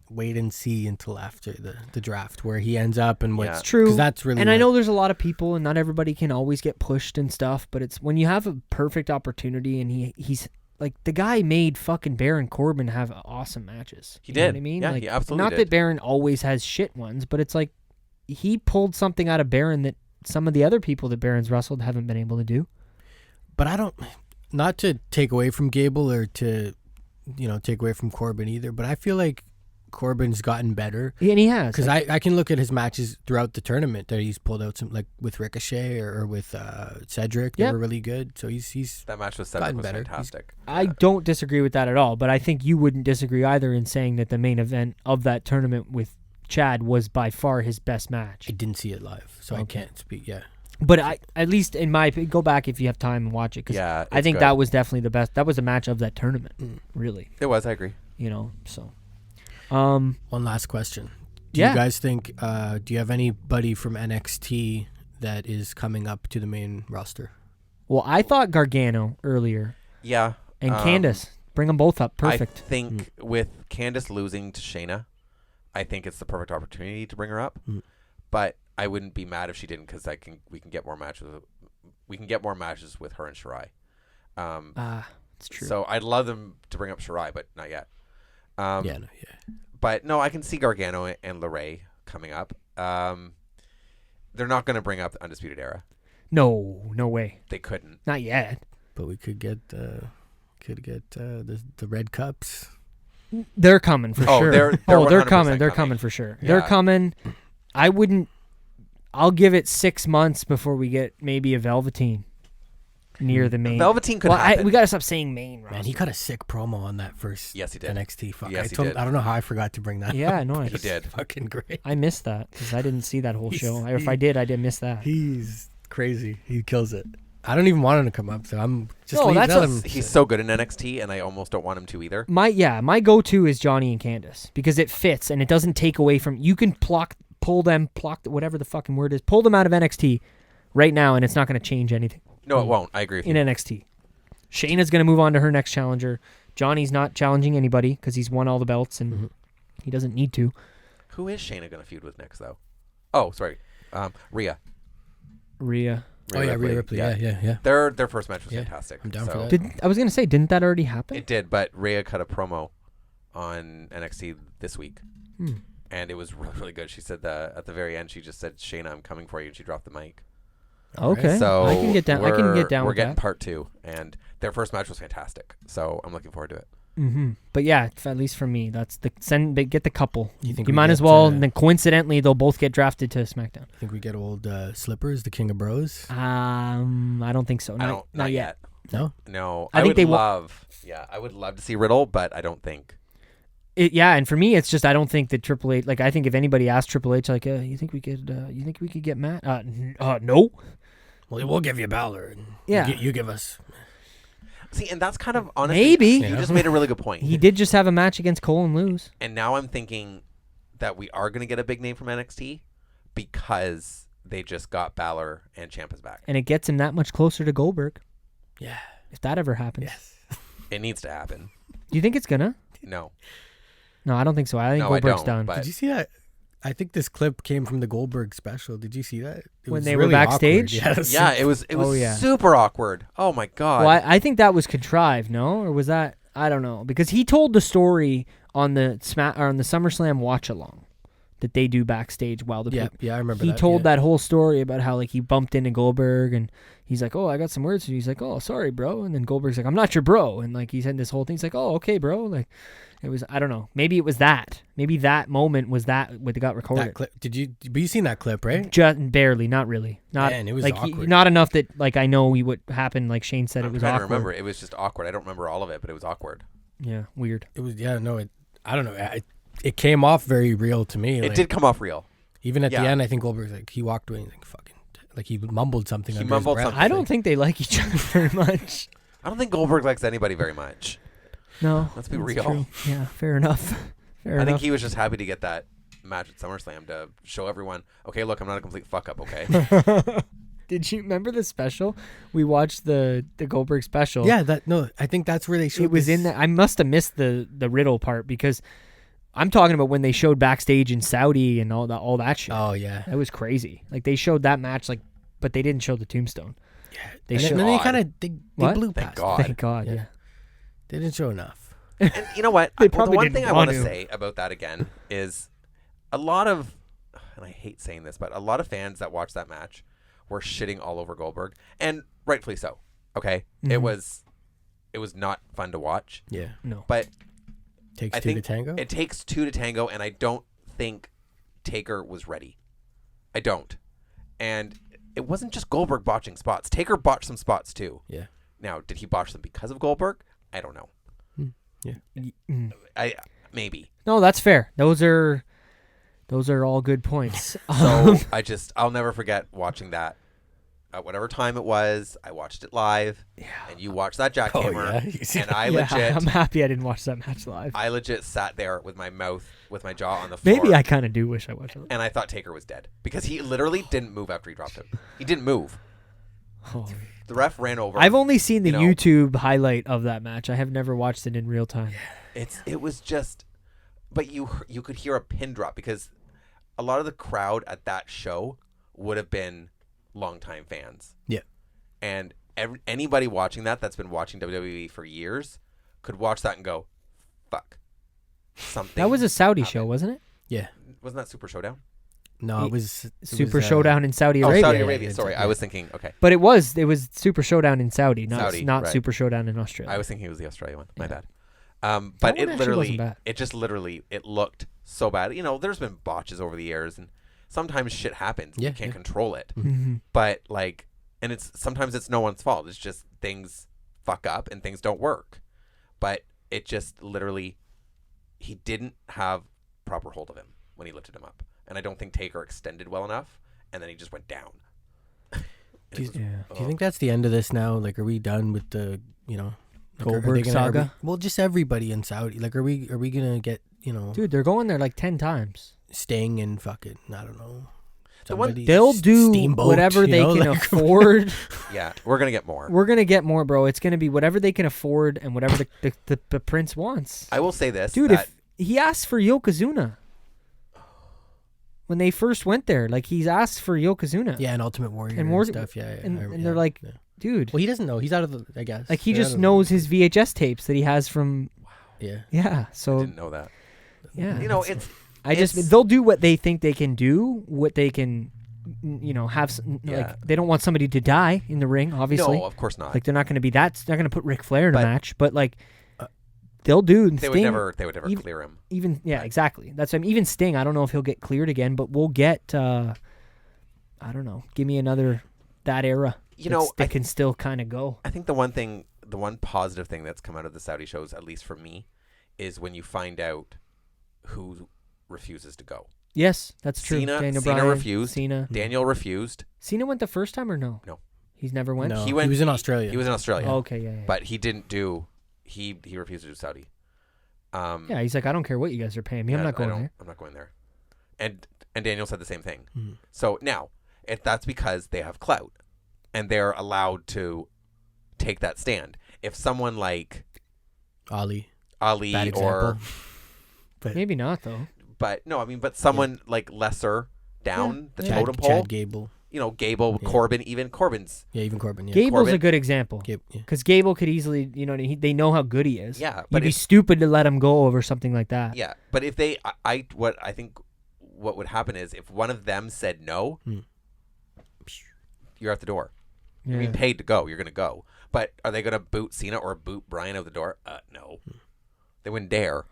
B: wait and see until after the draft where he ends up and what's
A: true.
B: Because that's really.
A: And I know there's a lot of people, and not everybody can always get pushed and stuff. But it's when you have a perfect opportunity, and he's. Like, the guy made fucking Baron Corbin have awesome matches.
C: He did.
A: Know what I mean?
C: Yeah,
A: like,
C: he absolutely
A: not
C: did.
A: that Baron always has shit ones, but it's like he pulled something out of Baron that some of the other people that Baron's wrestled haven't been able to do.
B: But not to take away from Gable or to, take away from Corbin either, but I feel like Corbin's gotten better.
A: Yeah, and he has.
B: Because I can look at his matches throughout the tournament that he's pulled out some, like with Ricochet or with Cedric. They were really good. So he's
C: that match with Cedric was fantastic.
A: I don't disagree with that at all, but I think you wouldn't disagree either in saying that the main event of that tournament with Chad was by far his best match.
B: I didn't see it live, so I can't speak. Yeah.
A: But at least in my opinion, go back if you have time and watch it. Cause I think that was definitely the best. That was a match of that tournament, really.
C: It was, I agree.
A: So.
B: One last question. Do you guys think, do you have anybody from NXT that is coming up to the main roster?
A: Well, I thought Gargano earlier.
C: Yeah.
A: And Candice. Bring them both up. Perfect.
C: I think with Candice losing to Shayna, I think it's the perfect opportunity to bring her up. But I wouldn't be mad if she didn't because we can get more matches. We can get more matches with her and Shirai.
A: It's true.
C: So I'd love them to bring up Shirai, but not yet.
B: Yeah.
C: But no, I can see Gargano and LeRae coming up. They're not going to bring up the Undisputed Era.
A: No way.
C: They couldn't.
A: Not yet.
B: But we could get the Red Cups.
A: They're coming for sure.
C: They're
A: coming. They're coming for sure. Yeah. They're coming. I'll give it 6 months before we get maybe a Velveteen near the main.
C: Velveteen could happen.
A: We got to stop saying main roster.
B: Man, he got a sick promo on that first NXT. Fuck.
C: Yes, he did.
B: I don't know how I forgot to bring that
A: Yeah,
B: up.
A: no,
C: he did.
B: Fucking great.
A: I missed that because I didn't see that whole show. Or if I did miss that.
B: He's crazy. He kills it. I don't even want him to come up, so I'm just
C: he's so good in NXT, and I almost don't want him to either.
A: My go-to is Johnny and Candice because it fits and it doesn't take away from. You can pull them, whatever the fucking word is, pull them out of NXT right now, and it's not going to change anything.
C: No, it won't. I agree with you.
A: In NXT, Shayna's going to move on to her next challenger. Johnny's not challenging anybody because he's won all the belts and he doesn't need to.
C: Who is Shayna going to feud with next, though? Oh, sorry, Rhea.
B: Rhea Ripley. Yeah.
C: Their first match was fantastic.
B: I'm down for that.
A: I was going to say, didn't that already happen?
C: It did, but Rhea cut a promo on NXT this week, and it was really, really good. She said at the very end, she just said, "Shayna, I'm coming for you," and she dropped the mic.
A: Okay,
C: so
A: I can get down.
C: We're
A: with
C: getting
A: that.
C: part 2, and their first match was fantastic. So I'm looking forward to it.
A: But yeah, at least for me, that's get the couple.
B: You
A: might as well. And then coincidentally, they'll both get drafted to SmackDown.
B: I think we get old Slippers, the King of Bros.
A: I don't think so. Not yet.
B: No.
C: I would love to see Riddle, but I don't think.
A: And for me, it's just I don't think that Triple H. Like I think if anybody asked Triple H, like, you think we could get Matt? No.
B: Well, we'll give you Balor.
A: Yeah,
B: you give us.
C: See, and that's kind of honestly.
A: Maybe
C: you just made a really good point.
A: He did just have a match against Cole and lose.
C: And now I'm thinking that we are going to get a big name from NXT, because they just got Balor and Ciampa's back.
A: And it gets him that much closer to Goldberg.
B: Yeah.
A: If that ever happens.
B: Yes.
C: It needs to happen.
A: Do you think it's gonna?
C: No.
A: No, I don't think so. I think Goldberg's done.
C: But
B: Did you see that? I think this clip came from the Goldberg special. Did you see that? It
A: When
B: was
A: they
B: really
A: were backstage?
B: awkward.
C: yeah, it was super awkward. Oh my god.
A: Well, I think that was contrived, no? Or was that, I don't know. Because he told the story on the SummerSlam watch along that they do backstage while the people.
B: Yeah, I remember
A: He
B: that.
A: told that whole story about how like he bumped into Goldberg and he's like, "Oh, I got some words." And he's like, "Oh, sorry, bro." And then Goldberg's like, "I'm not your bro." And like he said this whole thing. He's like, "Oh, okay, bro." Like it was, I don't know. Maybe it was that. Maybe that moment was that what got recorded.
B: That clip. But you seen that clip, right?
A: Just barely, not really. Not
B: Man, it was
A: like
B: awkward.
A: not enough that like I know what happened. Like Shane said,
C: I'm
A: it was
C: trying
A: awkward.
C: to remember. It was just awkward. I don't remember all of it, but it was awkward.
A: Yeah, weird.
B: It was. Yeah, no. I don't know. It came off very real to me.
C: It did come off real.
B: Even at the end, I think Goldberg's like he walked away and like fucking like he mumbled something.
C: He
B: under
C: mumbled
B: his breath.
C: something.
A: I don't think they like each other very much.
C: I don't think Goldberg likes anybody very much.
A: No,
C: Let's be
A: that's
C: real.
A: true. Yeah, fair enough.
C: I think he was just happy to get that match at SummerSlam to show everyone, okay, look, I'm not a complete fuck up, okay?
A: Did you remember the special? We watched the Goldberg special.
B: Yeah, I think that's where they showed.
A: It was in there. I must have missed the Riddle part because I'm talking about when they showed backstage in Saudi and all that shit.
B: Oh yeah,
A: That was crazy. Like they showed that match, like, but they didn't show the Tombstone.
B: yeah.
A: They
B: And
A: showed.
B: then they kind of they
A: What?
B: blew
C: Thank
B: past.
C: God.
A: Thank God. Yeah.
B: They didn't show enough.
C: And you know what?
A: They
C: The
A: probably
C: one
A: didn't
C: thing I want
A: want
C: to
A: to.
C: say about that again is a lot of, and I hate saying this, but a lot of fans that watched that match were shitting all over Goldberg, and rightfully so. Okay, it was not fun to watch.
B: Yeah,
A: No.
C: But
B: takes
C: I
B: two to
C: think
B: tango.
C: it takes two to tango, and I don't think Taker was ready. I don't, and it wasn't just Goldberg botching spots. Taker botched some spots too.
B: Yeah.
C: Now, did he botch them because of Goldberg? I don't know. I maybe.
A: No, that's fair. Those are all good points.
C: So I'll never forget watching that. At whatever time it was, I watched it live. Yeah. And you watched that jackhammer.
B: Yeah.
C: And I
A: Yeah,
C: legit,
A: I'm happy I didn't watch that match live.
C: I legit sat there with my jaw on the floor.
A: Maybe I kind of do wish I watched it.
C: And I thought Taker was dead because he literally didn't move after he dropped him. He didn't move.
A: Oh.
C: The ref ran over.
A: I've only seen the
C: you know.
A: YouTube highlight of that match. I have never watched it in real time.
C: It was just, but you could hear a pin drop because a lot of the crowd at that show would have been longtime fans.
B: Yeah.
C: And anybody watching that's been watching WWE for years could watch that and go, fuck. Something.
A: That was a Saudi
C: happened.
A: show, wasn't it?
B: Yeah.
C: Wasn't that Super Showdown?
B: No, it was
A: Super Showdown in Saudi
C: Oh,
A: Arabia.
C: Saudi Arabia.
B: yeah,
C: Sorry,
B: yeah.
C: I was thinking, okay.
A: But it was Super Showdown in Saudi, not
C: Saudi, right.
A: Super Showdown in Australia.
C: I was thinking it was the Australia one. My
A: Yeah.
C: bad. But
A: one
C: it
A: actually wasn't
C: literally,
A: bad.
C: it looked so bad. You know, there's been botches over the years, and sometimes shit happens.
B: Yeah,
C: You can't
B: yeah.
C: control it.
A: Mhm.
C: But like, and sometimes it's no one's fault. It's just things fuck up and things don't work. But it just literally, he didn't have proper hold of him when he lifted him up, and I don't think Taker extended well enough, and then he just went down.
B: Do you,
A: Yeah.
B: do you think that's the end of this now? Like, are we done with the like,
A: Goldberg saga?
B: Well, just everybody in Saudi. Like, are we gonna get
A: Dude, they're going there like 10 times.
B: Sting and fucking I don't know.
C: one-
B: somebody,
A: They'll do
B: Steamboat,
A: whatever
B: you
A: they
B: know,
A: can
B: like-
A: afford.
C: Yeah, we're gonna get more.
A: We're going to get more, bro. It's going to be whatever they can afford and whatever the prince wants.
C: I will say this,
A: Dude,
C: that
A: if he asked for Yokozuna when they first went there, like he's asked for Yokozuna.
B: Yeah, and Ultimate Warrior
A: And
B: and stuff. Yeah,
A: and they're like,
B: yeah.
A: dude,
B: Well, he doesn't know. He's out of the. I guess.
A: like he
B: They're out
A: just
B: of the-
A: knows his VHS tapes that he has from.
B: Yeah.
A: Yeah,
C: I
A: so
C: didn't know that.
A: yeah,
C: You know, it's
A: they'll do what they think they can do, what they can, have.
C: Yeah.
A: Like they don't want somebody to die in the ring, obviously.
C: no, of course not.
A: Like they're not going to be that. They're going to put Ric Flair in a
C: But-
A: match, but like they'll do.
C: they
A: Sting,
C: would never
A: even-
C: clear him.
A: Even exactly. That's even Sting. I don't know if he'll get cleared again, but we'll get. I don't know. Give me another that era.
C: You know,
A: that can still kind of go.
C: I think the one positive thing that's come out of the Saudi shows, at least for me, is when you find out who refuses to go.
A: Yes, that's true.
C: Cena
A: Daniel Bryan
C: refused.
A: Cena.
C: Daniel refused.
A: Cena went the first time or no?
C: No.
A: He's never went.
B: No,
C: He
B: he
C: went-
B: was in Australia.
C: He was in Australia.
A: Oh, okay, yeah.
C: But he didn't do. He refused to do Saudi.
A: Yeah, he's like, I don't care what you guys are paying me. I'm
C: yeah,
A: not going there.
C: I'm not going there. And Daniel said the same thing. Mm-hmm. So now, that's because they have clout, and they're allowed to take that stand. If someone like
B: Ali
C: or
B: but
A: maybe not though.
C: But no, I mean, but someone like lesser down the totem pole.
B: Chad Gable.
C: Gable, Corbin, even Corbin's.
B: Yeah, even Corbin. Yeah.
A: Gable's a good example.
B: Gable,
A: because Gable could easily, they know how good he is.
C: Yeah,
A: but you'd be stupid to let him go over something like that.
C: Yeah, but if they, what would happen is if one of them said no, you're at the door.
A: Yeah.
C: You're being paid to go. You're going to go. But are they going to boot Cena or boot Bryan out the door? No, they wouldn't dare.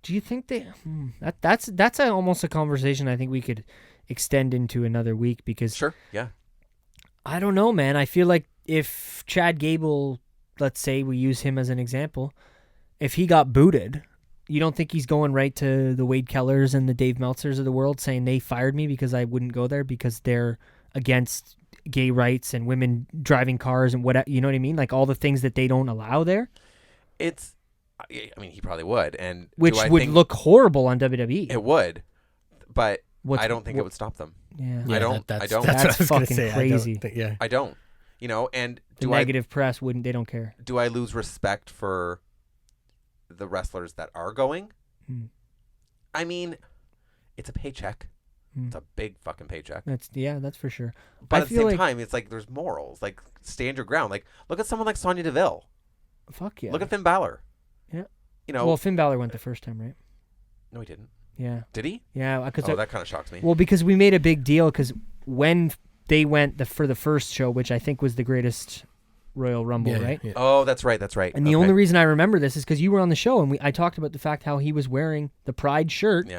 A: Do you think they? That's almost a conversation I think we could extend into another week because
C: sure, yeah.
A: I don't know, man. I feel like if Chad Gable, let's say we use him as an example, if he got booted, you don't think he's going right to the Wade Kellers and the Dave Meltzers of the world saying they fired me because I wouldn't go there because they're against gay rights and women driving cars and what, you know what I mean? Like all the things that they don't allow there.
C: I mean, he probably would, and
A: which would look horrible on WWE.
C: It would, but I don't think it would stop them.
A: Yeah,
C: I don't.
B: That's
A: fucking crazy.
C: I don't. And
A: the negative press wouldn't. They don't care.
C: Do I lose respect for the wrestlers that are going? I mean, it's a paycheck. It's a big fucking paycheck.
A: That's for sure.
C: But at the same time, it's like there's morals. Like stand your ground. Like look at someone like Sonya Deville.
A: Fuck yeah.
C: Look at Finn Balor.
A: Yeah. Well, Finn Balor went the first time, right?
C: No, he didn't.
A: Yeah.
C: Did he?
A: Yeah.
C: That kind of shocked me.
A: Well, because we made a big deal because when they went for the first show, which I think was the greatest Royal Rumble, right?
C: Yeah. Oh, that's right.
A: And the only reason I remember this is because you were on the show and I talked about the fact how he was wearing the Pride shirt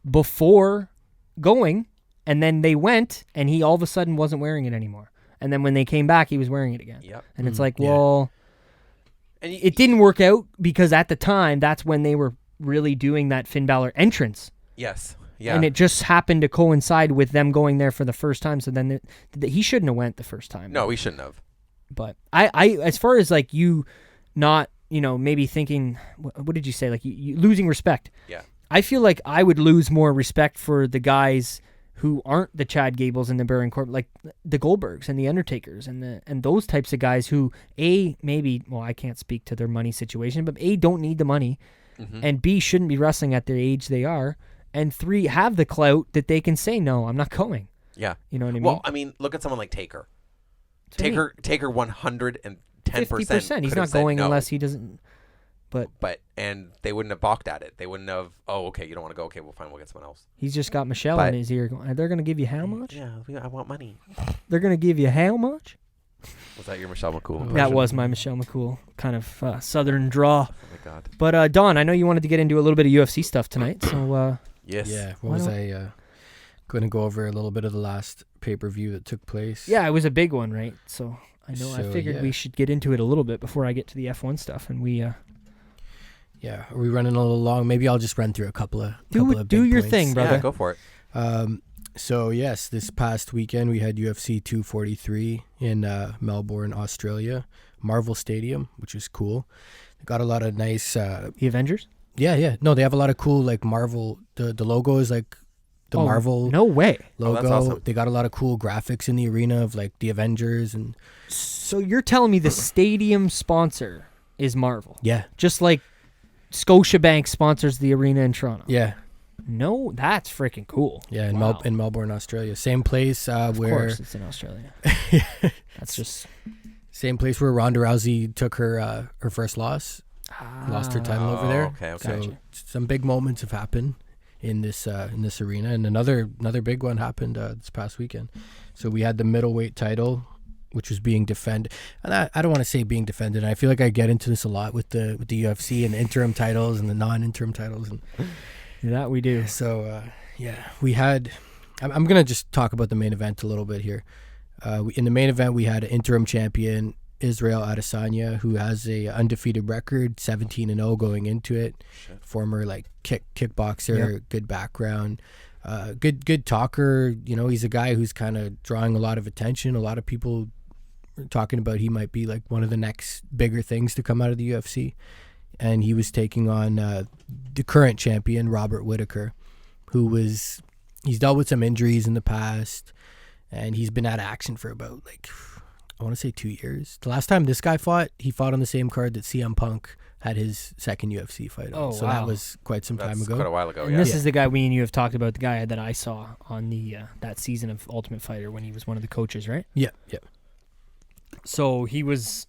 A: before going, and then they went and he all of a sudden wasn't wearing it anymore. And then when they came back, he was wearing it again.
C: Yep.
A: And it's like, well, and it didn't work out because at the time, that's when they were really doing that Finn Balor entrance.
C: Yes. Yeah.
A: And it just happened to coincide with them going there for the first time. So then he shouldn't have went the first time.
C: No, he shouldn't have.
A: But I as far as like you not, maybe thinking, what did you say? Like you losing respect.
C: Yeah.
A: I feel like I would lose more respect for the guys who aren't the Chad Gables and the Baron Corbin, like the Goldbergs and the Undertakers and those types of guys who I can't speak to their money situation, but don't need the money, and B, shouldn't be wrestling at the age they are, and 3, have the clout that they can say, no, I'm not going.
C: Yeah.
A: You know what I mean?
C: Well, I mean, look at someone like Taker. Taker 110%.
A: 50%. He's not going unless he doesn't.
C: And they wouldn't have balked at it. They wouldn't have, okay, you don't want to go. Okay, well, fine, we'll get someone else.
A: He's just got Michelle in his ear going, they're going to give you how much?
C: Yeah, I want money.
A: They're going to give you how much?
C: Was that your Michelle McCool impression?
A: That was my Michelle McCool kind of southern draw.
C: Oh, my God.
A: But, Don, I know you wanted to get into a little bit of UFC stuff tonight, so...
C: yes.
B: Yeah, going to go over a little bit of the last pay-per-view that took place.
A: Yeah, it was a big one, right? So, I figured we should get into it a little bit before I get to the F1 stuff, and we...
B: Yeah, are we running a little long? Maybe I'll just run through a couple of
A: do your
B: points.
A: thing, brother.
C: Yeah, go for it.
B: So yes, this past weekend we had UFC 243 in Melbourne, Australia, Marvel Stadium, which is cool. They got a lot of nice.
A: The Avengers.
B: Yeah. No, they have a lot of cool like Marvel. The logo is like the Marvel.
A: No way.
B: Logo.
C: That's awesome.
B: They got a lot of cool graphics in the arena of like the Avengers and.
A: So you're telling me the stadium sponsor is Marvel?
B: Yeah.
A: Just like Scotiabank sponsors the arena in Toronto.
B: Yeah.
A: No, that's freaking cool.
B: Yeah, in,
A: wow.
B: in Melbourne, Australia. Same place
A: of
B: where...
A: Of course, it's in Australia. That's just...
B: Same place where Ronda Rousey took her first loss. Lost her title over there.
C: Okay.
B: So some big moments have happened in this arena. And another big one happened this past weekend. So we had the middleweight title, which was being defended. And I don't want to say being defended. I feel like I get into this a lot with the UFC and the interim titles and the non-interim titles. And
A: that we do.
B: So, we had... I'm going to just talk about the main event a little bit here. In the main event, we had an interim champion, Israel Adesanya, who has a undefeated record, 17-0 going into it.
C: Shit.
B: Former kickboxer, good background, good talker. He's a guy who's kind of drawing a lot of attention. A lot of people are talking about he might be like one of the next bigger things to come out of the UFC. And he was taking on the current champion, Robert Whittaker, who was he's dealt with some injuries in the past, and he's been out of action for about I want to say 2 years. The last time this guy fought, he fought on the same card that CM Punk had his second UFC fight on. So that was quite some time ago.
C: Quite a while ago.
A: And this is the guy me and you have talked about, the guy that I saw on the that season of Ultimate Fighter when he was one of the coaches, right?
B: Yeah.
A: So he was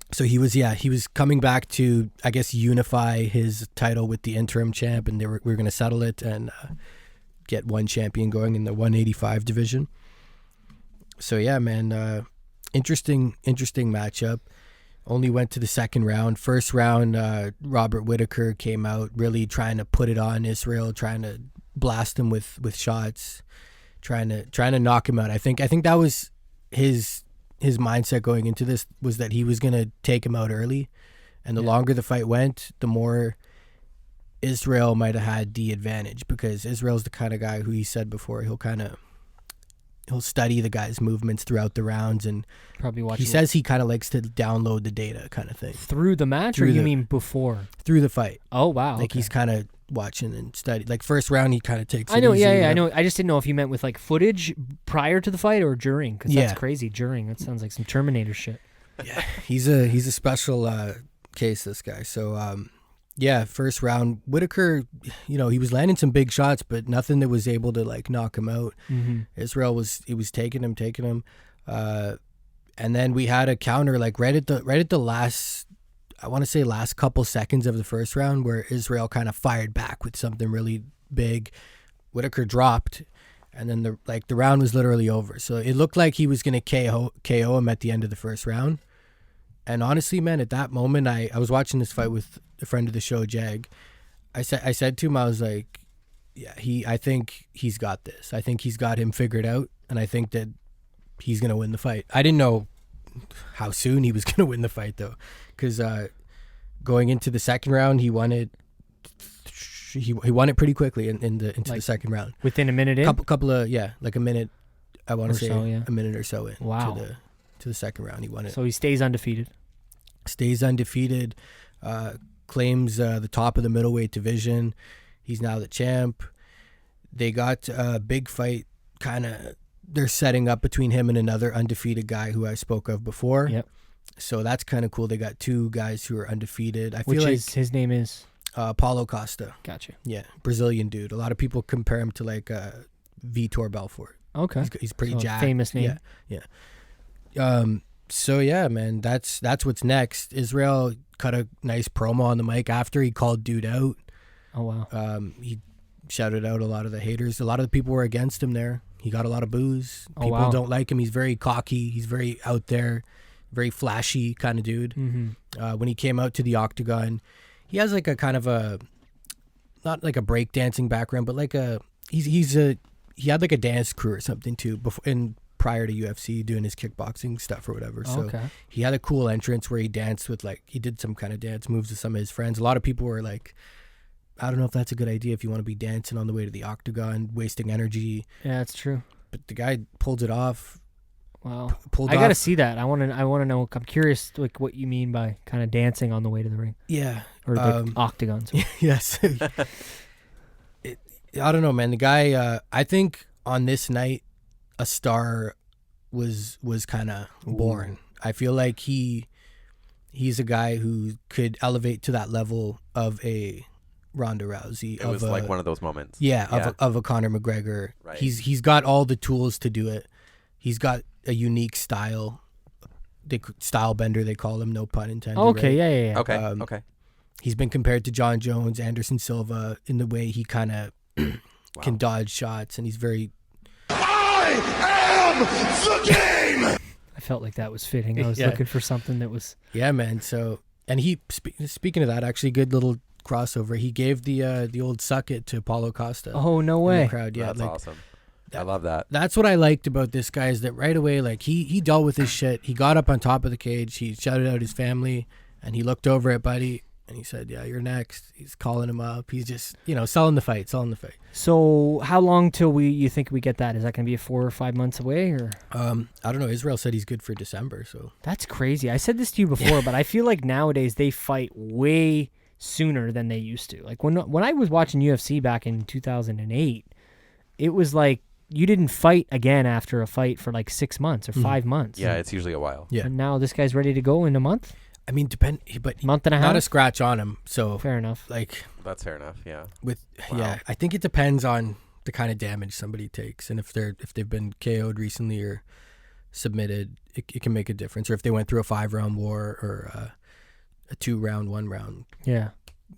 B: coming back to, I guess, unify his title with the interim champ, and we were going to settle it and get one champion going in the 185 division. So yeah, man, interesting matchup. Only went to the second round. First round, Robert Whittaker came out really trying to put it on Israel, trying to blast him with shots, trying to knock him out. I think that was his mindset going into this, was that he was going to take him out early, and the longer the fight went, the more Israel might have had the advantage, because Israel's the kind of guy who, he said before, he'll study the guy's movements throughout the rounds, and
A: probably watch.
B: He says he kind of likes to download the data, kind of thing.
A: Through the match, or you mean before?
B: Through the fight.
A: Oh wow!
B: He's kind of watching and study. Like first round, he kind of takes.
A: I know,
B: it easy,
A: I know. I just didn't know if you meant with footage prior to the fight or during, because that's crazy. During, that sounds like some Terminator shit.
B: Yeah, he's a special case, this guy. So first round, Whittaker, he was landing some big shots, but nothing that was able to knock him out.
A: Mm-hmm.
B: Israel was taking him, and then we had a counter right at the last, I want to say last couple seconds of the first round, where Israel kind of fired back with something really big. Whittaker dropped, and then the round was literally over. So it looked like he was going to KO him at the end of the first round. And honestly, man, at that moment, I was watching this fight with a friend of the show, Jag. I said to him, I was like, yeah, I think he's got this. I think he's got him figured out, and I think that he's going to win the fight. I didn't know how soon he was going to win the fight, though, because going into the second round, he won it. He won it pretty quickly into the second round.
A: Within a minute in?
B: Couple of, like a minute, I want to say
A: a
B: minute or so in.
A: Wow.
B: To the second round, he won it.
A: So he stays undefeated.
B: Claims the top of the middleweight division. He's now the champ. They got a big fight, they're setting up between him and another undefeated guy who I spoke of before.
A: Yep.
B: So that's kind of cool. They got two guys who are undefeated.
A: His name is?
B: Paulo Costa.
A: Gotcha.
B: Yeah, Brazilian dude. A lot of people compare him to Vitor Belfort.
A: Okay.
B: He's pretty jacked.
A: Famous name.
B: Yeah. So yeah, man, that's what's next. Israel cut a nice promo on the mic after he called dude out.
A: Oh wow.
B: He shouted out a lot of the haters. A lot of the people were against him there. He got a lot of boos. People don't like him. He's very cocky. He's very out there, very flashy kind of dude.
A: Mm-hmm.
B: When he came out to the octagon, he has a kind of a, not like a breakdancing background, but he had a dance crew or something too prior to UFC, doing his kickboxing stuff or whatever. So he had a cool entrance where he danced with he did some kind of dance moves with some of his friends. A lot of people were like, I don't know if that's a good idea if you want to be dancing on the way to the octagon, wasting energy.
A: Yeah, that's true.
B: But the guy pulled it off.
A: Wow. I got to see that. I want to know. I'm curious what you mean by kind of dancing on the way to the ring.
B: Yeah.
A: Or the octagon.
B: Yes. I don't know, man. The guy, I think on this night, a star was kind of born. I feel like he's a guy who could elevate to that level of a Ronda Rousey.
C: It was one of those moments.
B: Yeah, of a Conor McGregor.
C: Right.
B: He's got all the tools to do it. He's got a unique style. Style bender, they call him, no pun intended.
A: Okay,
B: right?
A: yeah.
C: Okay, okay.
B: He's been compared to John Jones, Anderson Silva, in the way he kind of can dodge shots, and he's very...
D: I am the game!
A: I felt like that was fitting. I was looking for something that was...
B: Yeah, man. So, and he, speaking of that, actually, good little crossover. He gave the old suck it to Paulo Costa.
A: Oh, no way.
B: In the crowd. Yeah,
C: that's awesome. I love that.
B: That's what I liked about this guy, is that right away, he dealt with his shit. He got up on top of the cage. He shouted out his family, and he looked over at Buddy, and he said, yeah, you're next. He's calling him up. He's just, selling the fight.
A: So how long till you think we get that? Is that going to be 4 or 5 months away? Or
B: I don't know. Israel said he's good for December. So
A: that's crazy. I said this to you before, but I feel like nowadays they fight way sooner than they used to. Like when I was watching UFC back in 2008, it was like you didn't fight again after a fight for like 6 months or 5 months.
C: Yeah, it's usually a while.
B: Yeah.
A: And now this guy's ready to go in a month?
B: I mean, but
A: month and a half?
B: Not a scratch on him, so
A: fair enough.
B: Like
C: that's fair enough. Yeah.
B: I think it depends on the kind of damage somebody takes, and if they've been KO'd recently or submitted, it can make a difference. Or if they went through a 5-round war or a 2-round, 1-round,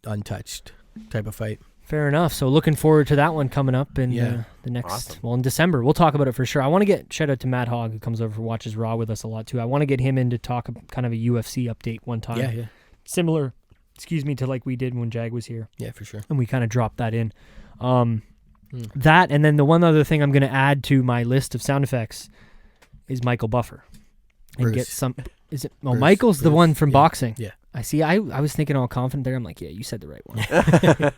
B: untouched type of fight.
A: Fair enough. So looking forward to that one coming up in the next, in December. We'll talk about it for sure. I want to get shout out to Matt Hogg, who comes over, watches Raw with us a lot too. I want to get him in to talk kind of a UFC update one time.
B: Yeah.
A: Similar, to like we did when Jag was here.
B: Yeah, for sure.
A: And we kind of dropped that in. That, and then the one other thing I'm going to add to my list of sound effects is Michael Buffer. And
B: Bruce.
A: get some. Is it? Oh,
B: Bruce,
A: Michael's the one from boxing.
B: Yeah.
A: I see. I was thinking all confident there. I'm like, yeah, you said the right one.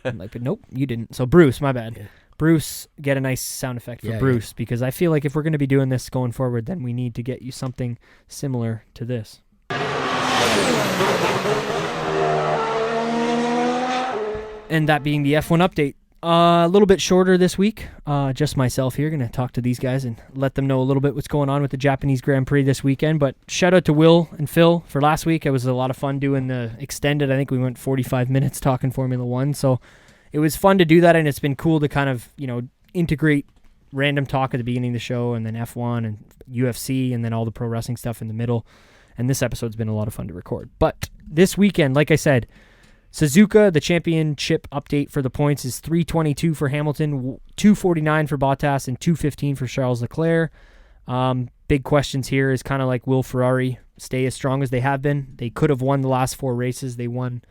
A: I'm like, but nope, you didn't. So Bruce, my bad. Yeah. Bruce, get a nice sound effect for Bruce because I feel like if we're going to be doing this going forward, then we need to get you something similar to this. And that being the F1 update. A little bit shorter this week. Just myself here. Going to talk to these guys and let them know a little bit what's going on with the Japanese Grand Prix this weekend. But shout out to Will and Phil for last week. It was a lot of fun doing the extended. I think we went 45 minutes talking Formula 1. So it was fun to do that, and it's been cool to kind of, integrate random talk at the beginning of the show and then F1 and UFC and then all the pro wrestling stuff in the middle. And this episode's been a lot of fun to record. But this weekend, like I said, Suzuka, the championship update for the points is 322 for Hamilton, 249 for Bottas, and 215 for Charles Leclerc. Big questions here is kind of like, will Ferrari stay as strong as they have been? They could have won the last 4 races. They won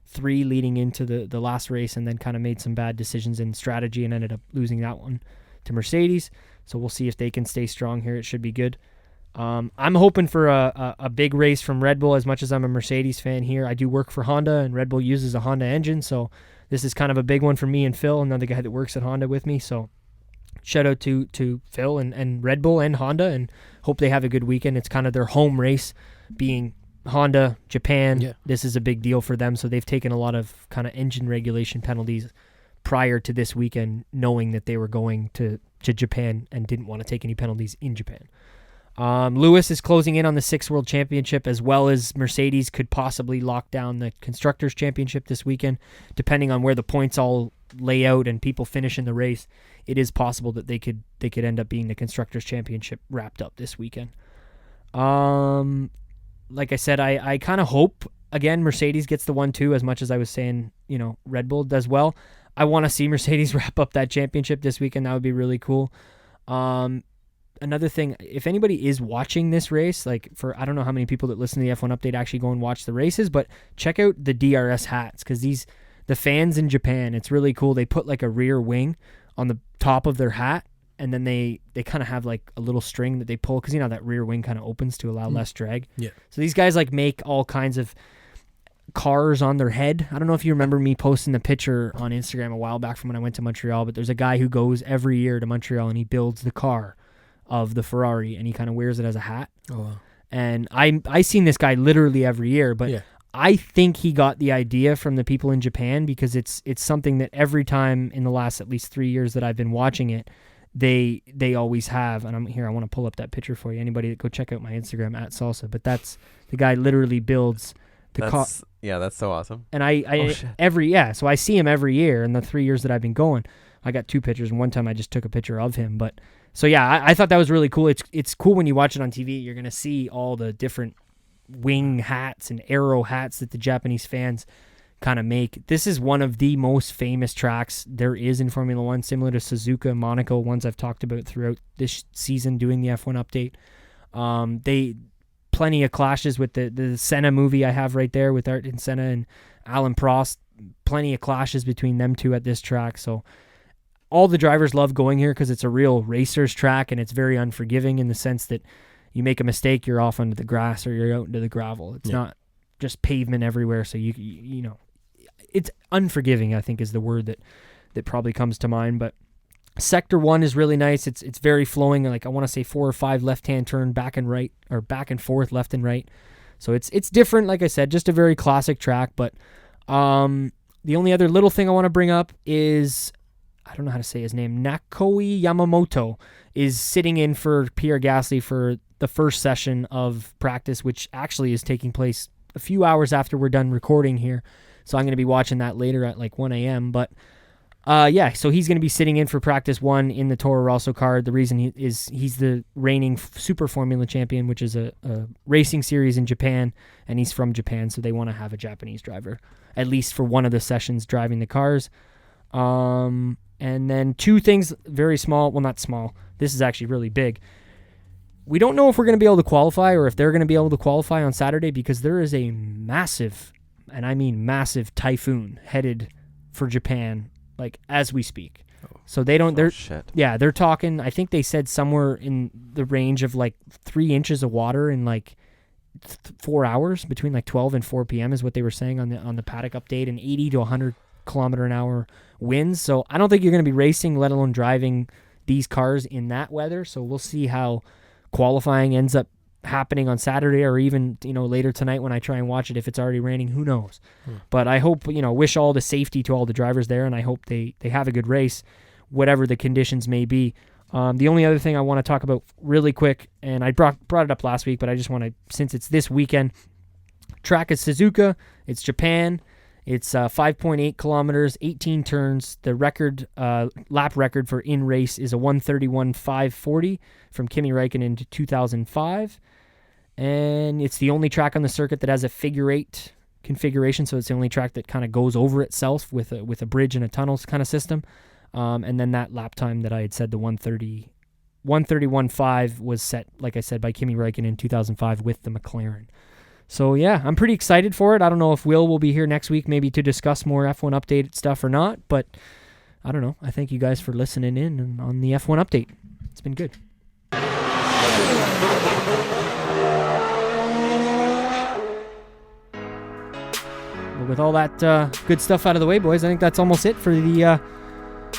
A: 3 leading into the last race and then kind of made some bad decisions in strategy and ended up losing that one to Mercedes. So we'll see if they can stay strong here. It should be good. I'm hoping for a big race from Red Bull. As much as I'm a Mercedes fan here, I do work for Honda, and Red Bull uses a Honda engine, so this is kind of a big one for me and Phil, another guy that works at Honda with me. So shout out to Phil and Red Bull and Honda, and hope they have a good weekend. It's kind of their home race, being Honda, Japan. Yeah. This is a big deal for them, so they've taken a lot of kind of engine regulation penalties prior to this weekend, knowing that they were going to Japan and didn't want to take any penalties in Japan. Lewis is closing in on the 6th World Championship, as well as Mercedes could possibly lock down the Constructors' Championship this weekend. Depending on where the points all lay out and people finish in the race, it is possible that they could end up being the Constructors' Championship wrapped up this weekend. Like I said, I kind of hope, again, Mercedes gets the 1-2, as much as I was saying, Red Bull does well. I want to see Mercedes wrap up that championship this weekend. That would be really cool. Another thing, if anybody is watching this race, I don't know how many people that listen to the F1 update actually go and watch the races, but check out the DRS hats, because the fans in Japan, it's really cool. They put like a rear wing on the top of their hat, and then they kind of have like a little string that they pull, because that rear wing kind of opens to allow less drag. Yeah. So these guys make all kinds of cars on their head. I don't know if you remember me posting the picture on Instagram a while back from when I went to Montreal, but there's a guy who goes every year to Montreal and he builds the car of the Ferrari, and he kind of wears it as a hat. Oh, wow. And I seen this guy literally every year, but I think he got the idea from the people in Japan, because it's something that every time in the last at least 3 years that I've been watching it, they always have. And I'm here, I want to pull up that picture for you. Anybody, go check out my Instagram @salsa. But that's the guy literally builds the car.
C: Yeah, that's so awesome.
A: And so I see him every year in the 3 years that I've been going. I got 2 pictures, and one time I just took a picture of him, but. So yeah, I thought that was really cool. It's cool when you watch it on TV. You're going to see all the different wing hats and arrow hats that the Japanese fans kind of make. This is one of the most famous tracks there is in Formula 1, similar to Suzuka, Monaco, ones I've talked about throughout this season doing the F1 update. They plenty of clashes with the Senna movie I have right there with Ayrton Senna and Alan Prost. Plenty of clashes between them two at this track. So all the drivers love going here because it's a real racer's track, and it's very unforgiving in the sense that you make a mistake, you're off onto the grass or you're out into the gravel. It's not just pavement everywhere. So you know, it's unforgiving, I think, is the word that probably comes to mind. But Sector 1 is really nice. It's very flowing. Like I want to say 4 or 5 left-hand turn back and right, or back and forth, left and right. So it's different. Like I said, just a very classic track. But the only other little thing I want to bring up is I don't know how to say his name, Nakoi Yamamoto, is sitting in for Pierre Gasly for the first session of practice, which actually is taking place a few hours after we're done recording here. So I'm going to be watching that later at like 1 a.m. But so he's going to be sitting in for practice 1 in the Toro Rosso card. The reason he's the reigning Super Formula champion, which is a racing series in Japan, and he's from Japan, so they want to have a Japanese driver, at least for one of the sessions driving the cars. And then 2 things, very small. Well, not small. This is actually really big. We don't know if we're going to be able to qualify or if they're going to be able to qualify on Saturday because there is a massive, and I mean massive, typhoon headed for Japan, like as we speak. So they don't. They're talking. I think they said somewhere in the range of like 3 inches of water in like 4 hours, between like 12 and 4 p.m. is what they were saying on the paddock update, and 80 to 100 kilometer an hour winds. So I don't think you're going to be racing, let alone driving these cars in that weather. So we'll see how qualifying ends up happening on Saturday, or even later tonight when I try and watch it. If it's already raining, who knows? But I hope, wish all the safety to all the drivers there, and I hope they have a good race, whatever the conditions may be. The only other thing I want to talk about really quick, and I brought it up last week, but I just want to, since it's this weekend, track is Suzuka. It's Japan. It's 5.8 kilometers, 18 turns. The record, lap record for in race is a 1:31.540 from Kimi Räikkönen in 2005. And it's the only track on the circuit that has a figure 8 configuration, so it's the only track that kind of goes over itself with a bridge and a tunnel kind of system. And then that lap time that I had said, the 1:31.5 was set, like I said, by Kimi Räikkönen in 2005 with the McLaren. So yeah, I'm pretty excited for it. I don't know if Will be here next week maybe to discuss more F1 update stuff or not, but I don't know. I thank you guys for listening in on the F1 update. It's been good. Well, with all that good stuff out of the way, boys, I think that's almost it for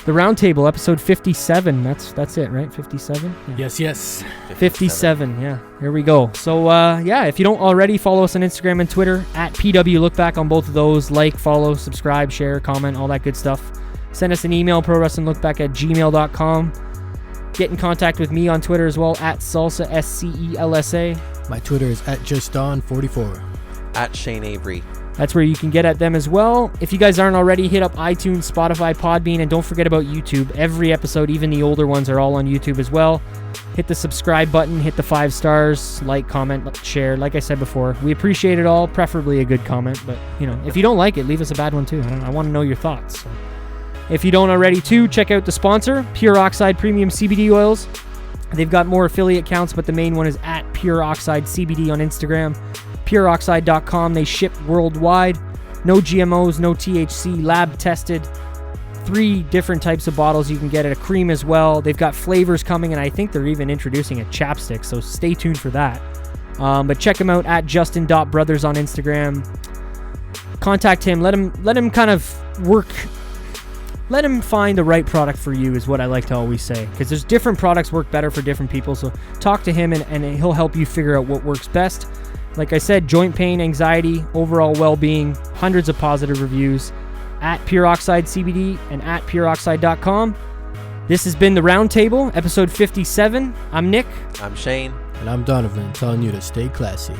A: the roundtable, episode 57. That's it, right? 57? Yeah.
B: Yes.
A: 57, yeah. Here we go. So, if you don't already, follow us on Instagram and Twitter, at PW LookBack on both of those. Like, follow, subscribe, share, comment, all that good stuff. Send us an email, prowrestlinglookback@gmail.com. Get in contact with me on Twitter as well, at Salsa, SCELSA.
B: My Twitter is at JustDon44.
C: At Shane Avery.
A: That's where you can get at them as well. If you guys aren't already, hit up iTunes, Spotify, Podbean, and don't forget about YouTube. Every episode, even the older ones, are all on YouTube as well. Hit the subscribe button, hit the 5 stars, like, comment, share. Like I said before, we appreciate it all, preferably a good comment. But, if you don't like it, leave us a bad one too. I want to know your thoughts. So, if you don't already too, check out the sponsor, Pure Oxide Premium CBD Oils. They've got more affiliate accounts, but the main one is at Pure Oxide CBD on Instagram. PureOxide.com. They ship worldwide. No GMOs, no THC, lab tested. 3 different types of bottles you can get at a cream as well. They've got flavors coming, and I think they're even introducing a chapstick, so stay tuned for that. But check him out at Justin.Brothers on Instagram. Contact him. Let him kind of work. Let him find the right product for you is what I like to always say, because there's different products work better for different people. So talk to him, and he'll help you figure out what works best. Like I said, joint pain, anxiety, overall well-being, hundreds of positive reviews at Pure Oxide CBD and at pureoxide.com. This has been The Roundtable, episode 57. I'm Nick.
C: I'm Shane.
B: And I'm Donovan, telling you to stay classy.